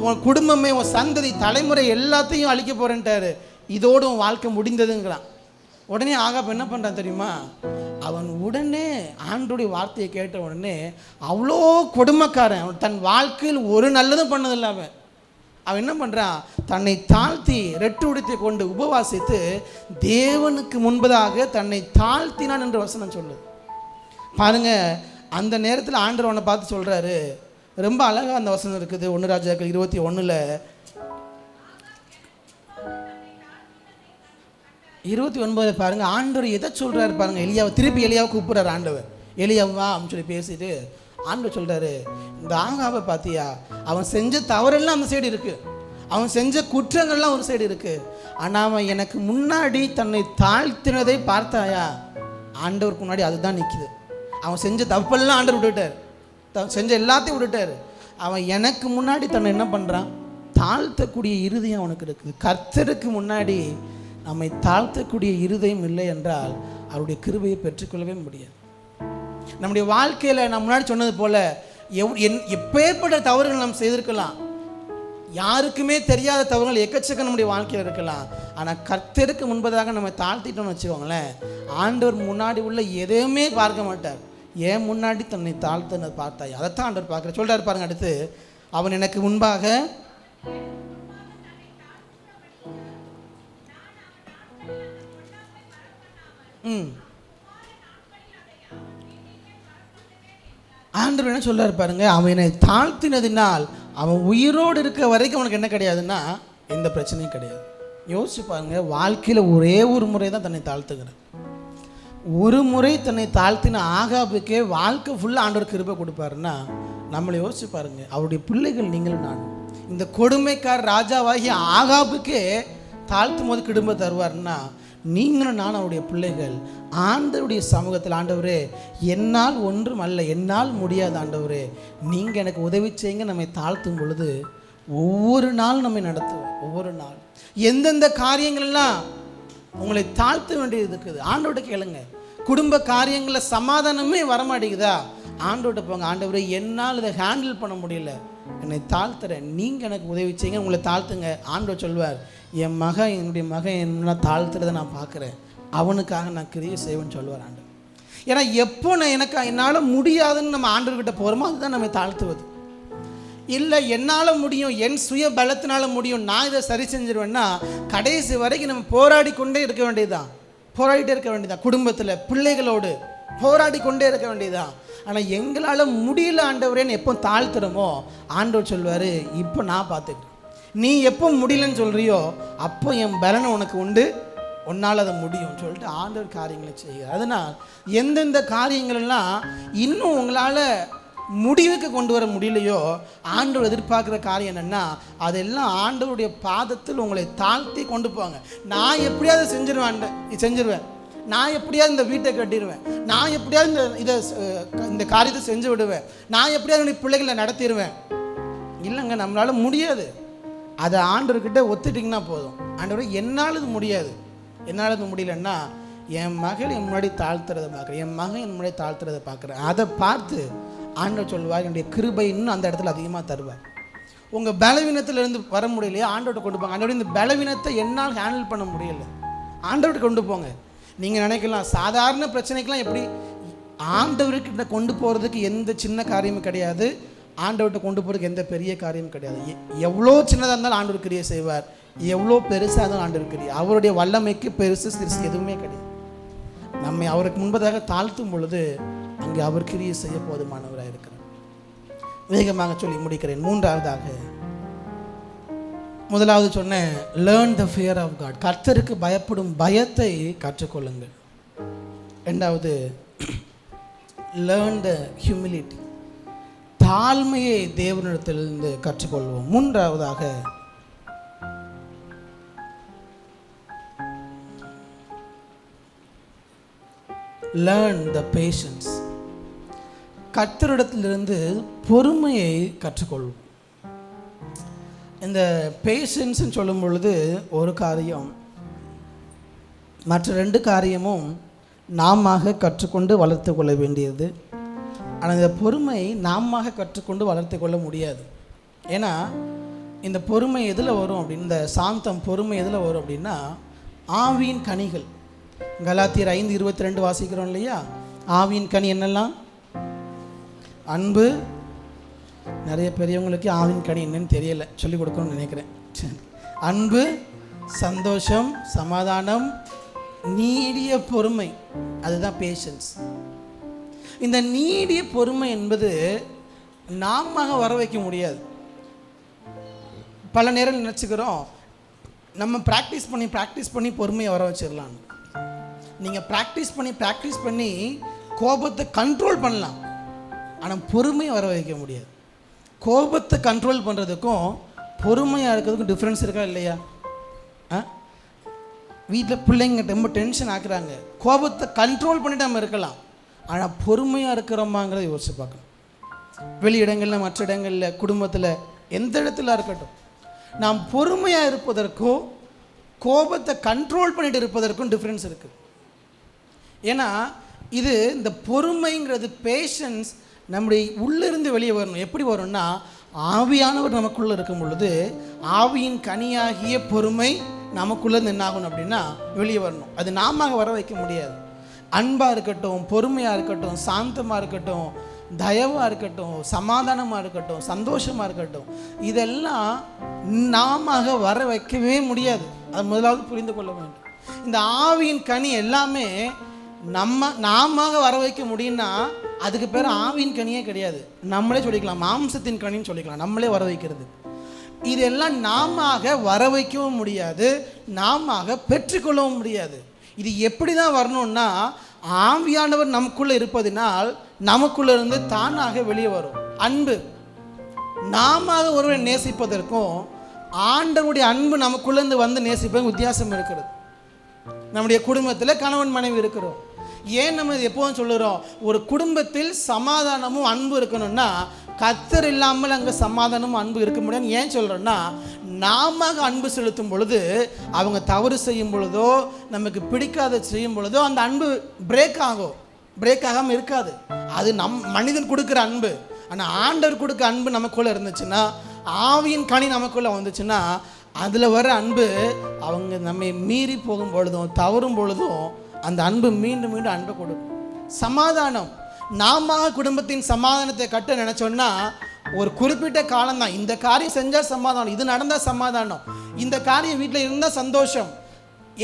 [SPEAKER 4] உன் குடும்பமே, உன் சந்ததி, தலைமுறை எல்லாத்தையும் அழிக்க போகிறேன்ட்டாரு, இதோடு உன் வாழ்க்கை முடிந்ததுங்கிறான். உடனே ஆகாப் என்ன பண்ணுறான் தெரியுமா, அவன் உடனே ஆண்டோடைய வார்த்தையை கேட்ட உடனே அவ்வளோ கொடுமைக்காரன், அவன் தன் வாழ்க்கையில் ஒரு நல்லதும் பண்ணதில்லை. அவன் என்ன பண்ணுறான், தன்னை தாழ்த்தி ரெட்டு உடுத்தி கொண்டு உபவாசித்து தேவனுக்கு முன்பதாக தன்னை தாழ்த்தினான் என்று வசனம் சொல்லுது பாருங்க. அந்த நேரத்தில் ஆண்டவர் அவனை பார்த்து சொல்கிறாரு, ரொம்ப அழகாக அந்த வசனம் இருக்குது 1 ராஜாக்கள் 21 29 பாருங்கள். ஆண்டவர் எதை சொல்கிறாரு பாருங்கள். எலியாவை திருப்பி எலியாவை கூப்பிட்றாரு ஆண்டவர். எலியாவா அப்படின்னு சொல்லி பேசிட்டு ஆண்டவர் சொல்கிறாரு, இந்த ஆகாவை பார்த்தியா, அவன் செஞ்ச தவறெல்லாம் அந்த சைடு இருக்குது, அவன் செஞ்ச குற்றங்கள்லாம் ஒரு சைடு இருக்குது, ஆனால் அவன் எனக்கு முன்னாடி தன்னை தாழ்த்தினதை பார்த்தாயா? ஆண்டவருக்கு முன்னாடி அதுதான் நிற்கிது. அவன் செஞ்ச தப்பெல்லாம் ஆண்டவர் விட்டுட்டார், செஞ்ச எல்லாத்தையும் விட்டுட்டார். அவன் எனக்கு முன்னாடி தன்னை என்ன பண்ணுறான்? தாழ்த்தக்கூடிய இருதயம் அவனுக்கு இருக்குது. கர்த்தருக்கு முன்னாடி நம்மை தாழ்த்தக்கூடிய இருதயம் இல்லை என்றால் அவருடைய கிருபையை பெற்றுக்கொள்ளவே முடியாது. நம்முடைய வாழ்க்கையில் நான் முன்னாடி சொன்னது போல் எப்பேற்பட்ட தவறுகள் நாம் செய்திருக்கலாம், யாருக்குமே தெரியாத தவறுகள் எக்கச்சக்க நம்முடைய வாழ்க்கையில் இருக்கலாம். ஆனால் கர்த்தருக்கு முன்பதாக நம்ம தாழ்த்திட்டோம்னு வச்சுக்கோங்களேன், ஆண்டவர் முன்னாடி உள்ள எதையுமே பார்க்க மாட்டார். ஏன் முன்னாடி தன்னை தாழ்த்தினது பார்த்தாய், அதைத்தான் ஆண்டவர் பார்க்குற சொல்கிறார் பாருங்க. அடுத்து, அவன் எனக்கு முன்பாக ஆண்டவர் என்ன சொல்றாரு பாருங்க, அவனை தாழ்த்தினதினால் அவன் உயிரோடு இருக்க வரைக்கும் அவனுக்கு என்ன கிடையாதுன்னா எந்த பிரச்சனையும் கிடையாது. யோசிச்சு பாருங்க, வாழ்க்கையில் ஒரே ஒரு முறை தான் தன்னை தாழ்த்துக்கிறேன். ஒரு முறை தன்னை தாழ்த்தின ஆகாபுக்கே வாழ்க்கை ஃபுல்லாக ஆண்டவர் கிருபை கொடுப்பாருன்னா நம்மளை யோசிச்சு பாருங்க. அவருடைய பிள்ளைகள் நீங்களும் நானும் இந்த கொடுமைக்கார் ராஜாவாகிய ஆகாபுக்கே தாழ்த்தும் போது கிருபை தருவார்னா நீங்களும் நான் அவருடைய பிள்ளைகள் ஆண்டவருடைய சமூகத்தில், ஆண்டவரே என்னால் ஒன்றும் அல்ல, என்னால் முடியாது ஆண்டவரே, நீங்கள் எனக்கு உதவி செய்யுங்க நம்மை தாழ்த்தும் பொழுது ஒவ்வொரு நாளும் நம்மை நடத்துவோம். ஒவ்வொரு நாள் எந்தெந்த காரியங்கள்லாம் உங்களை தாழ்த்த வேண்டியது இருக்குது ஆண்டவர்கிட்ட கேளுங்க. குடும்ப காரியங்களில் சமாதானமே வரமாட்டேங்குதா, ஆண்டவர்கிட்ட போங்க. ஆண்டவரே என்னால் இதை ஹேண்டில் பண்ண முடியல, என்னை தாழ்த்துறேன், நீங்கள் எனக்கு உதவி செய்யுங்க, உங்களை தாழ்த்துங்க. ஆண்டவர் சொல்வார், என்னுடைய மகன் என்ன தாழ்த்துறதை நான் பார்க்குறேன், அவனுக்காக நான் கிரியை செய்வேன்னு சொல்லுவார் ஆண்டவர். ஏன்னா எப்போ என்னால் முடியாதுன்னு நம்ம ஆண்டவர்கிட்ட போகிறோமோ அதுதான் நம்ம தாழ்த்துவது. இல்லை என்னால் முடியும், என் சுய பலத்தினால முடியும், நான் இதை சரி செஞ்சிருவேன்னா கடைசி வரைக்கும் நம்ம போராடி கொண்டே இருக்க வேண்டியதுதான், போராடிட்டே இருக்க வேண்டியதுதான். குடும்பத்தில் பிள்ளைகளோடு போராடி கொண்டே இருக்க வேண்டியதுதான். ஆனால் எங்களால் முடியல ஆண்டவரேன்னு எப்போ தாழ்த்துறோமோ ஆண்டவர் சொல்வார், இப்போ நான் பார்த்துக்கிறேன், நீ எப்போ முடியலன்னு சொல்கிறியோ அப்போ என் பலனை உனக்கு உண்டு, உன்னால் அதை முடியும்னு சொல்லிட்டு ஆண்டவர் காரியங்களை செய்கிறார். அதனால் எந்தெந்த காரியங்களெல்லாம் இன்னும் உங்களால் முடிவுக்கு கொண்டு வர முடியலையோ ஆண்டவர் எதிர்பார்க்குற காரியம் என்னென்னா அதெல்லாம் ஆண்டவருடைய பாதத்தில் உங்களை தாழ்த்தி கொண்டு போவாங்க. நான் எப்படியாவது செஞ்சிருவேன், நான் எப்படியாவது இந்த வீட்டை கட்டிடுவேன், நான் எப்படியாவது இந்த காரியத்தை செஞ்சு விடுவேன், நான் எப்படியாவது பிள்ளைகளை நடத்திடுவேன். இல்லைங்க, நம்மளால் முடியாது. அதை ஆண்டவர்கிட்ட ஒத்துட்டிங்கன்னா போதும். ஆண்டவர் என்னால் இது முடியாது, என்னால் இது முடியலன்னா என் மகள் என் முன்னாடி தாழ்த்துறதை பார்க்குறேன், என் மகன் என் முன்னாடி தாழ்த்துறதை பார்க்குறேன். அதை பார்த்து ஆண்டவர் சொல்வார், என்னுடைய கிருபை இன்னும் அந்த இடத்துல அதிகமாக தருவார். உங்கள் பலவீனத்திலேருந்து வர முடியலையா ஆண்டவர்கிட்ட கொண்டு போங்க. ஆண்டவர் இந்த பலவீனத்தை என்னால் ஹேண்டில் பண்ண முடியலை, ஆண்டவர்கிட்ட கொண்டு போங்க. நீங்கள் நினைக்கலாம் சாதாரண பிரச்சனைக்கெலாம் எப்படி ஆண்டவர்கிட்ட கொண்டு போகிறதுக்கு எந்த சின்ன காரியமும் கிடையாது, ஆண்டவர்கிட்ட கொண்டு போகிறதுக்கு எந்த பெரிய காரியமும் கிடையாது. எவ்வளோ சின்னதாக இருந்தாலும் ஆண்டவர் கிரியை செய்வார், எவ்வளோ பெருசாக இருந்தாலும் ஆண்டவர் கிரியை. அவருடைய வல்லமைக்கு பெருசு சிறுசு எதுவுமே கிடையாது. நம்மை அவருக்கு முன்பதாக தாழ்த்தும் பொழுது அங்கே அவர் கிரியை செய்ய போதுமானவராக இருக்கிறார். வேகமாக சொல்லி முடிக்கிறேன். முதலாவது சொன்னேன், learn the fear of God, கர்த்தருக்கு பயப்படும் பயத்தை கற்றுக்கொள்ளுங்கள். ரெண்டாவது, லேர்ன் த ஹியூமிலிட்டி, தாழ்மையை தேவனிடத்திலிருந்து கற்றுக்கொள்வோம். மூன்றாவதாக, லேர்ன் த பேஷன்ஸ், கர்த்தரிடத்திலிருந்து பொறுமையை கற்றுக்கொள்வோம். இந்த பேஷன்ஸ்ன்னு சொல்லும் பொழுது ஒரு காரியம், மற்ற 2 காரியமும் நாம கற்றுக்கொண்டு வளர்த்து கொள்ள வேண்டியது. ஆனால் இந்த பொறுமை நாம கற்றுக்கொண்டு வளர்த்து கொள்ள முடியாது. ஏன்னா இந்த பொறுமை எதில் வரும் அப்படின்னு, இந்த சாந்தம் பொறுமை எதில் வரும் அப்படின்னா ஆவியின் கனிகள். கலாத்தியர் 5:22 வாசிக்கிறோம் இல்லையா? ஆவியின் கனி என்னெல்லாம்? அன்பு. நிறைய பெரியவங்களுக்கு ஆவியின் கனி என்னன்னு தெரியலை, சொல்லிக் கொடுக்கணும்னு நினைக்கிறேன். அன்பு, சந்தோஷம், சமாதானம், நீடிய பொறுமை, அதுதான் பேஷன்ஸ். இந்த நீடிய பொறுமை என்பது நாம வர வைக்க முடியாது. பல நேரம் நினச்சிக்கிறோம் நம்ம ப்ராக்டிஸ் பண்ணி பொறுமையை வர வச்சிடலான்னு. நீங்கள் ப்ராக்டிஸ் பண்ணி கோபத்தை கண்ட்ரோல் பண்ணலாம், ஆனால் பொறுமையை வர வைக்க முடியாது. கோபத்தை கண்ட்ரோல் பண்ணுறதுக்கும் பொறுமையாக இருக்கிறதுக்கும் டிஃப்ரென்ஸ் இருக்கா இல்லையா? வீட்டில் பிள்ளைங்க ரொம்ப டென்ஷன் ஆக்குறாங்க, கோபத்தை கண்ட்ரோல் பண்ணிட்டு நம்ம இருக்கலாம், ஆனால் பொறுமையாக இருக்கிறோமாங்கிறத யோசிச்சு பார்க்கணும். வெளி இடங்களில், மற்ற இடங்களில், குடும்பத்தில், எந்த இடத்துல இருக்கட்டும், நாம் பொறுமையாக இருப்பதற்கும் கோபத்தை கண்ட்ரோல் பண்ணிட்டு இருப்பதற்கும் டிஃப்ரென்ஸ் இருக்குது. ஏன்னா இந்த பொறுமைங்கிறது, பேஷன்ஸ் நம்முடைய உள்ளிருந்து வெளியே வரணும். எப்படி வரும்னா, ஆவியானவர் நமக்குள்ளே இருக்கும் பொழுது ஆவியின் கனியாகிய பொறுமை நமக்குள்ளே என்னாகணும் அப்படின்னா வெளியே வரணும். அது நாம வர வைக்க முடியாது. அன்பாக இருக்கட்டும், பொறுமையாக இருக்கட்டும், சாந்தமாக இருக்கட்டும், தயவாக இருக்கட்டும், சமாதானமாக இருக்கட்டும், சந்தோஷமாக இருக்கட்டும், இதெல்லாம் நாம வர வைக்கவே முடியாது. அது முதலாவது புரிந்து கொள்ள வேண்டும். இந்த ஆவியின் கனி எல்லாமே நாம வர வைக்க முடியும்னா அதுக்கு பேர் ஆவியின் கனியே கிடையாது. நம்மளே சொல்லிக்கலாம், மாம்சத்தின் கனின்னு சொல்லிக்கலாம், நம்மளே வர வைக்கிறது. இதெல்லாம் நாம வர வைக்கவும் முடியாது, நாம பெற்றுக்கொள்ளவும் முடியாது. இது எப்படி தான் வரணும்னா, ஆவியானவர் நமக்குள்ளே இருப்பதினால் நமக்குள்ளே இருந்து தானாக வெளியே வரும். அன்பு, நாம ஒருவரை நேசிப்பதற்கும் ஆண்டவருடைய அன்பு நமக்குள்ளேருந்து வந்து நேசிப்பதும் வித்தியாசம் இருக்கிறது. நம்முடைய குடும்பத்தில் கணவன் மனைவி இருக்கிறோம். ஏன் நம்ம இது எப்போதும் சொல்லுறோம், ஒரு குடும்பத்தில் சமாதானமும் அன்பு இருக்கணும்னா கர்த்தர் இல்லாமல் அங்கே சமாதானமும் அன்பு இருக்க முடியாது. ஏன் சொல்கிறோன்னா, நாம அன்பு செலுத்தும் பொழுது, அவங்க தவறு செய்யும் பொழுதோ, நமக்கு பிடிக்காத செய்யும் பொழுதோ அந்த அன்பு பிரேக் ஆகாமல் இருக்காது. அது மனிதன் கொடுக்குற அன்பு. ஆனால் ஆண்டவர் கொடுக்க அன்பு நமக்குள்ளே இருந்துச்சுன்னா, ஆவியின் கனி நமக்குள்ளே வந்துச்சுன்னா, அதில் வர அன்பு அவங்க நம்மை மீறி போகும் பொழுதும் தவறும் பொழுதும் அந்த அன்பு மீண்டும் மீண்டும் அன்பை கொடுக்கும். சமாதானம், நாம குடும்பத்தின் சமாதானத்தை கட்ட நினச்சோன்னா ஒரு குறிப்பிட்ட காலம்தான். இந்த காரியம் செஞ்சால் சமாதானம், இது நடந்தால் சமாதானம், இந்த காரியம் வீட்டில் இருந்தால் சந்தோஷம்,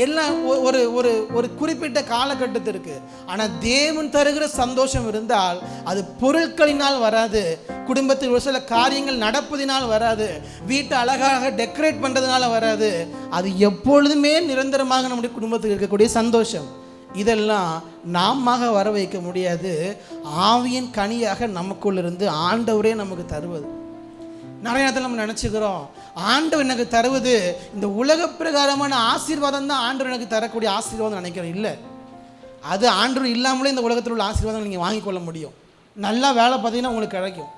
[SPEAKER 4] எல்லாம் ஒரு ஒரு ஒரு குறிப்பிட்ட காலகட்டத்திற்கு. ஆனால் தேவன் தருகிற சந்தோஷம் இருந்தால் அது பொருட்களினால் வராது, குடும்பத்தில் ஒரு சில காரியங்கள் நடப்பதினால் வராது, வீட்டை அழகாக டெக்கரேட் பண்ணுறதுனால வராது. அது எப்பொழுதுமே நிரந்தரமாக நம்முடைய குடும்பத்தில் இருக்கக்கூடிய சந்தோஷம். இதெல்லாம் நாம வர வைக்க முடியாது. ஆவியின் கனியாக நமக்குள்ளிருந்து ஆண்டவரே நமக்கு தருவது. நிறைய நேரத்தில் நம்ம நினச்சிக்கிறோம், ஆண்டவர் எனக்கு தருவது இந்த உலக பிரகாரமான ஆசீர்வாதம் தான் ஆண்டவர் எனக்கு தரக்கூடிய ஆசீர்வாதம் நினைக்கிறேன். இல்லை, அது ஆண்டவர் இல்லாமலே இந்த உலகத்தில் உள்ள ஆசீர்வாதம் நீங்கள் வாங்கிக்கொள்ள முடியும். நல்லா வேலை பார்த்தீங்கன்னா உங்களுக்கு கிடைக்கும்.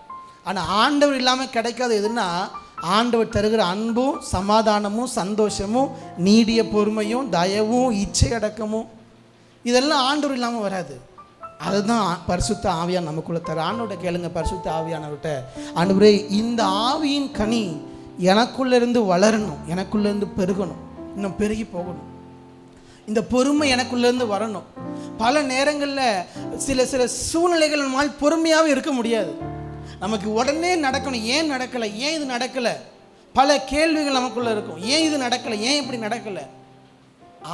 [SPEAKER 4] ஆனால் ஆண்டவர் இல்லாமல் கிடைக்காது எதுன்னா, ஆண்டவர் தருகிற அன்பும் சமாதானமும் சந்தோஷமும் நீடிய பொறுமையும் தயவும் இச்சை அடக்கமும், இதெல்லாம் ஆண்டவர் இல்லாமல் வராது. அதுதான் பரிசுத்த ஆவியான் நமக்குள்ளே தர. ஆண்டவர்கிட்ட கேளுங்க, பரிசுத்த ஆவியானவர்கிட்ட, ஆண்டவரே இந்த ஆவியின் கனி எனக்குள்ளேருந்து வளரணும், எனக்குள்ளேருந்து பெருகணும், இன்னும் பெருகி போகணும், இந்த பொறுமை எனக்குள்ளேருந்து வரணும். பல நேரங்களில் சில சில சூழ்நிலைகள் நம்மால் பொறுமையாகவே இருக்க முடியாது. நமக்கு உடனே நடக்கணும், ஏன் நடக்கலை, ஏன் இது நடக்கலை, பல கேள்விகள் நமக்குள்ளே இருக்கும். ஏன் இது நடக்கலை, ஏன் இப்படி நடக்கலை?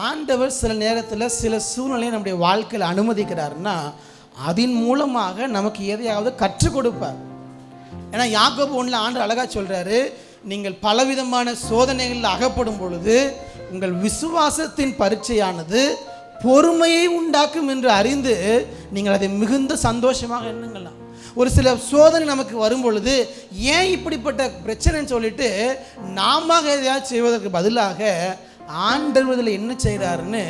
[SPEAKER 4] ஆண்டவர் சில நேரத்தில் சில சூழ்நிலையை நம்முடைய வாழ்க்கையில் அனுமதிக்கிறாருன்னா அதன் மூலமாக நமக்கு எதையாவது கற்றுக் கொடுப்பார். ஏன்னா யாக்கோபு 1 ஆண்டவர் அழகாக சொல்கிறாரு, நீங்கள் பலவிதமான சோதனைகளில் அகப்படும் பொழுது உங்கள் விசுவாசத்தின் பரீட்சையானது பொறுமையை உண்டாக்கும் என்று அறிந்து நீங்கள் அதை மிகுந்த சந்தோஷமாக எண்ணுங்களாம். ஒரு சில சோதனை நமக்கு வரும் பொழுது ஏன் இப்படிப்பட்ட பிரச்சனைன்னு சொல்லிட்டு நாம எதையாவது செய்வதற்கு பதிலாக ஆண்டவர் இதில் என்ன செய்கிறாருன்னு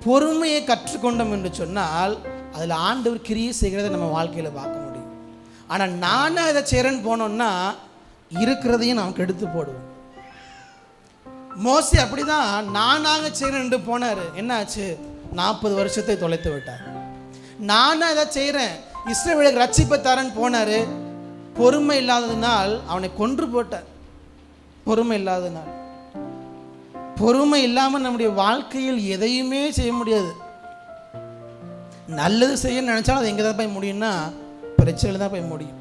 [SPEAKER 4] பொறுமையை கற்றுக்கொண்டோம் என்று சொன்னால் அதில் ஆண்டவர் கிரியை செய்கிறத நம்ம வாழ்க்கையில் பார்க்க முடியும். ஆனால் நானாக இதை செய்கிறேன்னு போனோம்னா இருக்கிறதையும் நமக்கு எடுத்து போடுவோம். மோசே அப்படி தான் நானாக செய்கிறேன் என்று போனார். என்ன ஆச்சு? 40 வருஷத்தை தொலைத்து விட்டார். நானாக இதை செய்கிறேன், இஸ்ரவேலுக்கு ரட்சிப்பை தரேன்னு போனார். பொறுமை இல்லாததுனால் அவனை கொன்று போட்டார். பொறுமை இல்லாததுனால், பொறுமை இல்லாமல் நம்முடைய வாழ்க்கையில் எதையுமே செய்ய முடியாது. நல்லது செய்ய நினச்சாலும் அது எங்கே தான் போய் முடியும்னா பிரச்சனையில் தான் போய் முடியும்.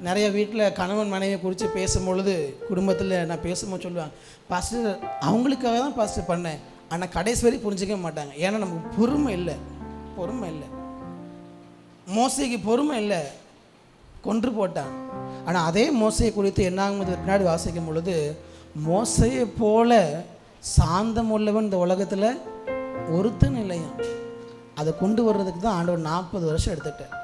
[SPEAKER 4] நிறைய வீட்டில் கணவன் மனைவியை குறித்து பேசும்பொழுது, குடும்பத்தில் நான் பேசும்போது சொல்லுவாங்க, பாஸ்டர் அவங்களுக்காக தான் பாஸ்டர் பண்ணேன், ஆனால் கடைசி வரை புரிஞ்சிக்க மாட்டாங்க. ஏன்னா நமக்கு பொறுமை இல்லை. மோசேக்கு பொறுமை இல்லை, கொன்று போட்டான். ஆனால் அதே மோசையை குறித்து என்னாகும் பின்னாடி வாசிக்கும் பொழுது, மோசையை போல சாந்தம் உள்ளவன் இந்த உலகத்தில் ஒருத்தன் இல்லையா. அதை கொண்டு வர்றதுக்கு தான் ஆண்டவர் 40 வருஷம் எடுத்துட்டார்.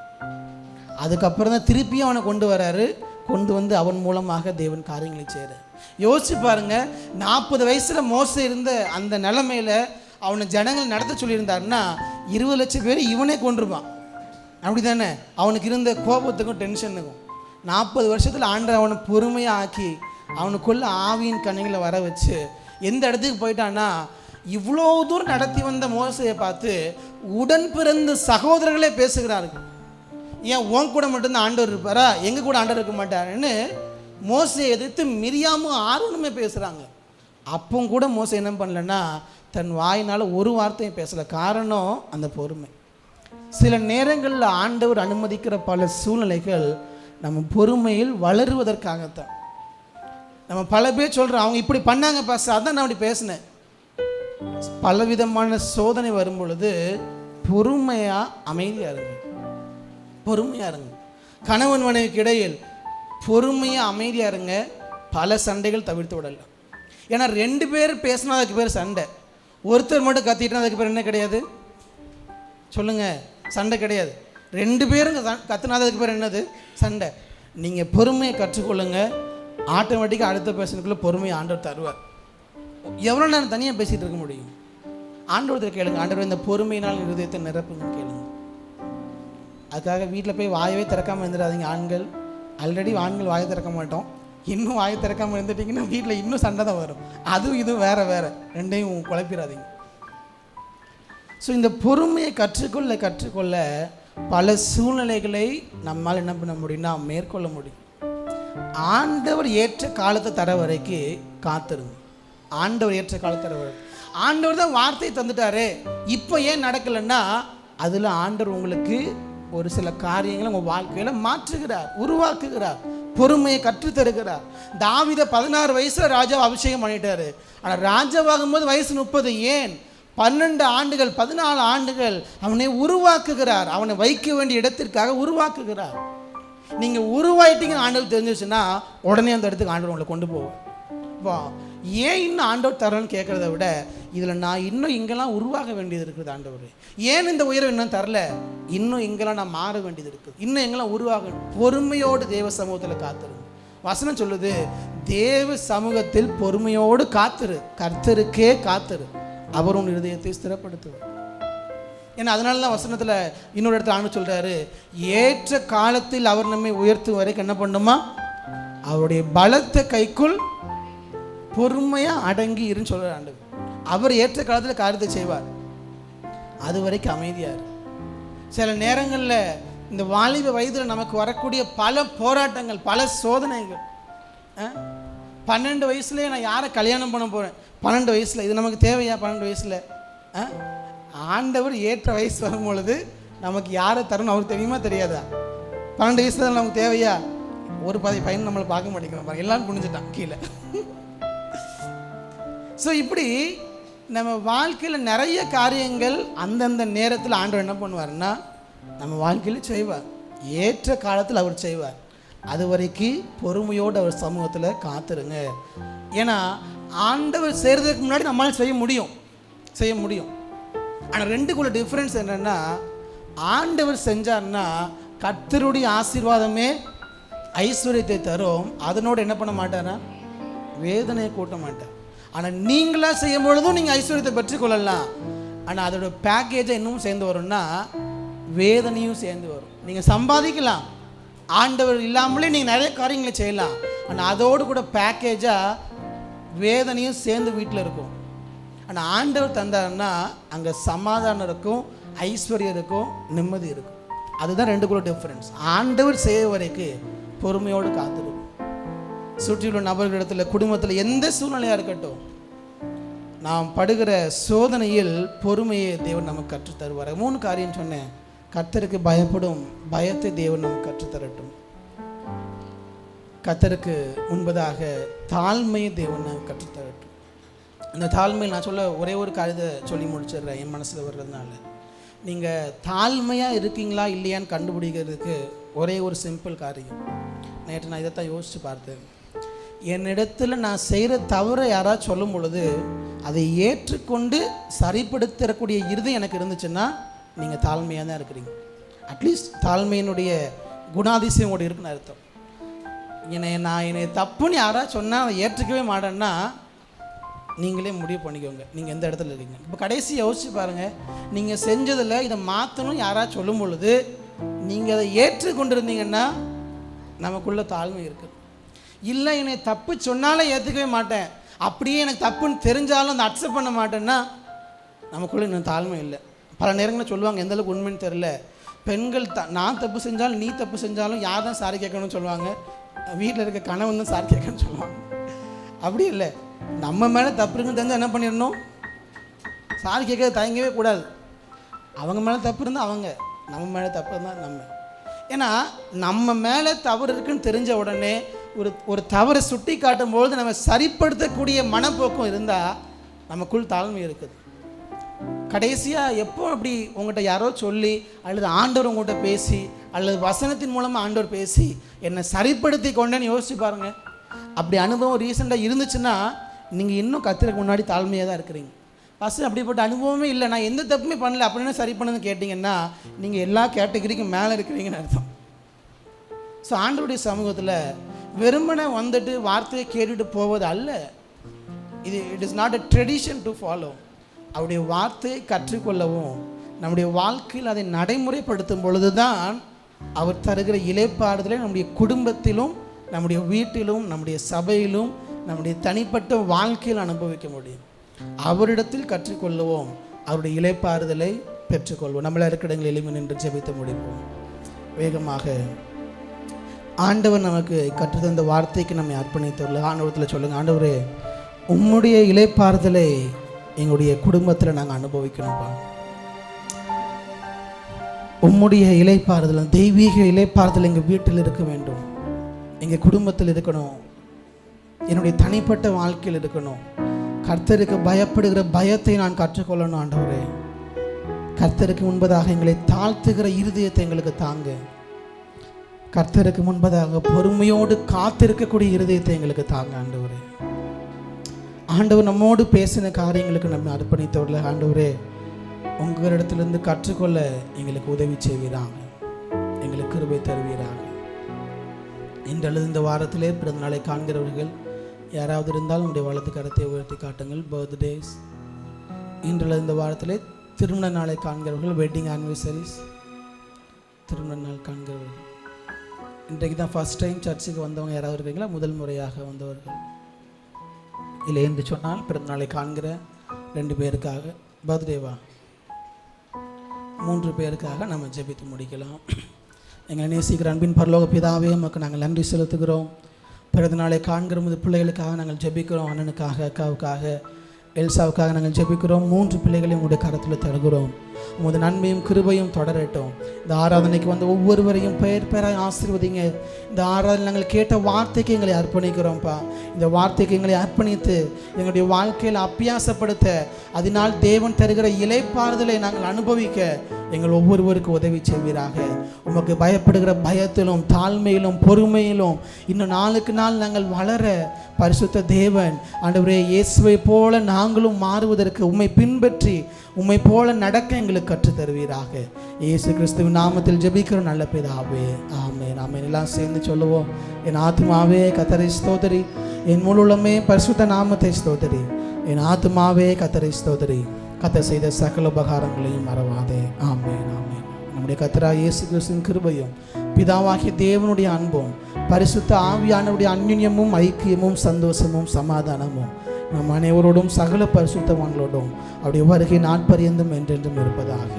[SPEAKER 4] அதுக்கப்புறம் தான் திருப்பியும் அவனை கொண்டு வராரு. கொண்டு வந்து அவன் மூலமாக தேவன் காரியங்களை செய்கிறார். யோசிச்சு பாருங்க, 40 வயசில் மோசை இருந்த அந்த நிலைமையில் அவனை ஜனங்கள் நடத்த சொல்லியிருந்தாருன்னா 20 லட்சம் பேர் இவனே கொண்டிருப்பான். அப்படி தானே? அவனுக்கு இருந்த கோபத்துக்கும் டென்ஷனுக்கும் 40 வருஷத்தில் ஆண்டவர் அவனை பொறுமையாக ஆக்கி அவனுக்குள்ள ஆவியின் கண்ணிகளை வர வச்சு எந்த இடத்துக்கு போயிட்டான்னா, இவ்வளோ தூரம் நடத்தி வந்த மோசையை பார்த்து உடன் பிறந்த சகோதரர்களே பேசுகிறார்கள். ஏன் உன் கூட மட்டும்தான் ஆண்டவர் இருப்பாரா, எங்கள் கூட ஆண்டவர் இருக்க மாட்டாருன்னு மோசையை எதிர்த்து மிரியாமும் ஆரோனுமே பேசுகிறாங்க. அப்போ கூட மோசை என்ன பண்ணலன்னா தன் வாயினால் ஒரு வார்த்தையும் பேசலை. காரணம் அந்த பொறுமை. சில நேரங்களில் ஆண்டவர் அனுமதிக்கிற பல சூழ்நிலைகள் நம்ம பொறுமையில் வளருவதற்காகத்தான். நம்ம பல பேர் சொல்கிறோம், அவங்க இப்படி பண்ணாங்க பாஸ்டர், அதான் நான் அப்படி பேசினேன். பலவிதமான சோதனை வரும் பொழுது பொறுமையாக அமைதியாக இருங்க, பொறுமையாக இருங்க. கணவன் மனைவிக்கு இடையில் பொறுமையாக அமைதியாக இருங்க. பல சண்டைகள் தவிர்த்து விடலாம். ஏன்னா 2 பேர் பேசினா அதுக்கு பேர் சண்டை. ஒருத்தர் மட்டும் கத்திட்டா அதுக்கு பேர் என்ன கிடையாது சொல்லுங்கள்? சண்டை கிடையாது. 2 பேரும் கத்துனாததுக்கு பேர் என்னது? சண்டை. நீங்கள் பொறுமையை கற்றுக்கொள்ளுங்க. ஆட்டோமேட்டிக்காக அடுத்த பேசுறதுக்குள்ளே பொறுமையை ஆண்டவர் தருவார். எவ்வளோ நேரம் தனியாக பேசிகிட்டு இருக்க முடியும்? ஆண்டவரத்தில் கேளுங்க, ஆண்டவர் இந்த பொறுமையினால் இருதயத்தை நிரப்புங்கன்னு கேளுங்க. அதுக்காக வீட்டில் போய் வாயவே திறக்காமல் இருந்துடாதீங்க. ஆண்கள் ஆல்ரெடி ஆண்கள் வாயை திறக்க மாட்டோம், இன்னும் வாயை திறக்காமல் இருந்துட்டிங்கன்னா வீட்டில் இன்னும் சண்டை தான் வரும். அதுவும் இதுவும் வேறு வேறு, ரெண்டையும் குழப்பிடாதீங்க. ஸோ இந்த பொறுமையை கற்றுக்கொள்ள பல சூழ்நிலைகளை நம்மால் என்ன பண்ண முடியும்னா மேற்கொள்ள முடியும். ஆண்டவர் ஏற்ற காலத்தை தர வரைக்கும் காத்துருங்க. ஆண்டவர் ஏற்ற காலத்தை தர வரைக்கும். ஆண்டவர் தான் வார்த்தை தந்துட்டாரே, இப்போ ஏன் நடக்கலைன்னா அதில் ஆண்டவர் உங்களுக்கு ஒரு சில காரியங்களை உங்கள் வாழ்க்கையில் மாற்றுகிறார், உருவாக்குகிறார், பொறுமையை கற்றுத்தருகிறார். தாவீதை 16 வயசில் ராஜாவை அபிஷேகம் பண்ணிட்டாரு. ஆனால் ராஜாவாகும் போது வயசு 30. ஏன்? 12 ஆண்டுகள் 14 ஆண்டுகள் அவனை உருவாக்குகிறார். அவனை வைக்க வேண்டிய இடத்திற்காக உருவாக்குகிறார். நீங்கள் உருவாயிட்டீங்கன்னு ஆண்டவர் தெரிஞ்சிச்சுன்னா உடனே அந்த இடத்துக்கு ஆண்டவர் உங்களை கொண்டு போவார். இப்போ ஏன் இன்னும் ஆண்டவர் தரலன்னு கேட்குறத விட இதில் நான் இன்னும் இங்கெல்லாம் உருவாக வேண்டியது இருக்குது. ஆண்டவர் ஏன் இந்த உயர்வு இன்னும் தரல, இன்னும் இங்கெல்லாம் நான் மாற வேண்டியது இருக்குது, இன்னும் எங்கெல்லாம் உருவாக. பொறுமையோடு தேவ சமூகத்தில் காத்துருங்க. வசனம் சொல்லுது, தேவ சமூகத்தில் பொறுமையோடு காத்துரு, கர்த்தருக்கே காத்துரு, அவர் உன் இருதயத்தை ஸ்திரப்படுத்துவார். ஏன்னா அதனால தான் வசனத்தில் இன்னொரு இடத்துல ஆண்டு சொல்கிறாரு, ஏற்ற காலத்தில் அவர் நம்மை உயர்த்தும் வரைக்கும் என்ன பண்ணுமா, அவருடைய பலத்த கைக்குள் பொறுமையாக அடங்கி இருன்னு சொல்கிறார் ஆண்டவர். அவர் ஏற்ற காலத்தில் காரியத்தை செய்வார், அது வரைக்கும் அமைதியார். சில நேரங்களில் இந்த வாலிப வயதில் நமக்கு வரக்கூடிய பல போராட்டங்கள், பல சோதனைகள். 12 வயசுலேயே நான் யாரை கல்யாணம் பண்ண போகிறேன், 12 வயசில் இது நமக்கு தேவையா? 12 வயசில் ஆண்டவர் ஏற்ற வயசு வரும் பொழுது நமக்கு யாரை தரணும் அவருக்கு தெரியுமா தெரியாதா? 12 வயசுல நமக்கு தேவையா? ஒரு பையன் நம்மளை பார்க்க மாட்டேங்கிறோம் பாருங்க, எல்லாரும் புரிஞ்சுட்டான் கீழே. ஸோ இப்படி நம்ம வாழ்க்கையில் நிறைய காரியங்கள் அந்தந்த நேரத்தில் ஆண்டவர் என்ன பண்ணுவார்னா நம்ம வாழ்க்கையில் செய்வார். ஏற்ற காலத்தில் அவர் செய்வார். அது வரைக்கும் பொறுமையோடு அவர் சமூகத்தில் காத்துருங்க. ஏன்னா ஆண்டவர் செய்கிறதுக்கு முன்னாடி நம்மளால் செய்ய முடியும். ஆனால் ரெண்டுக்குள்ள டிஃப்ரென்ஸ் என்னென்னா, ஆண்டவர் செஞ்சார்னா கர்த்தருடைய ஆசீர்வாதமே ஐஸ்வர்யத்தை தரும், அதனோடு என்ன பண்ண மாட்டாரா, வேதனையை கூட்ட மாட்டார். ஆனால் நீங்களாக செய்யும் பொழுதும் நீங்கள் ஐஸ்வர்யத்தை பெற்றுக்கொள்ளலாம். ஆனால் அதோட பேக்கேஜை இன்னும் சேர்ந்து வரும்னா வேதனையும் சேர்ந்து வரும். நீங்கள் சம்பாதிக்கலாம், ஆண்டவர் இல்லாமலே நீங்கள் நிறைய காரியங்களை செய்யலாம். ஆனால் அதோடு கூட பேக்கேஜாக வேதனையும் சேர்ந்து வீட்டில் இருக்கும். ஆனால் ஆண்டவர் தந்தாருன்னா அங்கே சமாதானம் இருக்கும், ஐஸ்வர்யம் இருக்கும், நிம்மதி இருக்கும். அதுதான் ரெண்டுக்குள்ள டிஃப்ரென்ஸ். ஆண்டவர் செய்ய வரைக்கும் பொறுமையோடு காத்திருக்கும். சுற்றியுள்ள நபர்களிடத்தில், குடும்பத்தில் எந்த சூழ்நிலையாக இருக்கட்டும், நாம் படுகிற சோதனையில் பொறுமையை தேவன் நமக்கு கற்றுத்தருவார். 3 காரியம் சொன்னேன். கர்த்தருக்கு பயப்படும் பயத்தை தேவன் நமக்கு கற்றுத்தரட்டும். கர்த்தருக்கு முன்பதாக தாழ்மையை தேவன் நமக்கு கற்றுத்தரட்டும். அந்த தாழ்மையில் நான் சொல்ல ஒரே ஒரு காரியத்தை சொல்லி முடிச்சிடுறேன், என் மனசில் வர்றதுனால. நீங்கள் தாழ்மையாக இருக்கீங்களா இல்லையான்னு கண்டுபிடிக்கிறதுக்கு ஒரே ஒரு சிம்பிள் காரியம். நேற்று நான் இதைத்தான் யோசித்து பார்த்தேன். என்னிடத்தில் நான் செய்கிற தவறை யாராவது சொல்லும் பொழுது அதை ஏற்றுக்கொண்டு சரிப்படுத்தக்கூடிய இருதயம் எனக்கு இருந்துச்சுன்னா நீங்கள் தாழ்மையாக தான் இருக்கிறீங்க. அட்லீஸ்ட் தாழ்மையினுடைய குணாதிசயம் கூட இருக்குன்னு அர்த்தம். என்னை தப்புன்னு யாராவது சொன்னால் அதை ஏற்றுக்கவே மாட்டேன்னா நீங்களே முடிவு பண்ணிக்கோங்க நீங்கள் எந்த இடத்துல இருக்கீங்க. இப்போ கடைசி யோசிச்சு பாருங்கள், நீங்கள் செஞ்சதில் இதை மாற்றணும் யாராவது சொல்லும் பொழுது நீங்கள் அதை ஏற்றுக்கொண்டு இருந்தீங்கன்னா நமக்குள்ள தாழ்மை இருக்குது. இல்லை என்னை தப்பு சொன்னாலும் ஏற்றுக்கவே மாட்டேன், அப்படியே எனக்கு தப்புன்னு தெரிஞ்சாலும் அந்த அக்செப்ட் பண்ண மாட்டேன்னா நமக்குள்ளே இன்னும் தாழ்மை இல்லை. பல நேரங்களில் சொல்லுவாங்க, எந்தளவுக்கு உண்மைன்னு தெரில, பெண்கள் நான் தப்பு செஞ்சாலும் நீ தப்பு செஞ்சாலும் யார் தான் சாரி கேட்கணும்னு சொல்லுவாங்க, வீட்டில் இருக்க கணவன் தான் சாரி கேட்கணும்னு சொல்லுவாங்க. அப்படி இல்லை, நம்ம மேலே தப்பு இருக்குன்னு தெரிஞ்சால் என்ன பண்ணிடணும், சாரி கேட்க தயங்கவே கூடாது. அவங்க மேலே தப்பு இருந்தால் அவங்க, நம்ம மேலே தப்பு இருந்தால் நம்ம. ஏன்னா நம்ம மேலே தவறு இருக்குன்னு தெரிஞ்ச உடனே ஒரு தவறை சுட்டி காட்டும்பொழுது நம்ம சரிப்படுத்தக்கூடிய மனப்போக்கம் இருந்தால் நமக்குள் தாழ்மை இருக்குது. கடைசியாக எப்போ அப்படி உங்கள்கிட்ட யாரோ சொல்லி அல்லது ஆண்டவர் உங்கள்கிட்ட பேசி அல்லது வசனத்தின் மூலமாக ஆண்டவர் பேசி என்னை சரிப்படுத்தி கொண்டேன்னு யோசிச்சு பாருங்கள். அப்படி அனுபவம் ரீசெண்டாக இருந்துச்சுன்னா நீங்கள் இன்னும் கர்த்தருக்கு முன்னாடி தாழ்மையாக தான் இருக்கிறீங்க. ஃபஸ்ட்டு அப்படிப்பட்ட அனுபவமே இல்லை, நான் எந்த தப்புமே பண்ணல அப்படின்னு சரி பண்ணுன்னு கேட்டிங்கன்னா நீங்கள் எல்லா கேட்டகரிக்கும் மேலே இருக்கிறீங்கன்னு அர்த்தம். ஸோ ஆண்டவருடைய சமூகத்தில் வெறுமனை வந்துட்டு வார்த்தையை கேட்டுட்டு போவது அல்ல, it is not a tradition to follow. அவருடைய வார்த்தையை கற்றுக்கொள்ளவும் நம்முடைய வாழ்க்கையில் அதை நடைமுறைப்படுத்தும் பொழுது தான் அவர் தருகிற இளைப்பாறுதலை நம்முடைய குடும்பத்திலும் நம்முடைய வீட்டிலும் நம்முடைய சபையிலும் நம்முடைய தனிப்பட்ட வாழ்க்கையில் அனுபவிக்க முடியும். அவரிடத்தில் கற்றுக்கொள்ளுவோம், அவருடைய இளைப்பாறுதலை பெற்றுக்கொள்வோம். நம்மள இருக்கிற இடங்கள் எளிமை நின்று ஜெபித்து முடிப்போம். வேகமாக ஆண்டவர் நமக்கு கற்றுத்தந்த வார்த்தைக்கு நம்மை அர்ப்பணித்துள்ள ஆண்டவரத்தில் சொல்லுங்கள், ஆண்டவரே உம்முடைய இளைப்பாறுதலை எங்களுடைய குடும்பத்தில் நாங்கள் அனுபவிக்கணும்ப்பா. உம்முடைய இளைப்பாறுதல், தெய்வீக இளைப்பாறுதல் எங்கள் வீட்டில் இருக்க வேண்டும், எங்கள் குடும்பத்தில் இருக்கணும், என்னுடைய தனிப்பட்ட வாழ்க்கையில் இருக்கணும். கர்த்தருக்கு பயப்படுகிற பயத்தை நான் கற்றுக்கொள்ளணும். ஆண்டவரே கர்த்தருக்கு முன்பதாக எங்களை தாழ்த்துகிற இருதயத்தை எங்களுக்கு தாங்க. கர்த்தருக்கு முன்பதாக பொறுமையோடு காத்திருக்கக்கூடிய இருதயத்தை எங்களுக்கு தாங்க. ஆண்டவரே ஆண்டவர் நம்மோடு பேசின காரியங்களுக்கு நம்ம அர்ப்பணித்தவர்கள ஆண்டவரே உங்களிடத்திலிருந்து கற்றுக்கொள்ள எங்களுக்கு உதவி செய்வீராங்க, எங்களுக்கு கிருபை தருவீராக. இன்றளது இந்த வாரத்திலே பிறந்த நாளை காண்கிறவர்கள் யாராவது இருந்தால் உங்களுடைய வலது கரத்தை உயர்த்தி காட்டுங்கள். பர்த்டேஸ் இன்றளது இந்த வாரத்திலே திருமண நாளை காண்கிறவர்கள், வெட்டிங் ஆனிவர்சரிஸ், திருமண நாள் காண்கிறவர்கள், இன்றைக்கு தான் ஃபஸ்ட் டைம் சர்ச்சுக்கு வந்தவங்க யாராவது இருக்கீங்களா, முதல் முறையாக வந்தவர்கள் இல்லை என்று சொன்னால் பிறந்த நாளை காண்கிற 2 பேருக்காக, பர்த்டேவா 3 பேருக்காக நம்ம ஜெபித்து முடிக்கலாம். எங்களை நேசிக்கிற அன்பின் பரலோக பிதாவே உமக்கு நாங்கள் நன்றி செலுத்துகிறோம். பிறந்த நாளை காண்கிற முது பிள்ளைகளுக்காக நாங்கள் ஜெபிக்கிறோம். அண்ணனுக்காக, அக்காவுக்காக, எல்சாவுக்காக நாங்கள் ஜெபிக்கிறோம். 3 பிள்ளைகளையும் உங்களுடைய கரத்தில் தருகிறோம். உமது நன்மையும் கிருபையும் தொடரட்டும். இந்த ஆராதனைக்கு வந்து ஒவ்வொருவரையும் பெயர் பெயராக ஆசீர்வதிங்க. இந்த ஆராதனை நாங்கள் கேட்ட வார்த்தைக்கு எங்களை அர்ப்பணிக்கிறோம்ப்பா. இந்த வார்த்தைக்கு எங்களை அர்ப்பணித்து எங்களுடைய வாழ்க்கையில் அபியாசப்படுத்த, அதனால் தேவன் தருகிற இளைப்பாறுதலை நாங்கள் அனுபவிக்க எங்கள் ஒவ்வொருவருக்கும் உதவி செய்வீராக. உமக்கு பயப்படுகிற பயத்திலும் தாழ்மையிலும் பொறுமையிலும் இன்னும் நாளுக்கு நாள் நாங்கள் வளர பரிசுத்த தேவன் ஆண்டவரே இயேசுவை போல நாங்களும் மாறுவதற்கு உம்மை பின்பற்றி உம்மை போல நடக்க எங்களுக்கு கற்றுத் தருவீராக. இயேசு கிறிஸ்துவின் நாமத்தில் ஜெபிக்கிற நல்ல பிதாவே, ஆமென். நாம எல்லாம் சேர்ந்து சொல்லுவோம். என் ஆத்மாவே கர்த்தரை ஸ்தோத்திரி, என் முழுமே பரிசுத்த நாமத்தை ஸ்தோத்திரி. என் ஆத்மாவே கர்த்தரை ஸ்தோத்திரி, கர்த்தர் செய்த சகல உபகாரங்களையும் மறவாதே. ஆமென், ஆமென். நம்முடைய கர்த்தராகிய இயேசு கிறிஸ்துவின் கிருபையும் பிதாவாகிய தேவனுடைய அன்பும் பரிசுத்த ஆவியானவருடைய அந்யோன்யமும் ஐக்கியமும் சந்தோஷமும் சமாதானமும் நம் அனைவரோடும் சகல பரிசுத்தவான்களோடும் அவருடைய வருகை நாட்பரியந்தம் என்றென்றும் இருப்பதாக.